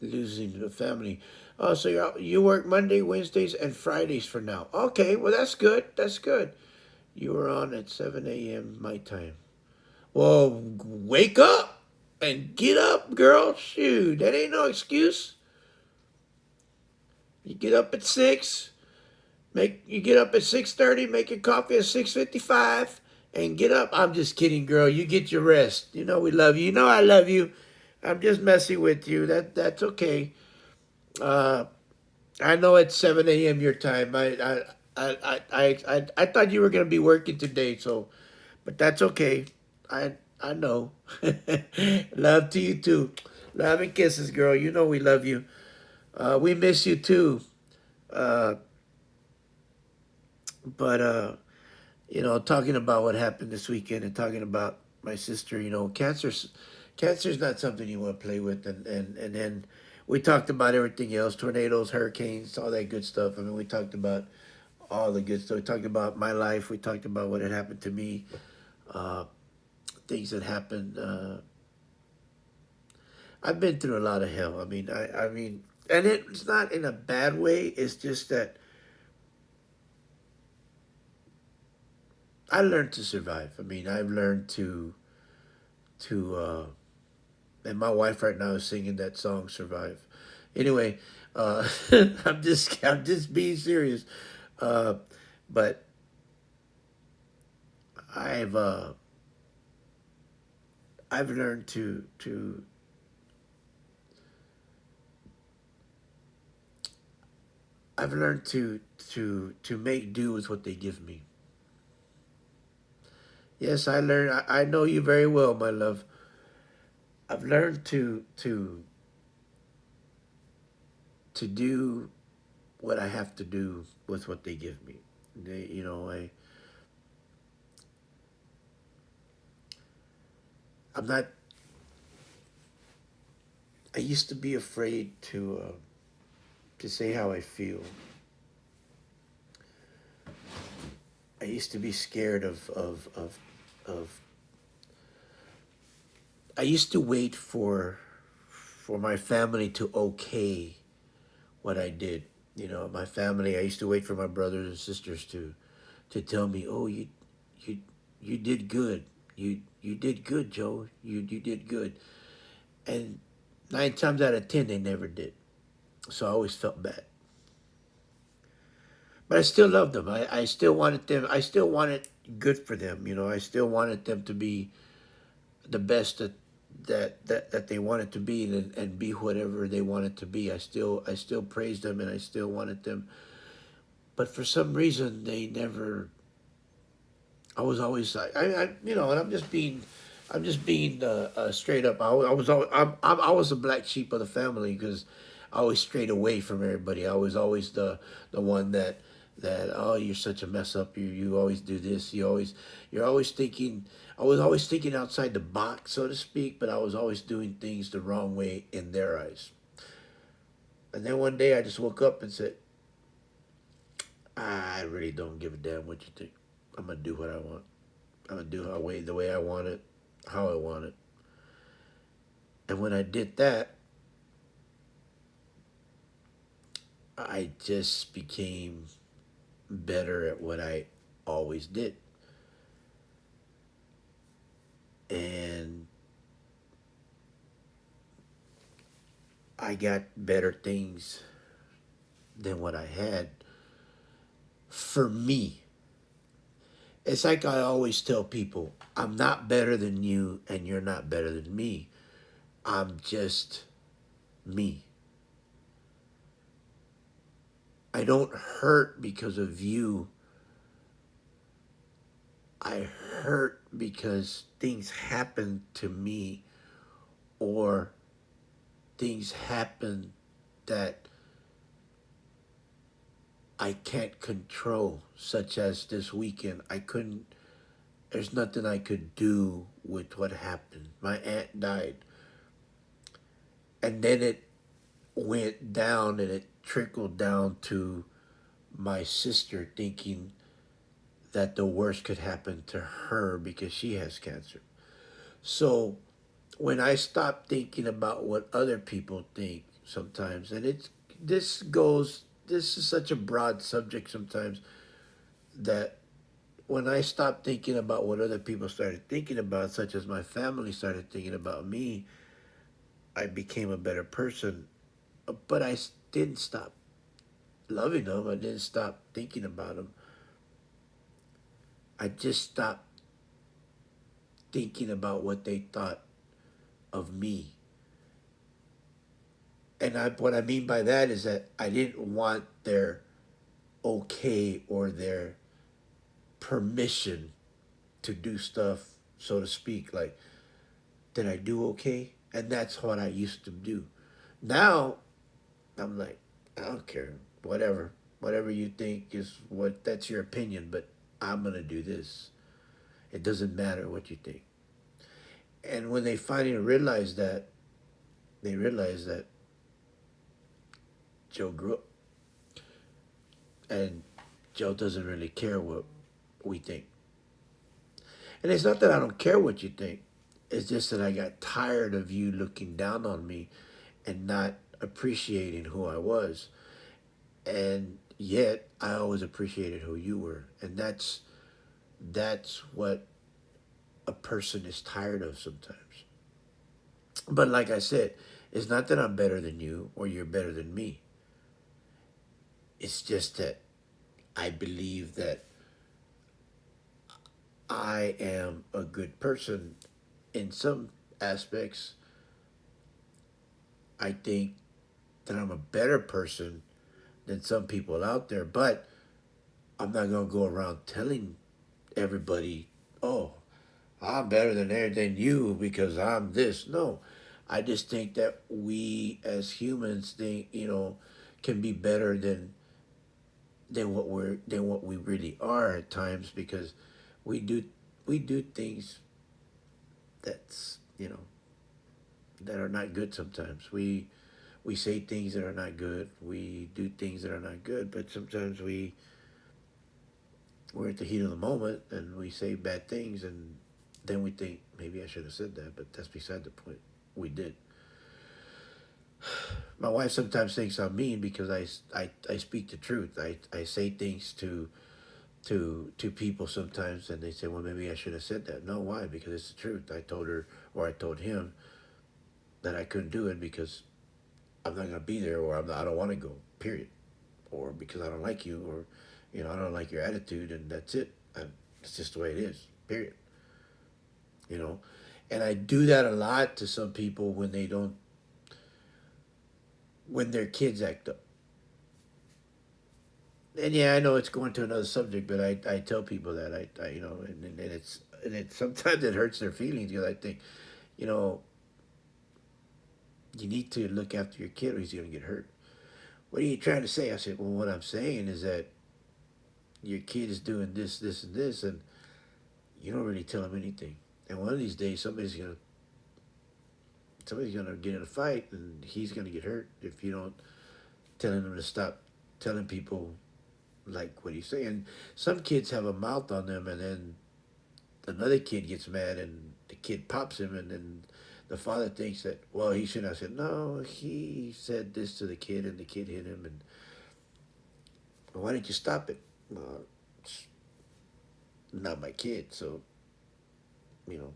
losing the family. Oh, so you work Monday, Wednesdays, and Fridays for now. Okay, well, that's good. That's good. You were on at 7 a.m. my time. Well, wake up and get up, girl. Shoot, that ain't no excuse. You get up at 6. You get up at 6:30. Make your coffee at 6:55, and get up. I'm just kidding, girl. You get your rest. We love you. I love you. I'm just messing with you. That's okay. Uh, I know it's 7 a.m. your time. I thought you were gonna be working today, so but that's okay. I know. Love to you too. Love and kisses, girl. We love you. We miss you too. Uh, but talking about what happened this weekend and talking about my sister. Cancer's not something you want to play with, and then we talked about everything else, tornadoes, hurricanes, all that good stuff. I mean, we talked about all the good stuff. We talked about my life. We talked about what had happened to me, uh, things that happened. I've been through a lot of hell. I mean, and it's not in a bad way. It's just that I learned to survive. I mean, I've learned to and my wife right now is singing that song "Survive." Anyway, I'm just being serious. Uh, but I've uh, I've learned to I've learned to make do with what they give me. Yes, I learned. I know you very well, my love. I've learned to do what I have to do with what they give me. I'm not. I used to be afraid to say how I feel. I used to be scared of. I used to wait for my family to okay what I did. My family. I used to wait for my brothers and sisters to tell me, "Oh, you you did good. You did good, Joe. You did good." And 9 times out of 10, they never did. So I always felt bad. But I still loved them. I still wanted them. I still wanted good for them. I still wanted them to be the best that they wanted to be, and be whatever they wanted to be. I still praised them, and I still wanted them. But for some reason, they never. I was always like, and I'm just being straight up. I was always, I was the black sheep of the family because I always strayed away from everybody. I was always the one that, oh, you're such a mess up. You always do this. You're always thinking. I was always thinking outside the box, so to speak. But I was always doing things the wrong way in their eyes. And then one day I just woke up and said, I really don't give a damn what you think. I'm gonna do what I want. I'm gonna do the way I want it, how I want it. And when I did that, I just became better at what I always did. And I got better things than what I had for me. It's like I always tell people, I'm not better than you and you're not better than me. I'm just me. I don't hurt because of you. I hurt because things happen to me, or things happen that I can't control, such as this weekend. There's nothing I could do with what happened. My aunt died. And then it went down and it trickled down to my sister, thinking that the worst could happen to her because she has cancer. So when I stop thinking about what other people think sometimes, and this is such a broad subject sometimes, that when I stopped thinking about what other people started thinking about, such as my family started thinking about me, I became a better person. But didn't stop loving them. I didn't stop thinking about them. I just stopped thinking about what they thought of me. And what I mean by that is that I didn't want their okay or their permission to do stuff, so to speak. Like, did I do okay? And that's what I used to do. Now I'm like, I don't care. Whatever. Whatever you think is what that's your opinion, but I'm gonna do this. It doesn't matter what you think. And when they finally realize that, they realize that Joe grew up, and Joe doesn't really care what we think. And it's not that I don't care what you think. It's just that I got tired of you looking down on me and not appreciating who I was. And yet I always appreciated who you were. And that's what a person is tired of sometimes. But like I said, it's not that I'm better than you or you're better than me. It's just that I believe that I am a good person in some aspects. I think that I'm a better person than some people out there, but I'm not going to go around telling everybody, oh, I'm better than you because I'm this. No, I just think that we as humans think, can be better than what we really are at times because we do we do things that's that are not good sometimes. We say things that are not good. We do things that are not good, but sometimes we're at the heat of the moment and we say bad things and then we think maybe I should have said that, but that's beside the point. We did. My wife sometimes thinks I'm mean because I speak the truth. I say things to people sometimes and they say, well, maybe I should have said that. No, why? Because it's the truth. I told her or I told him that I couldn't do it because I'm not gonna be there or I don't want to go. Period. Or because I don't like you or I don't like your attitude and that's it. It's just the way it is. Period. You know, and I do that a lot to some people when they don't when their kids act up. And yeah, I know it's going to another subject, but I tell people that I and it's sometimes it hurts their feelings because I think you know you need to look after your kid or he's going to get hurt. What are you trying to say? I said, well, what I'm saying is that your kid is doing this, and this, and you don't really tell him anything. And one of these days, somebody's gonna get in a fight, and he's gonna get hurt if you don't tell him to stop telling people like what he's saying. Some kids have a mouth on them, and then another kid gets mad, and the kid pops him, and then the father thinks that well he shouldn't have said no. He said this to the kid, and the kid hit him, and well, why didn't you stop it? Well, it's not my kid, so you know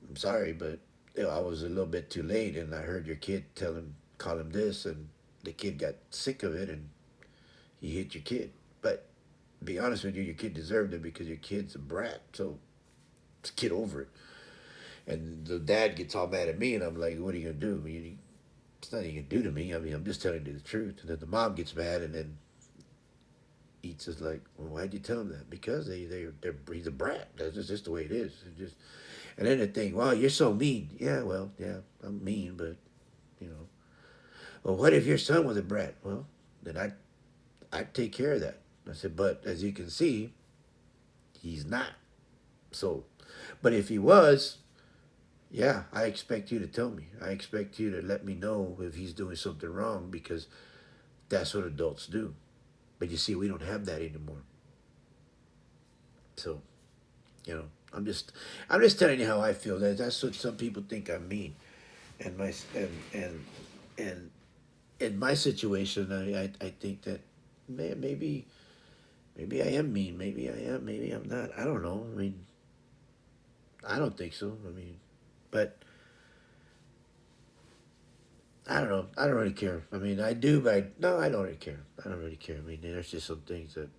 I'm sorry, but I was a little bit too late, and I heard your kid call him this, and the kid got sick of it, and he hit your kid. But to be honest with you, your kid deserved it because your kid's a brat, so just get over it. And the dad gets all mad at me, and I'm like, what are you gonna do? I mean, it's nothing you can do to me. I mean, I'm just telling you the truth. And then the mom gets mad, and then Eats is like, well, why'd you tell him that? Because he's a brat. That's just the way it is. And then they think, wow, you're so mean. Yeah, well, yeah, I'm mean, but you know, well, what if your son was a brat? Well, then I'd take care of that. I said, but as you can see, he's not. So, but if he was, yeah, I expect you to tell me. I expect you to let me know if he's doing something wrong because that's what adults do. But you see, we don't have that anymore. So, you know, I'm just telling you how I feel. That's what some people think I'm mean, and my and in my situation, I think that maybe I am mean. Maybe I am. Maybe I'm not. I don't know. I mean, I don't think so. I mean, but I don't know. I don't really care. I mean, I do, but no, I don't really care. I don't really care. I mean, there's just some things that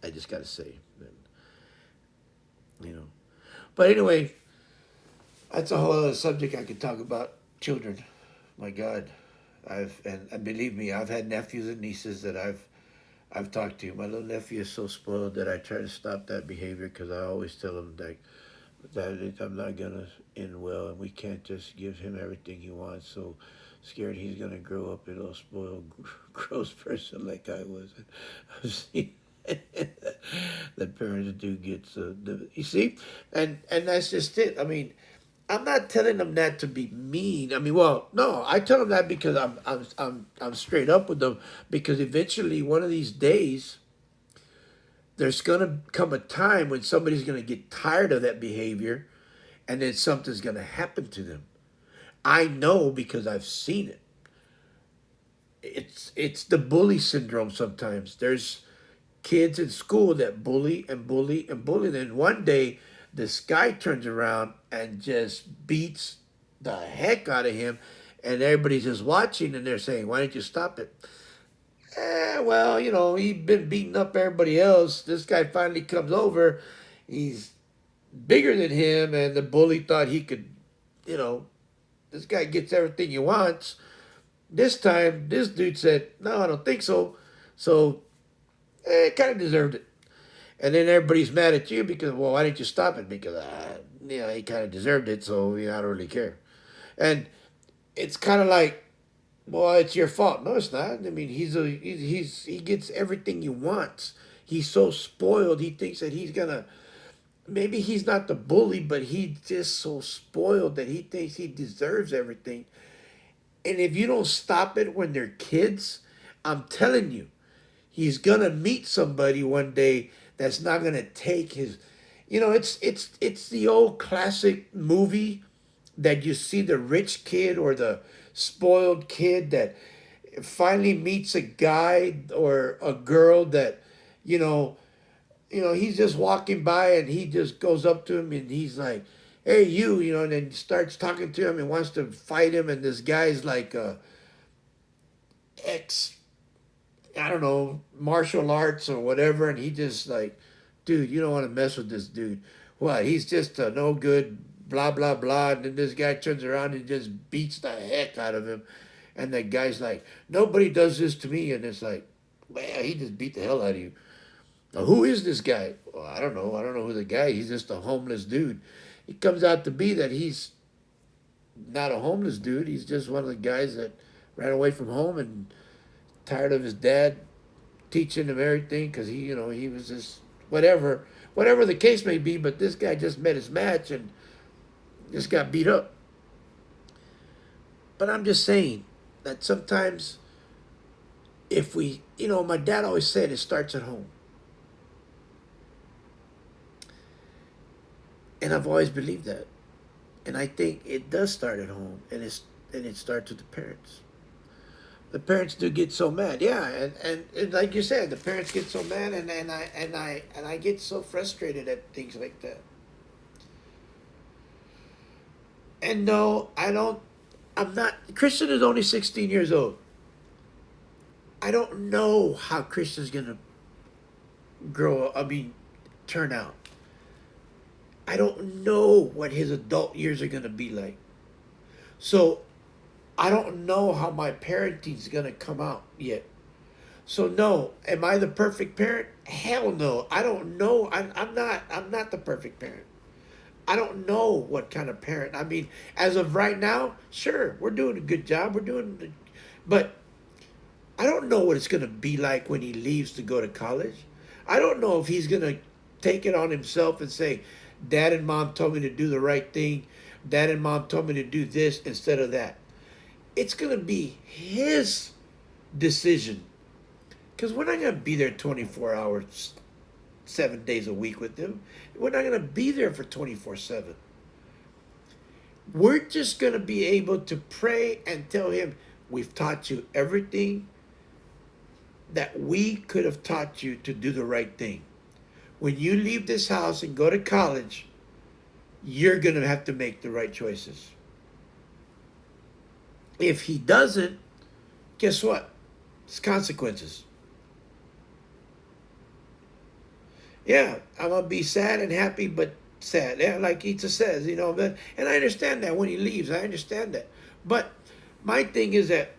I just got to say, and, you know. But anyway, that's a whole other subject I could talk about. Children, my God, and believe me, I've had nephews and nieces that I've talked to. My little nephew is so spoiled that I try to stop that behavior because I always tell him that I'm not gonna end well, and we can't just give him everything he wants. So scared he's gonna grow up a little spoiled, gross person like I was. I've seen that parents do get so. You see, and that's just it. I mean, I'm not telling them that to be mean. I mean, well, no, I tell them that because I'm straight up with them, because eventually one of these days there's gonna come a time when somebody's gonna get tired of that behavior, and then something's gonna happen to them. I know because I've seen it. It's the bully syndrome. Sometimes there's kids in school that bully and bully and bully. Then one day, this guy turns around and just beats the heck out of him, and everybody's just watching, and they're saying, "Why didn't you stop it?" Well, he'd been beating up everybody else. This guy finally comes over. He's bigger than him, and the bully thought he could, you know, this guy gets everything he wants. This time, this dude said, "No, I don't think so." So, kind of deserved it. And then everybody's mad at you because, well, why didn't you stop it? Because, he kind of deserved it, so, I don't really care. And it's kind of like, well, it's your fault. No, it's not. I mean, he gets everything he wants. He's so spoiled. He thinks that he's gonna. Maybe he's not the bully, but he's just so spoiled that he thinks he deserves everything. And if you don't stop it when they're kids, I'm telling you, he's gonna meet somebody one day that's not gonna take his. It's the old classic movie that you see the rich kid or the spoiled kid that finally meets a guy or a girl that, you know, he's just walking by and he just goes up to him and he's like, "Hey, you," and then starts talking to him and wants to fight him. And this guy's like, ex, I don't know, martial arts or whatever. And he just like, "Dude, you don't want to mess with this dude. What? He's just a no good, blah, blah, blah." And then this guy turns around and just beats the heck out of him. And the guy's like, "Nobody does this to me." And it's like, well, he just beat the hell out of you. Now, who is this guy? Well, I don't know. I don't know who the guy. He's just a homeless dude. It comes out to be that he's not a homeless dude. He's just one of the guys that ran away from home and tired of his dad teaching him everything because he was just whatever the case may be. But this guy just met his match and just got beat up. But I'm just saying that sometimes if my dad always said it starts at home. And I've always believed that. And I think it does start at home, and it starts with the parents. The parents do get so mad, yeah, and like you said, the parents get so mad, and I get so frustrated at things like that. And no, I don't. I'm not. Christian is only 16 years old. I don't know how Christian's gonna grow up. I mean, turn out. I don't know what his adult years are gonna be like. So I don't know how my parenting's gonna come out yet. So no, am I the perfect parent? Hell no. I don't know. I'm not. I'm not the perfect parent. I don't know what kind of parent. I mean, as of right now, sure, we're doing a good job. But I don't know what it's gonna be like when he leaves to go to college. I don't know if he's gonna take it on himself and say, "Dad and Mom told me to do the right thing. Dad and Mom told me to do this instead of that." It's gonna be his decision because we're not gonna be there 24 hours, 7 days a week with him. We're not gonna be there for 24/7. We're just gonna be able to pray and tell him, "We've taught you everything that we could have taught you to do the right thing. When you leave this house and go to college, you're going to have to make the right choices." If he doesn't, guess what? It's consequences. Yeah, I'm going to be sad and happy, but sad. Yeah, like Ita says, and I understand that when he leaves. I understand that. But my thing is that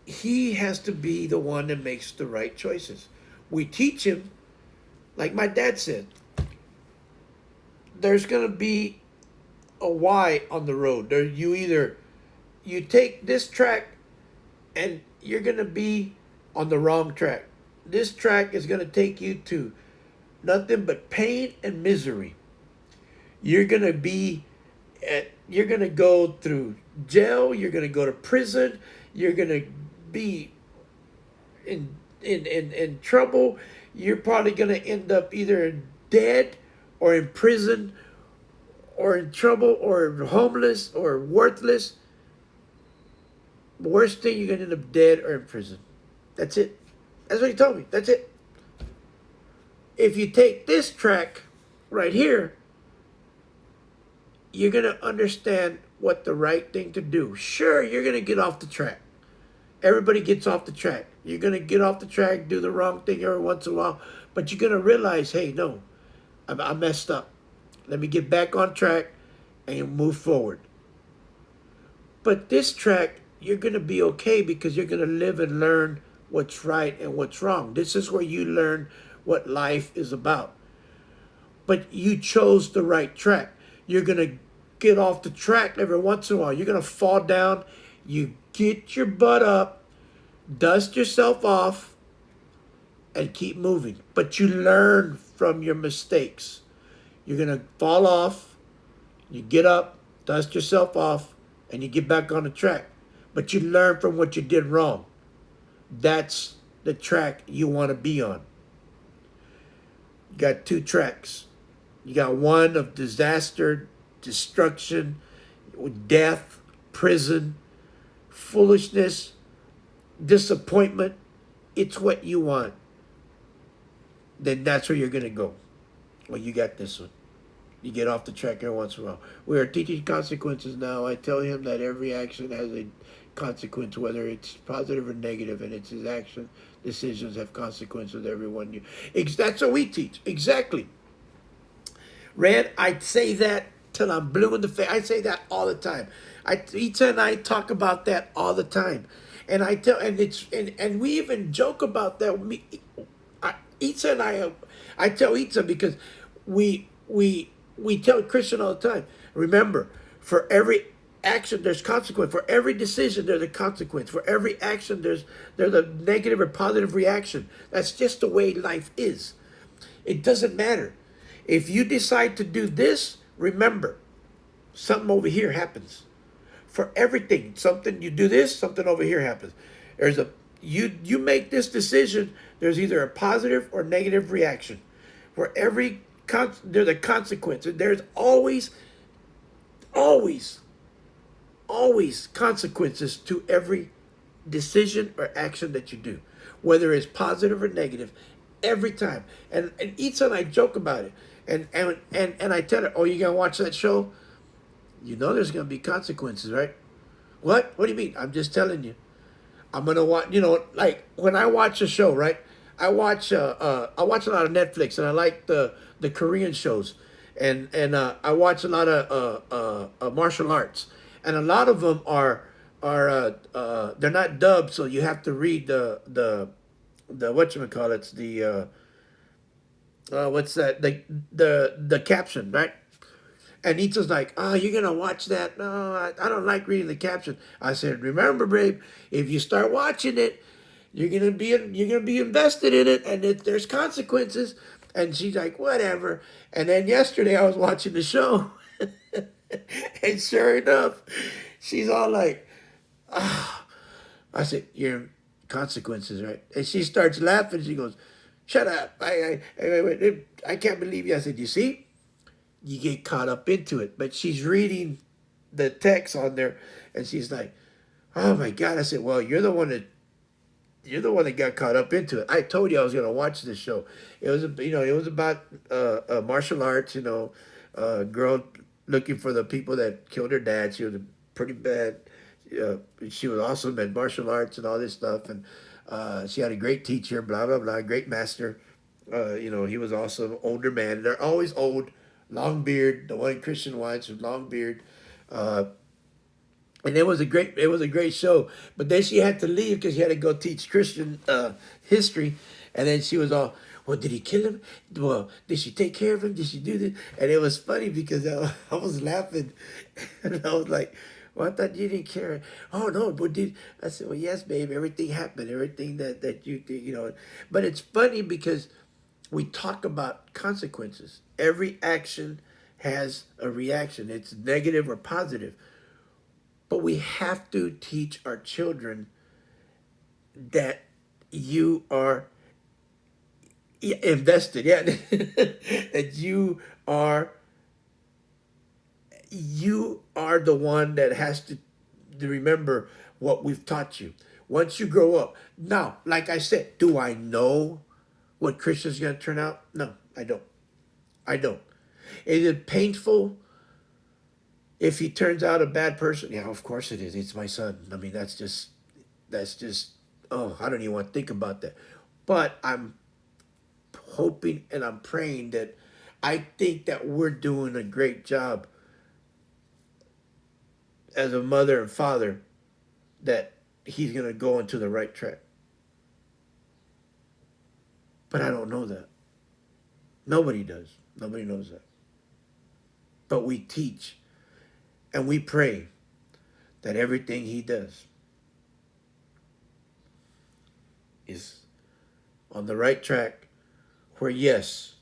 he has to be the one that makes the right choices. We teach him, like my dad said, there's going to be a Y on the road. You take this track and you're going to be on the wrong track. This track is going to take you to nothing but pain and misery. You're going to be You're gonna go through jail. You're gonna go to prison. You're gonna be in trouble. You're probably gonna end up either dead or in prison or in trouble or homeless or worthless. Worst thing, you're gonna end up dead or in prison. That's it. That's what he told me. That's it. If you take this track right here, you're gonna understand what the right thing to do. Sure, you're gonna get off the track. Everybody gets off the track. You're gonna get off the track, do the wrong thing every once in a while, but you're gonna realize, hey, no, I messed up. Let me get back on track and move forward. But this track, you're going to be okay because you're going to live and learn what's right and what's wrong. This is where you learn what life is about. But you chose the right track. You're going to get off the track every once in a while. You're going to fall down. You get your butt up, dust yourself off, and keep moving. But you learn from your mistakes. You're going to fall off. You get up, dust yourself off, and you get back on the track. But you learn from what you did wrong. That's the track you want to be on. You got two tracks. You got one of disaster, destruction, death, prison, foolishness, disappointment. It's what you want. Then that's where you're going to go. Well, you got this one. You get off the track every once in a while. We are teaching consequences now. I tell him that every action has a consequence, whether it's positive or negative, and it's his action. Decisions have consequences, everyone. That's what we teach. Exactly. Red, I say that till I'm blue in the face. I say that all the time. Itza and I talk about that all the time. And I tell, and we even joke about that. Itza and I tell Itza because we tell Christian all the time, remember, for every action there's consequence. For every decision there's a consequence. For every action there's a negative or positive reaction. That's just the way life is. It doesn't matter. If you decide to do this, remember, something over here happens. For everything, something you do this, something over here happens. You make this decision, there's either a positive or negative reaction. For every there's a consequence. There's always consequences to every decision or action that you do, whether it's positive or negative, every time. And Itza and I joke about it, and I tell her, "Oh, you gonna watch that show? You know there's gonna be consequences, right?" What? What do you mean? I'm just telling you. I'm gonna watch. Like when I watch a show, right? I watch a lot of Netflix, and I like the Korean shows, and I watch a lot of martial arts, and a lot of them are they're not dubbed, so you have to read the whatchamacallits, what's that, the caption, right? And Nita's like, "Oh, you're gonna watch that? No, I don't like reading the caption." I said, "Remember, babe, if you start watching it, you're gonna be invested in it, and there's consequences." And she's like, "Whatever." And then yesterday I was watching the show, and sure enough, she's all like, I said, "Your consequences, right?" And she starts laughing. She goes, "Shut up! I can't believe you." I said, "You see, you get caught up into it." But she's reading the text on there, and she's like, "Oh my God!" I said, "Well, you're the one that got caught up into it. I told you I was going to watch this show. It was about martial arts. A girl looking for the people that killed her dad. She was a pretty bad. She was awesome at martial arts and all this stuff, and she had a great teacher. Blah blah blah. Great master. He was awesome. Older man. They're always old, long beard. The one Christian wives with long beard. Uh, and it was a great show. But then she had to leave because she had to go teach Christian history. And then she was all, "Well, did he kill him? Well, did she take care of him? Did she do this?" And it was funny because I was laughing, and I was like, "Well, I thought you didn't care." "Oh no, but did?" I said, "Well, yes, babe. Everything happened. Everything that you did, you know." But it's funny because we talk about consequences. Every action has a reaction. It's negative or positive. But we have to teach our children that you are invested. Yeah, that you are the one that has to remember what we've taught you. Once you grow up. Now, like I said, do I know what Christian's going to turn out? No, I don't. I don't. Is it painful if he turns out a bad person? Yeah, of course it is. It's my son. I mean, that's just, oh, I don't even want to think about that. But I'm hoping and I'm praying that I think that we're doing a great job as a mother and father that he's going to go into the right track. But I don't know that. Nobody does. Nobody knows that. But we teach and we pray that everything he does is on the right track where, yes,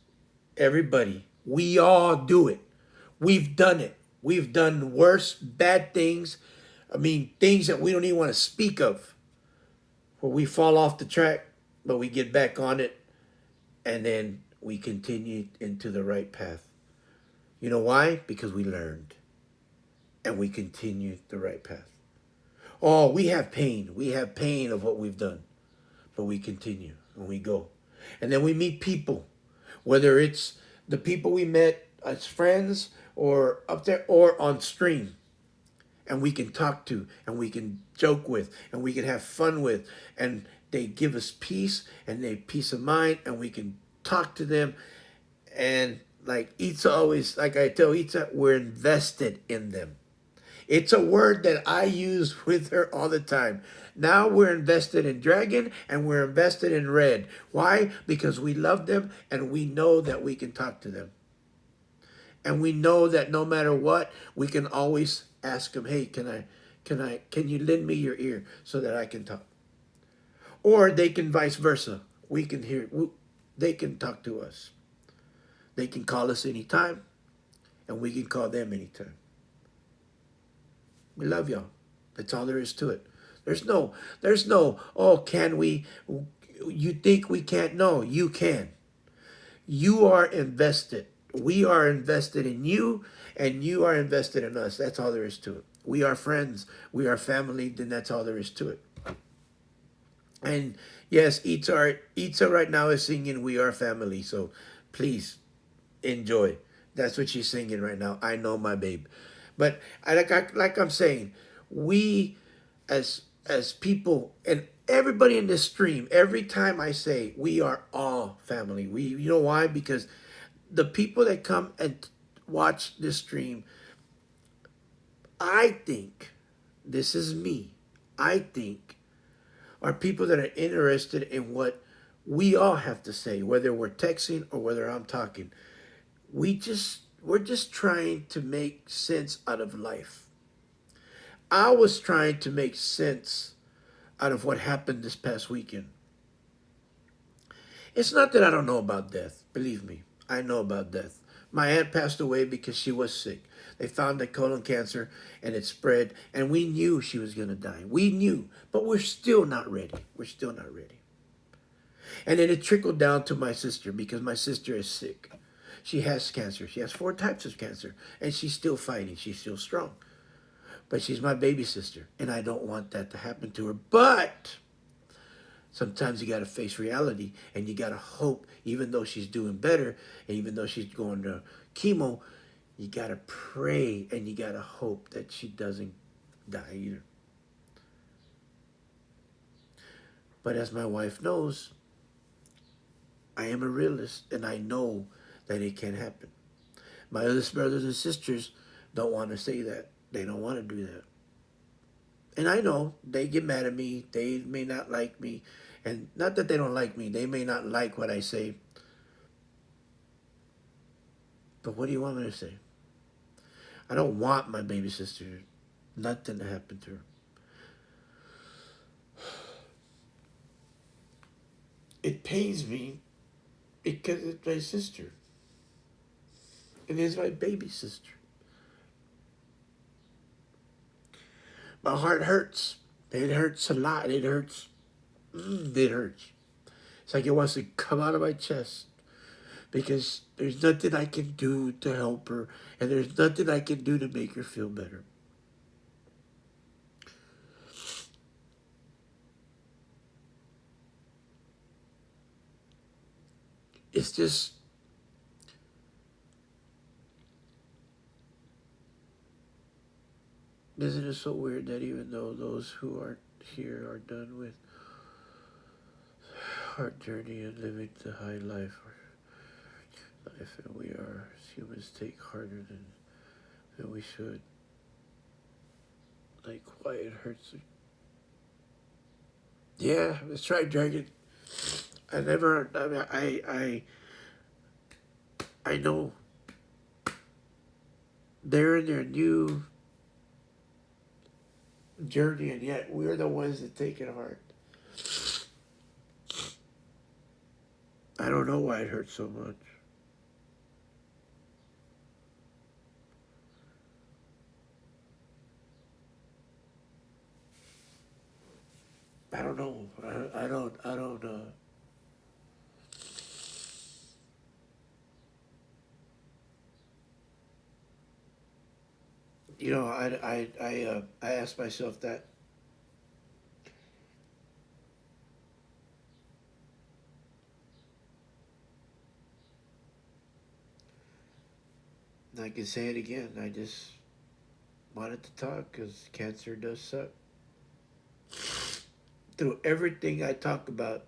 everybody, we all do it. We've done it. We've done worse, bad things. I mean, things that we don't even want to speak of, where we fall off the track, but we get back on it, and then we continue into the right path. You know why? Because we learned, and we continue the right path. Oh, we have pain. We have pain of what we've done, but we continue and we go. And then we meet people, whether it's the people we met as friends or up there or on stream, and we can talk to and we can joke with and we can have fun with, and they give us peace and they peace of mind, and we can talk to them. And like Itza always, like I tell Itza, we're invested in them. It's a word that I use with her all the time. Now we're invested in Dragon and we're invested in Red. Why? Because we love them and we know that we can talk to them. And we know that no matter what, we can always ask them, hey, can you lend me your ear so that I can talk? Or they can vice versa. We can hear, they can talk to us. They can call us anytime and we can call them anytime. We love y'all. That's all there is to it. There's no, oh, can we, you think we can't? No, you can. You are invested. We are invested in you, and you are invested in us. That's all there is to it. We are friends. We are family. Then that's all there is to it. And yes, Itza right now is singing "We Are Family." So please enjoy. That's what she's singing right now. I know my babe, but like I'm saying, we as people and everybody in this stream, every time I say we are all family, we, you know why? Because the people that come and watch this stream, I think, this is me, I think, are people that are interested in what we all have to say, whether we're texting or whether I'm talking. We're just trying to make sense out of life. I was trying to make sense out of what happened this past weekend. It's not that I don't know about death. Believe me, I know about death. My aunt passed away because she was sick. They found the colon cancer and it spread, and we knew she was going to die. We knew, but we're still not ready. We're still not ready. And then it trickled down to my sister because my sister is sick. She has cancer. She has 4 types of cancer, and she's still fighting. She's still strong. But she's my baby sister, and I don't want that to happen to her. But sometimes you got to face reality, and you got to hope, even though she's doing better, and even though she's going to chemo, you got to pray, and you got to hope that she doesn't die either. But as my wife knows, I am a realist, and I know that it can happen. My other brothers and sisters don't want to say that. They don't want to do that. And I know they get mad at me. They may not like me. And not that they don't like me. They may not like what I say. But what do you want me to say? I don't want my baby sister, nothing to happen to her. It pains me because it's my sister. and is my baby sister. My heart hurts. It hurts a lot. It hurts. It hurts. It's like it wants to come out of my chest because there's nothing I can do to help her, and there's nothing I can do to make her feel better. It's just, isn't it so weird that even though those who aren't here are done with our journey and living the high life, and we are as humans take harder than we should. Like why it hurts. Yeah, let's try Dragon. I never. I mean, I know they're in their new journey, and yet we're the ones that take it hard. I don't know why it hurts so much. I don't know. I don't. I don't. You know, I ask myself that. And I can say it again. I just wanted to talk because cancer does suck. Through everything I talk about,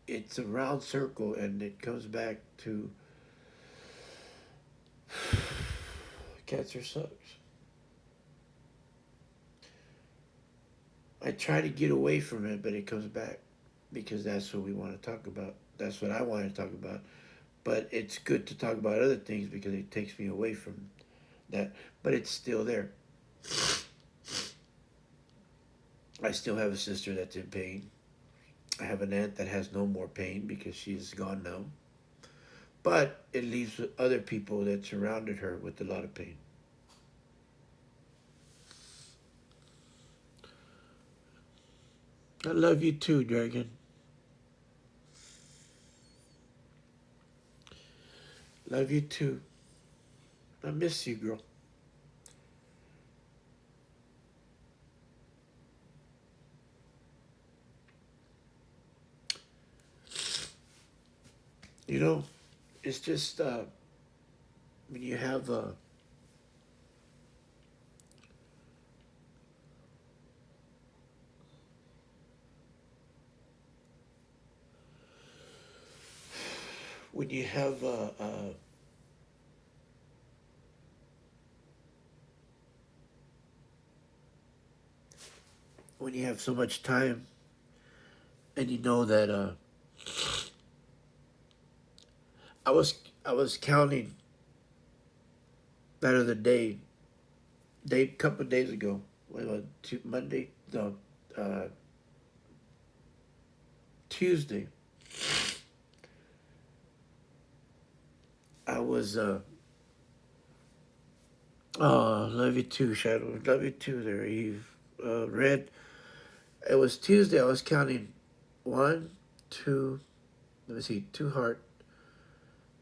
it's a round circle, and it comes back to cancer sucks. I try to get away from it, but it comes back because that's what we want to talk about. That's what I want to talk about. But it's good to talk about other things because it takes me away from that. But it's still there. I still have a sister that's in pain. I have an aunt that has no more pain because she's gone now. But it leaves other people that surrounded her with a lot of pain. I love you too, Dragon. Love you too. I miss you, girl. You know, it's just when you have when you have when you have so much time, and you know that I was counting that other day couple of days ago. Monday? No, uh, Tuesday. I was oh, love you too, Shadow. Love you too, there, Eve. Red. It was Tuesday. I was counting one, two. Let me see. Two heart,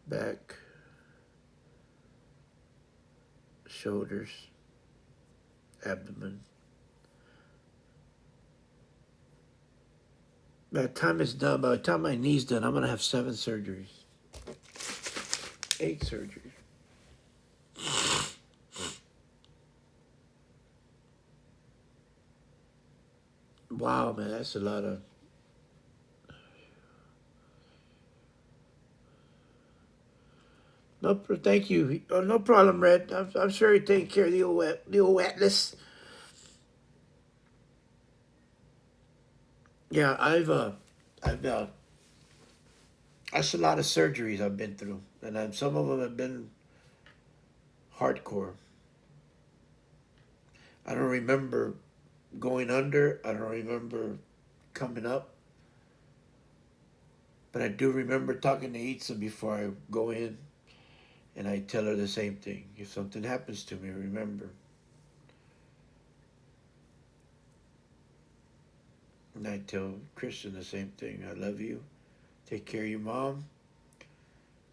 back, shoulders, abdomen. By the time it's done, by the time my knee's done, I'm gonna have 7 surgeries, 8 surgeries. Wow, man, that's a lot of. No, thank you. Oh, no problem, Red. I'm sure you're taking care of the old wetness. Yeah, I've that's a lot of surgeries I've been through, and some of them have been hardcore. I don't remember going under. I don't remember coming up, but I do remember talking to Eatsa before I go in, And I tell her the same thing. If something happens to me, remember. And I tell Christian the same thing. I love you. Take care of your mom.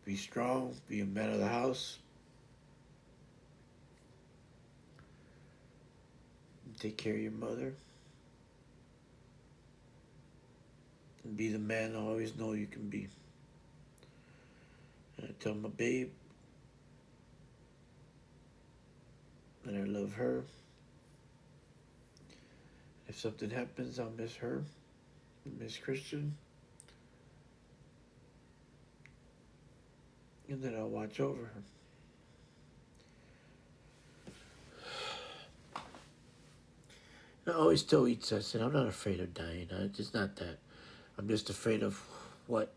Be strong. Be a man of the house. Take care of your mother. And be the man I always know you can be. And I tell my babe that I love her. If something happens, I'll miss her. Miss Christian. And then I'll watch over her. And I always tell Itza, I said, I'm not afraid of dying. It's not that. I'm just afraid of what,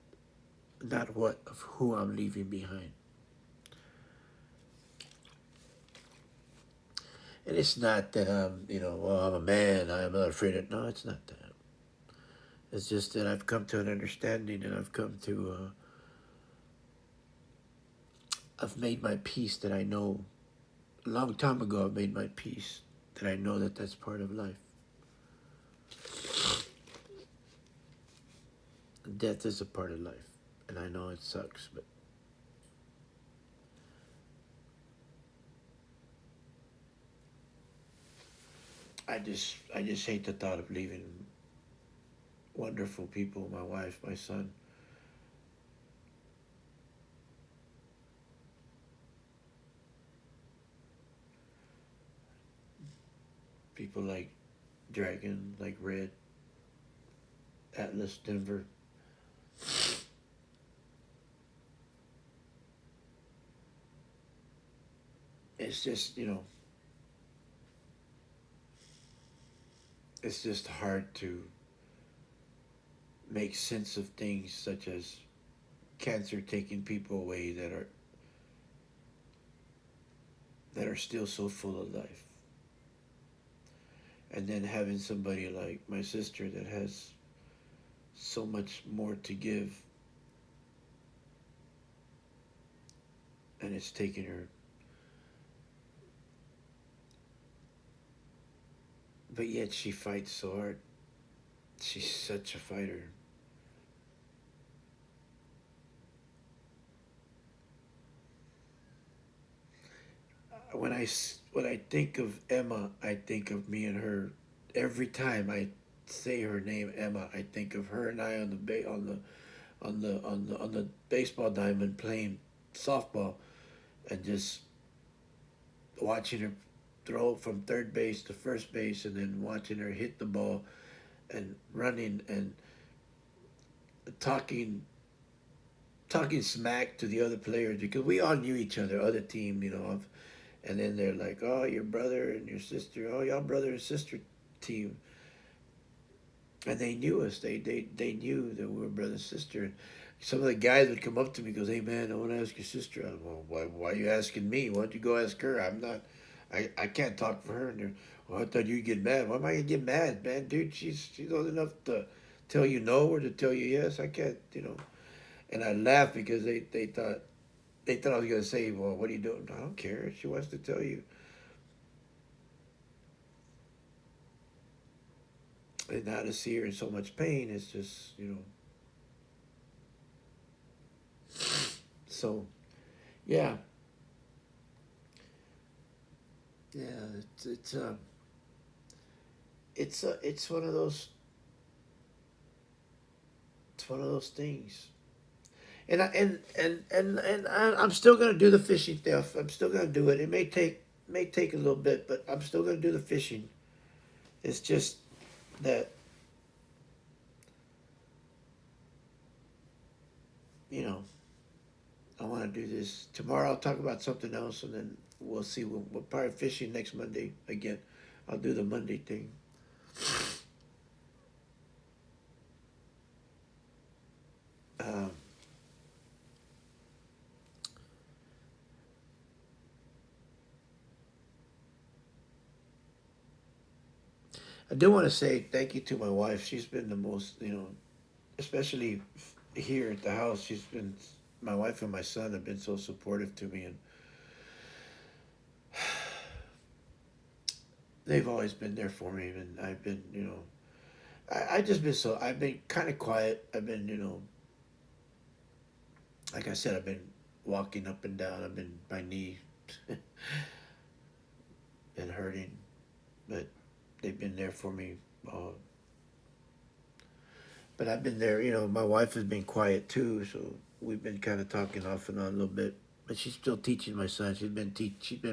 not what, of who I'm leaving behind. And it's not that well, I'm a man, I'm not afraid of, no, it's not that. It's just that I've come to an understanding and I've made my peace that I know, a long time ago I've made my peace that I know that that's part of life. Death is a part of life. And I know it sucks, but I just hate the thought of leaving wonderful people, my wife, my son. People like Dragon, like Red, Atlas, Denver. It's just, it's just hard to make sense of things such as cancer taking people away that are still so full of life. And then having somebody like my sister that has so much more to give, and it's taken her. But yet she fights so hard. She's such a fighter. When I think of Emma, I think of me and her. Every time I say her name, Emma, I think of her and I on the baseball diamond playing softball, and just watching her throw from third base to first base, and then watching her hit the ball, and running and talking talking smack to the other players because we all knew each other, other team, and then they're like, "Oh, your brother and your sister, oh, y'all brother and sister team," and they knew us. They knew that we were brother and sister. And some of the guys would come up to me, and goes, "Hey man, I want to ask your sister." I'm, well, why are you asking me? Why don't you go ask her? I'm not. I can't talk for her. And they're, well, I thought you'd get mad. Why am I gonna get mad, man? Dude, she's old enough to tell you no or to tell you yes. I can't. And I laughed because they thought I was gonna say, "Well, what are you doing?" I don't care. She wants to tell you. And now to see her in so much pain, it's just. So yeah, yeah. It's one of those. It's one of those things. I'm still gonna do the fishing stuff. I'm still gonna do it. It may take a little bit, but I'm still gonna do the fishing. It's just that you know I want to do this tomorrow. I'll talk about something else, and then we'll see. We'll probably fishing next Monday again. I'll do the Monday thing. Um, I do want to say thank you to my wife. She's been the most, especially here at the house. She's been. my wife and my son have been so supportive to me, and they've always been there for me. And I've been, I just been so I've been kind of quiet. I've been, like I said, I've been walking up and down. I've been my knee been hurting, but they've been there for me. Uh, but I've been there. My wife has been quiet too, so we've been kind of talking off and on a little bit. But she's still teaching my son. She's been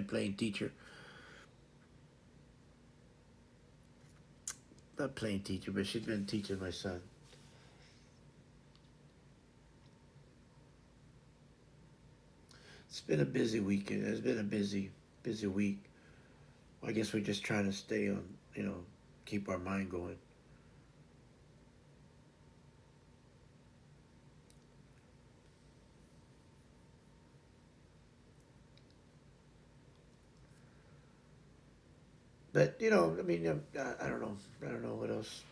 playing teacher, not playing teacher, but she's been teaching my son. It's been a busy weekend. It's been a busy week. I guess we're just trying to stay on, keep our mind going. But I mean, I don't know. I don't know what else.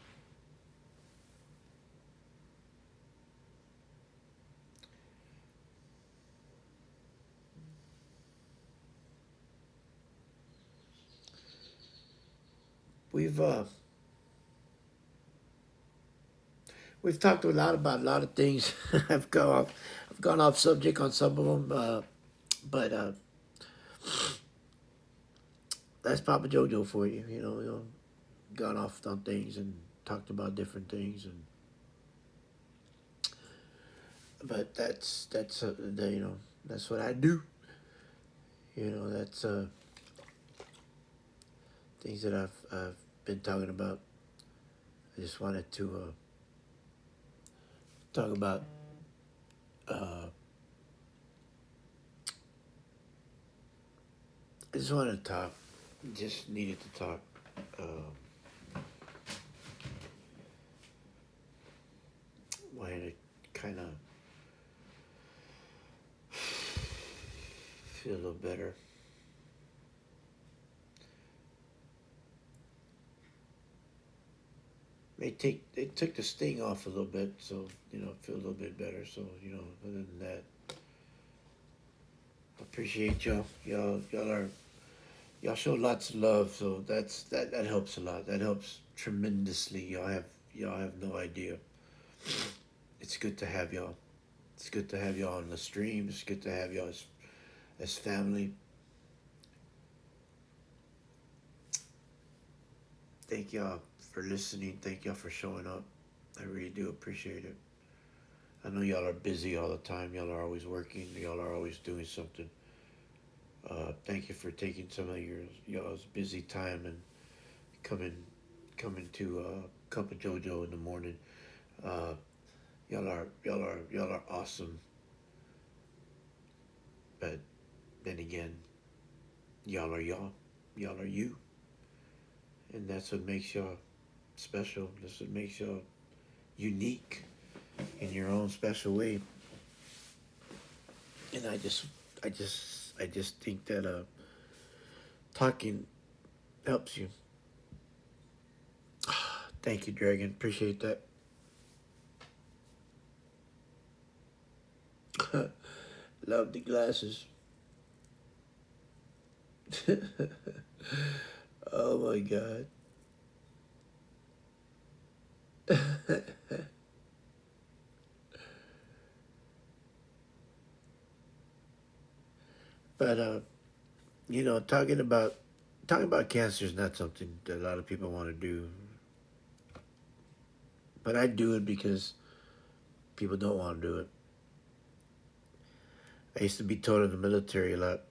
We've uh, we've talked a lot about a lot of things. I've gone off subject on some of them, but that's Papa JoJo for you. Gone off on things and talked about different things, and but that's what I do. That's things that I've been talking about. I just wanted to talk about. Uh, I just wanted to talk. Just needed to talk. Wanted to kind of feel a little better. They took the sting off a little bit, so feel a little bit better. So other than that, I appreciate y'all. Y'all show lots of love, so that helps a lot. That helps tremendously. Y'all have no idea. It's good to have y'all. It's good to have y'all on the stream. It's good to have y'all as family. Thank y'all for listening. Thank y'all for showing up. I really do appreciate it. I know y'all are busy all the time. Y'all are always working. Y'all are always doing something. Thank you for taking some of y'all's busy time and coming coming to Cup of JoJo in the morning. Uh, y'all are awesome. But then again, y'all are y'all. Y'all are you, and that's what makes y'all special. That's what makes y'all unique in your own special way. And I just think that talking helps you. Thank you, Dragon. Appreciate that. Love the glasses. Oh my god. But talking about cancer is not something that a lot of people want to do. But I do it because people don't want to do it. I used to be told in the military a lot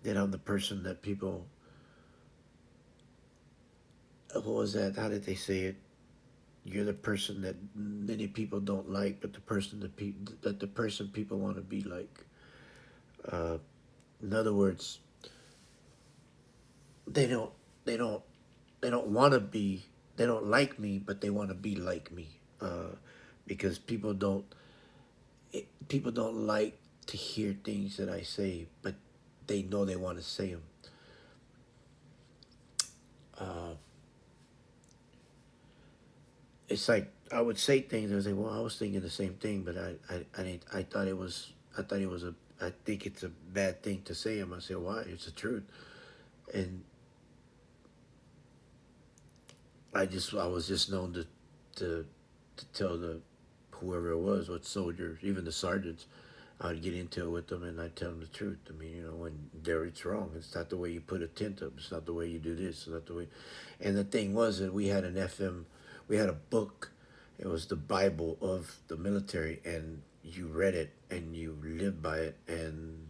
that I'm the person that people. What was that? How did they say it? You're the person that many people don't like, but the person people want to be like. Uh, in other words, they don't they don't they don't want to be they don't like me, but they want to be like me. Because people don't like to hear things that I say, but they know they want to say them. It's like I would say things. I would say, "Well, I was thinking the same thing, but I didn't. I thought it was. I thought it was a. I think it's a bad thing to say." I say, "Why? It's the truth." And I was just known to, to tell the whoever it was, what soldiers, even the sergeants, I'd get into it with them and I'd tell them the truth. I mean, when it's wrong. It's not the way you put a tent up. It's not the way you do this. It's not the way. And the thing was that we had an FM, we had a book. It was the Bible of the military, and you read it and you lived by it. And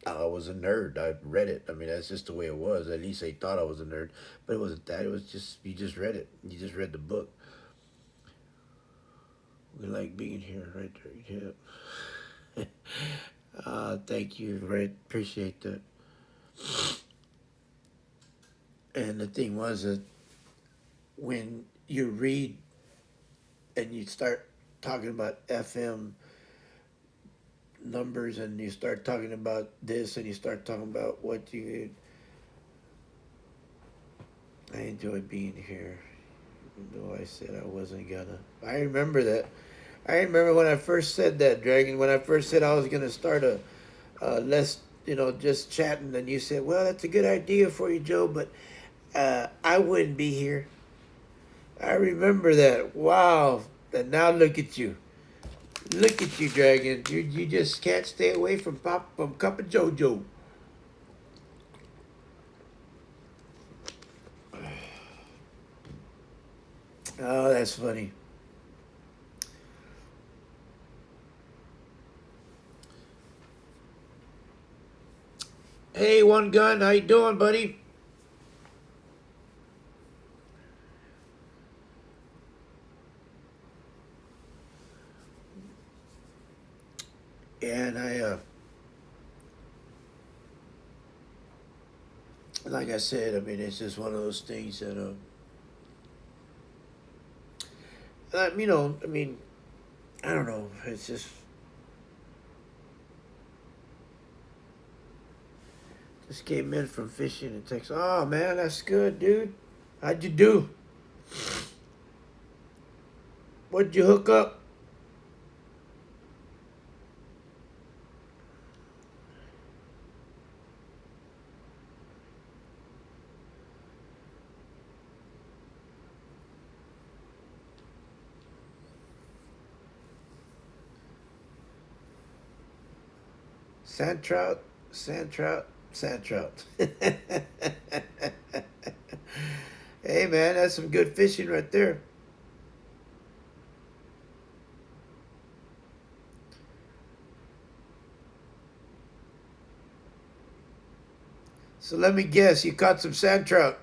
I was a nerd. I read it. I mean, that's just the way it was. At least they thought I was a nerd, but it wasn't that. It was just you just read it. You just read the book. We like being here, right there. Yeah. Thank you. Right, appreciate that. And the thing was that when you read and you start talking about FM numbers and you start talking about this and you start talking about what you, I enjoy being here, even though I said I wasn't gonna. I remember that. I remember when I first said that, Dragon. When I first said I was gonna start a less, just chatting, and you said, "Well, that's a good idea for you, Joe, but I wouldn't be here." I remember that. Wow. And now look at you. Look at you, Dragon. You just can't stay away from Cup of JoJo. Oh, that's funny. Hey, One Gun, how you doing, buddy? And like I said, I mean, it's just one of those things that, I mean, I don't know. It's just came in from fishing and text. Oh man, that's good, dude. How'd you do? What'd you hook up? Sand trout, sand trout, sand trout. Hey man, that's some good fishing right there. So let me guess, you caught some sand trout.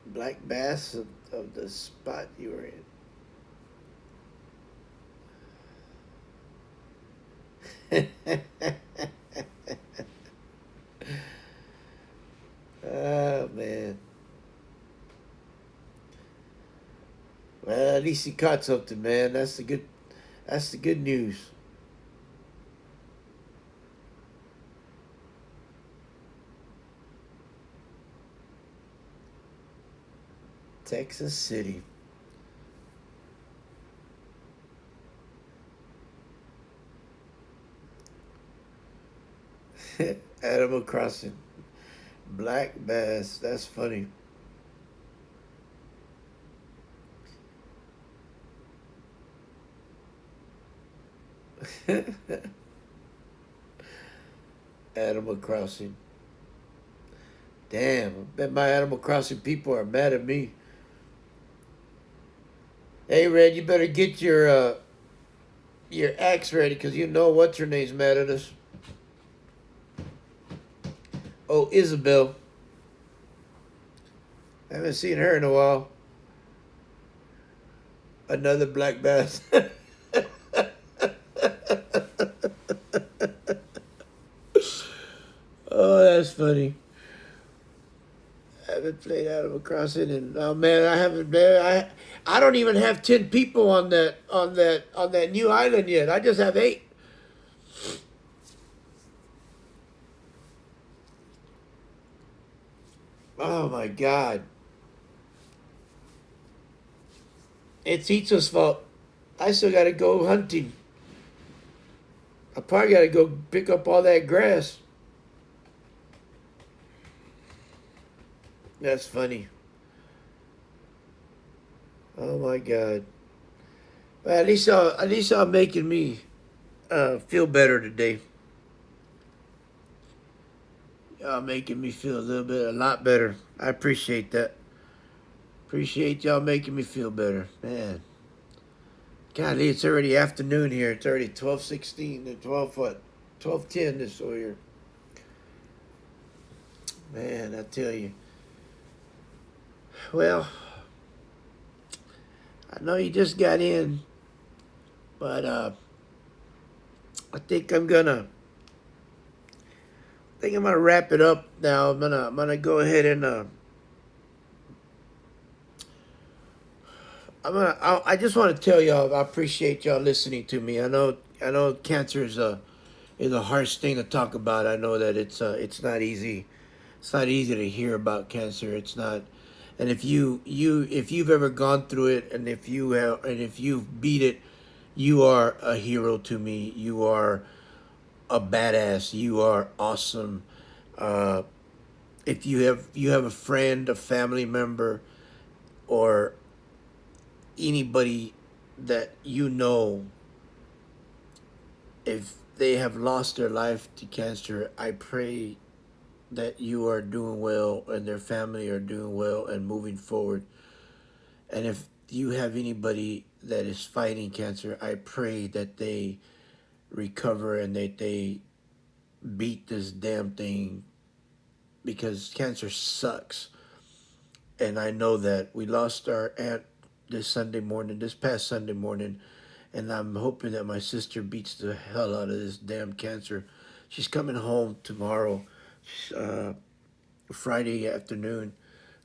Black bass of the spot you were in. Oh man. Well, at least you caught something, man. That's the good news. Texas City. Animal Crossing. Black bass. That's funny. Animal Crossing. Damn, I bet my Animal Crossing people are mad at me. Hey, Red, you better get your axe ready, because you know what's her name's mad at us. Oh, Isabel. I haven't seen her in a while. Another black bass. Oh, that's funny. I haven't played Animal Crossing, and oh man, I haven't. Man, I don't even have 10 people on that new island yet. I just have 8. Oh my God. It's Ito's fault. I still gotta go hunting. I probably gotta go pick up all that grass. That's funny. Oh my God. Well, at least y'all making me feel better today. Y'all making me feel a lot better. I appreciate that. Appreciate y'all making me feel better, man. Golly, it's already afternoon here. It's already 12:16 and 12 what? 12:10 this year. Man, I tell you. Well, I know you just got in, but I think I'm gonna wrap it up now. I'm gonna go ahead and I just want to tell y'all I appreciate y'all listening to me. I know cancer is a harsh thing to talk about. I know that it's not easy. It's not easy to hear about cancer. It's not. And if you've ever gone through it, and if you've beat it, you are a hero to me. You are a badass. You are awesome. Uh, if you have a friend, a family member, or anybody that you know, if they have lost their life to cancer, I pray that you are doing well and their family are doing well and moving forward. And if you have anybody that is fighting cancer, I pray that they recover and that they beat this damn thing, because cancer sucks. And I know that we lost our aunt this past Sunday morning, and I'm hoping that my sister beats the hell out of this damn cancer. She's coming home tomorrow, uh, Friday afternoon.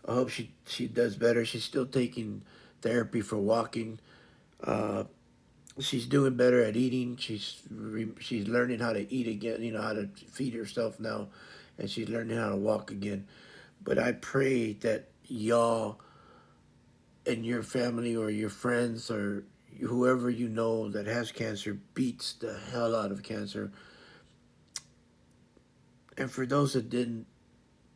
I hope she does better. She's still taking therapy for walking. Uh, she's doing better at eating. She's learning how to eat again. You know how to feed herself now, and she's learning how to walk again. But I pray that y'all and your family or your friends or whoever you know that has cancer beats the hell out of cancer. And for those that didn't,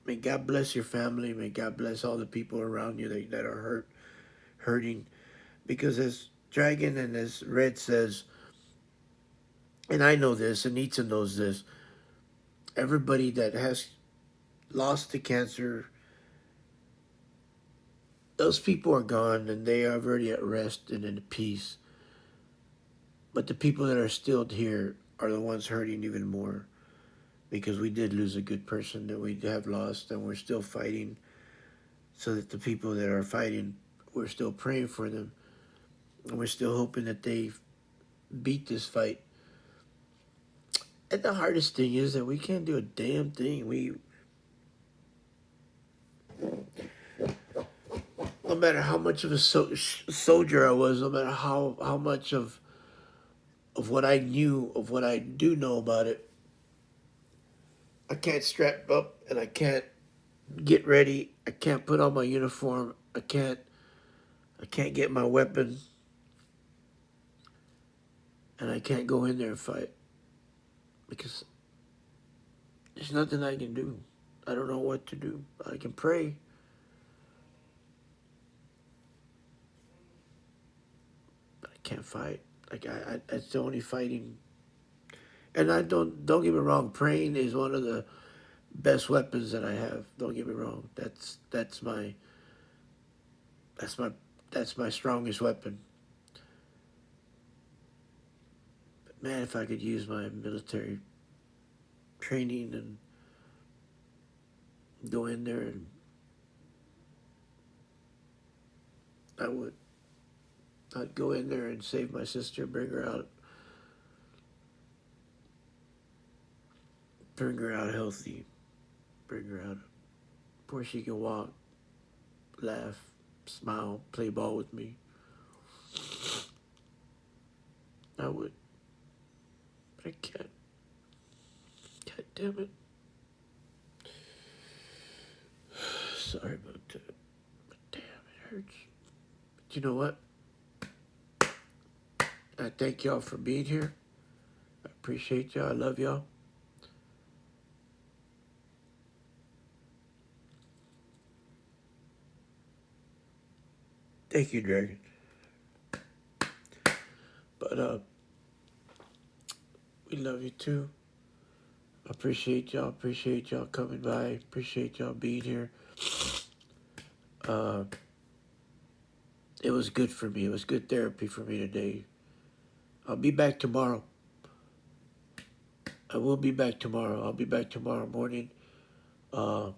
may God bless your family. May God bless all the people around you that are hurting. Because as Dragon and as Red says, and I know this, Anita knows this, everybody that has lost to cancer, those people are gone and they are already at rest and in peace. But the people that are still here are the ones hurting even more, because we did lose a good person that we have lost, and we're still fighting, so that the people that are fighting, we're still praying for them, and we're still hoping that they beat this fight. And the hardest thing is that we can't do a damn thing. No matter how much of a soldier I was, no matter how much of what I knew, of what I do know about it, I can't strap up and I can't get ready. I can't put on my uniform. I can't get my weapon, and I can't go in there and fight, because there's nothing I can do. I don't know what to do. I can pray, but I can't fight. Like that's the only fighting. And I don't get me wrong. Praying is one of the best weapons that I have. Don't get me wrong. That's my that's my strongest weapon. But man, if I could use my military training and go in there, and I would. I'd go in there and save my sister, bring her out healthy, bring her out where she can walk, laugh, smile, play ball with me. I would, but I can't. God damn it. sorry about that. Damn, it hurts. But you know what? I thank y'all for being here. I appreciate y'all. I love y'all. Thank you, Dragon. But we love you too. Appreciate y'all. Appreciate y'all coming by. Appreciate y'all being here. Uh, it was good for me. It was good therapy for me today. I'll be back tomorrow. I will be back tomorrow. I'll be back tomorrow morning. I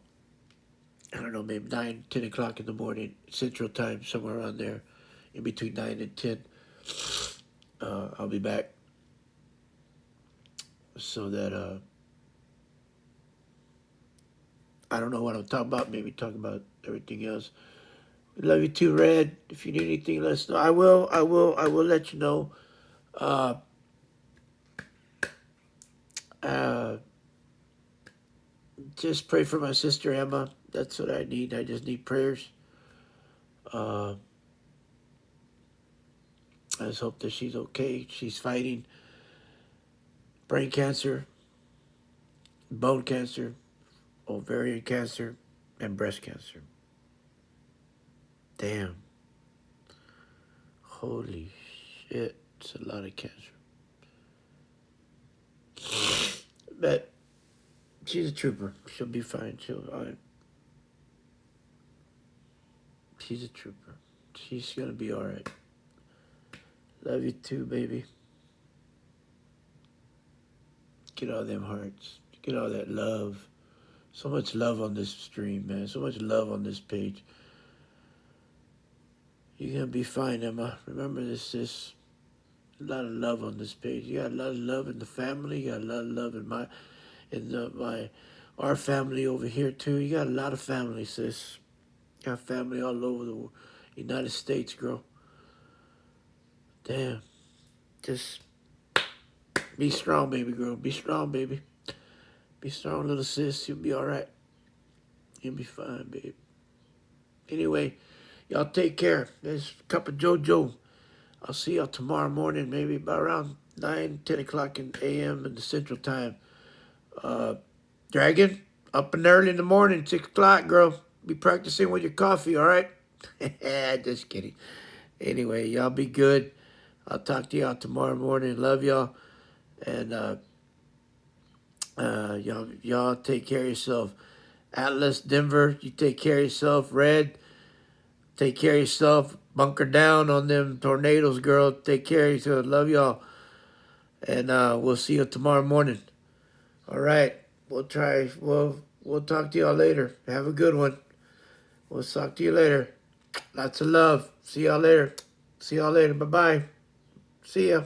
don't know, maybe 9, 10 o'clock in the morning, Central Time, somewhere around there, in between 9 and 10. I'll be back so that I don't know what I'm talking about. Maybe talk about everything else. We love you too, Red. If you need anything, let us know. I will let you know. Just pray for my sister Emma. That's what I need. I just need prayers. I just hope that she's okay. She's fighting brain cancer, bone cancer, ovarian cancer, and breast cancer. Damn. Holy shit. It's a lot of cancer. But she's a trooper. She'll be fine. She's a trooper. She's gonna be all right. Love you too, baby. Get all them hearts. Get all that love. So much love on this stream, man. So much love on this page. You're gonna be fine, Emma. Remember this, sis. A lot of love on this page. You got a lot of love in the family. You got a lot of love in our family over here too. You got a lot of family, sis. You got family all over the United States, girl. Damn. Just be strong, baby girl. Be strong, baby. Be strong, little sis. You'll be all right. You'll be fine, babe. Anyway, y'all take care. There's a cup of JoJo. I'll see y'all tomorrow morning, maybe about around 9, 10 o'clock in a.m. in the Central Time. Dragon, up and early in the morning, 6 o'clock, girl. Be practicing with your coffee, all right? Just kidding. Anyway, y'all be good. I'll talk to y'all tomorrow morning. Love y'all. And y'all take care of yourself. Atlas, Denver, you take care of yourself. Red, take care of yourself. Bunker down on them tornadoes, girl. Take care of yourself. Love y'all. And we'll see you tomorrow morning. All right. We'll talk to y'all later. Have a good one. We'll talk to you later. Lots of love. See y'all later. See y'all later. Bye-bye. See ya.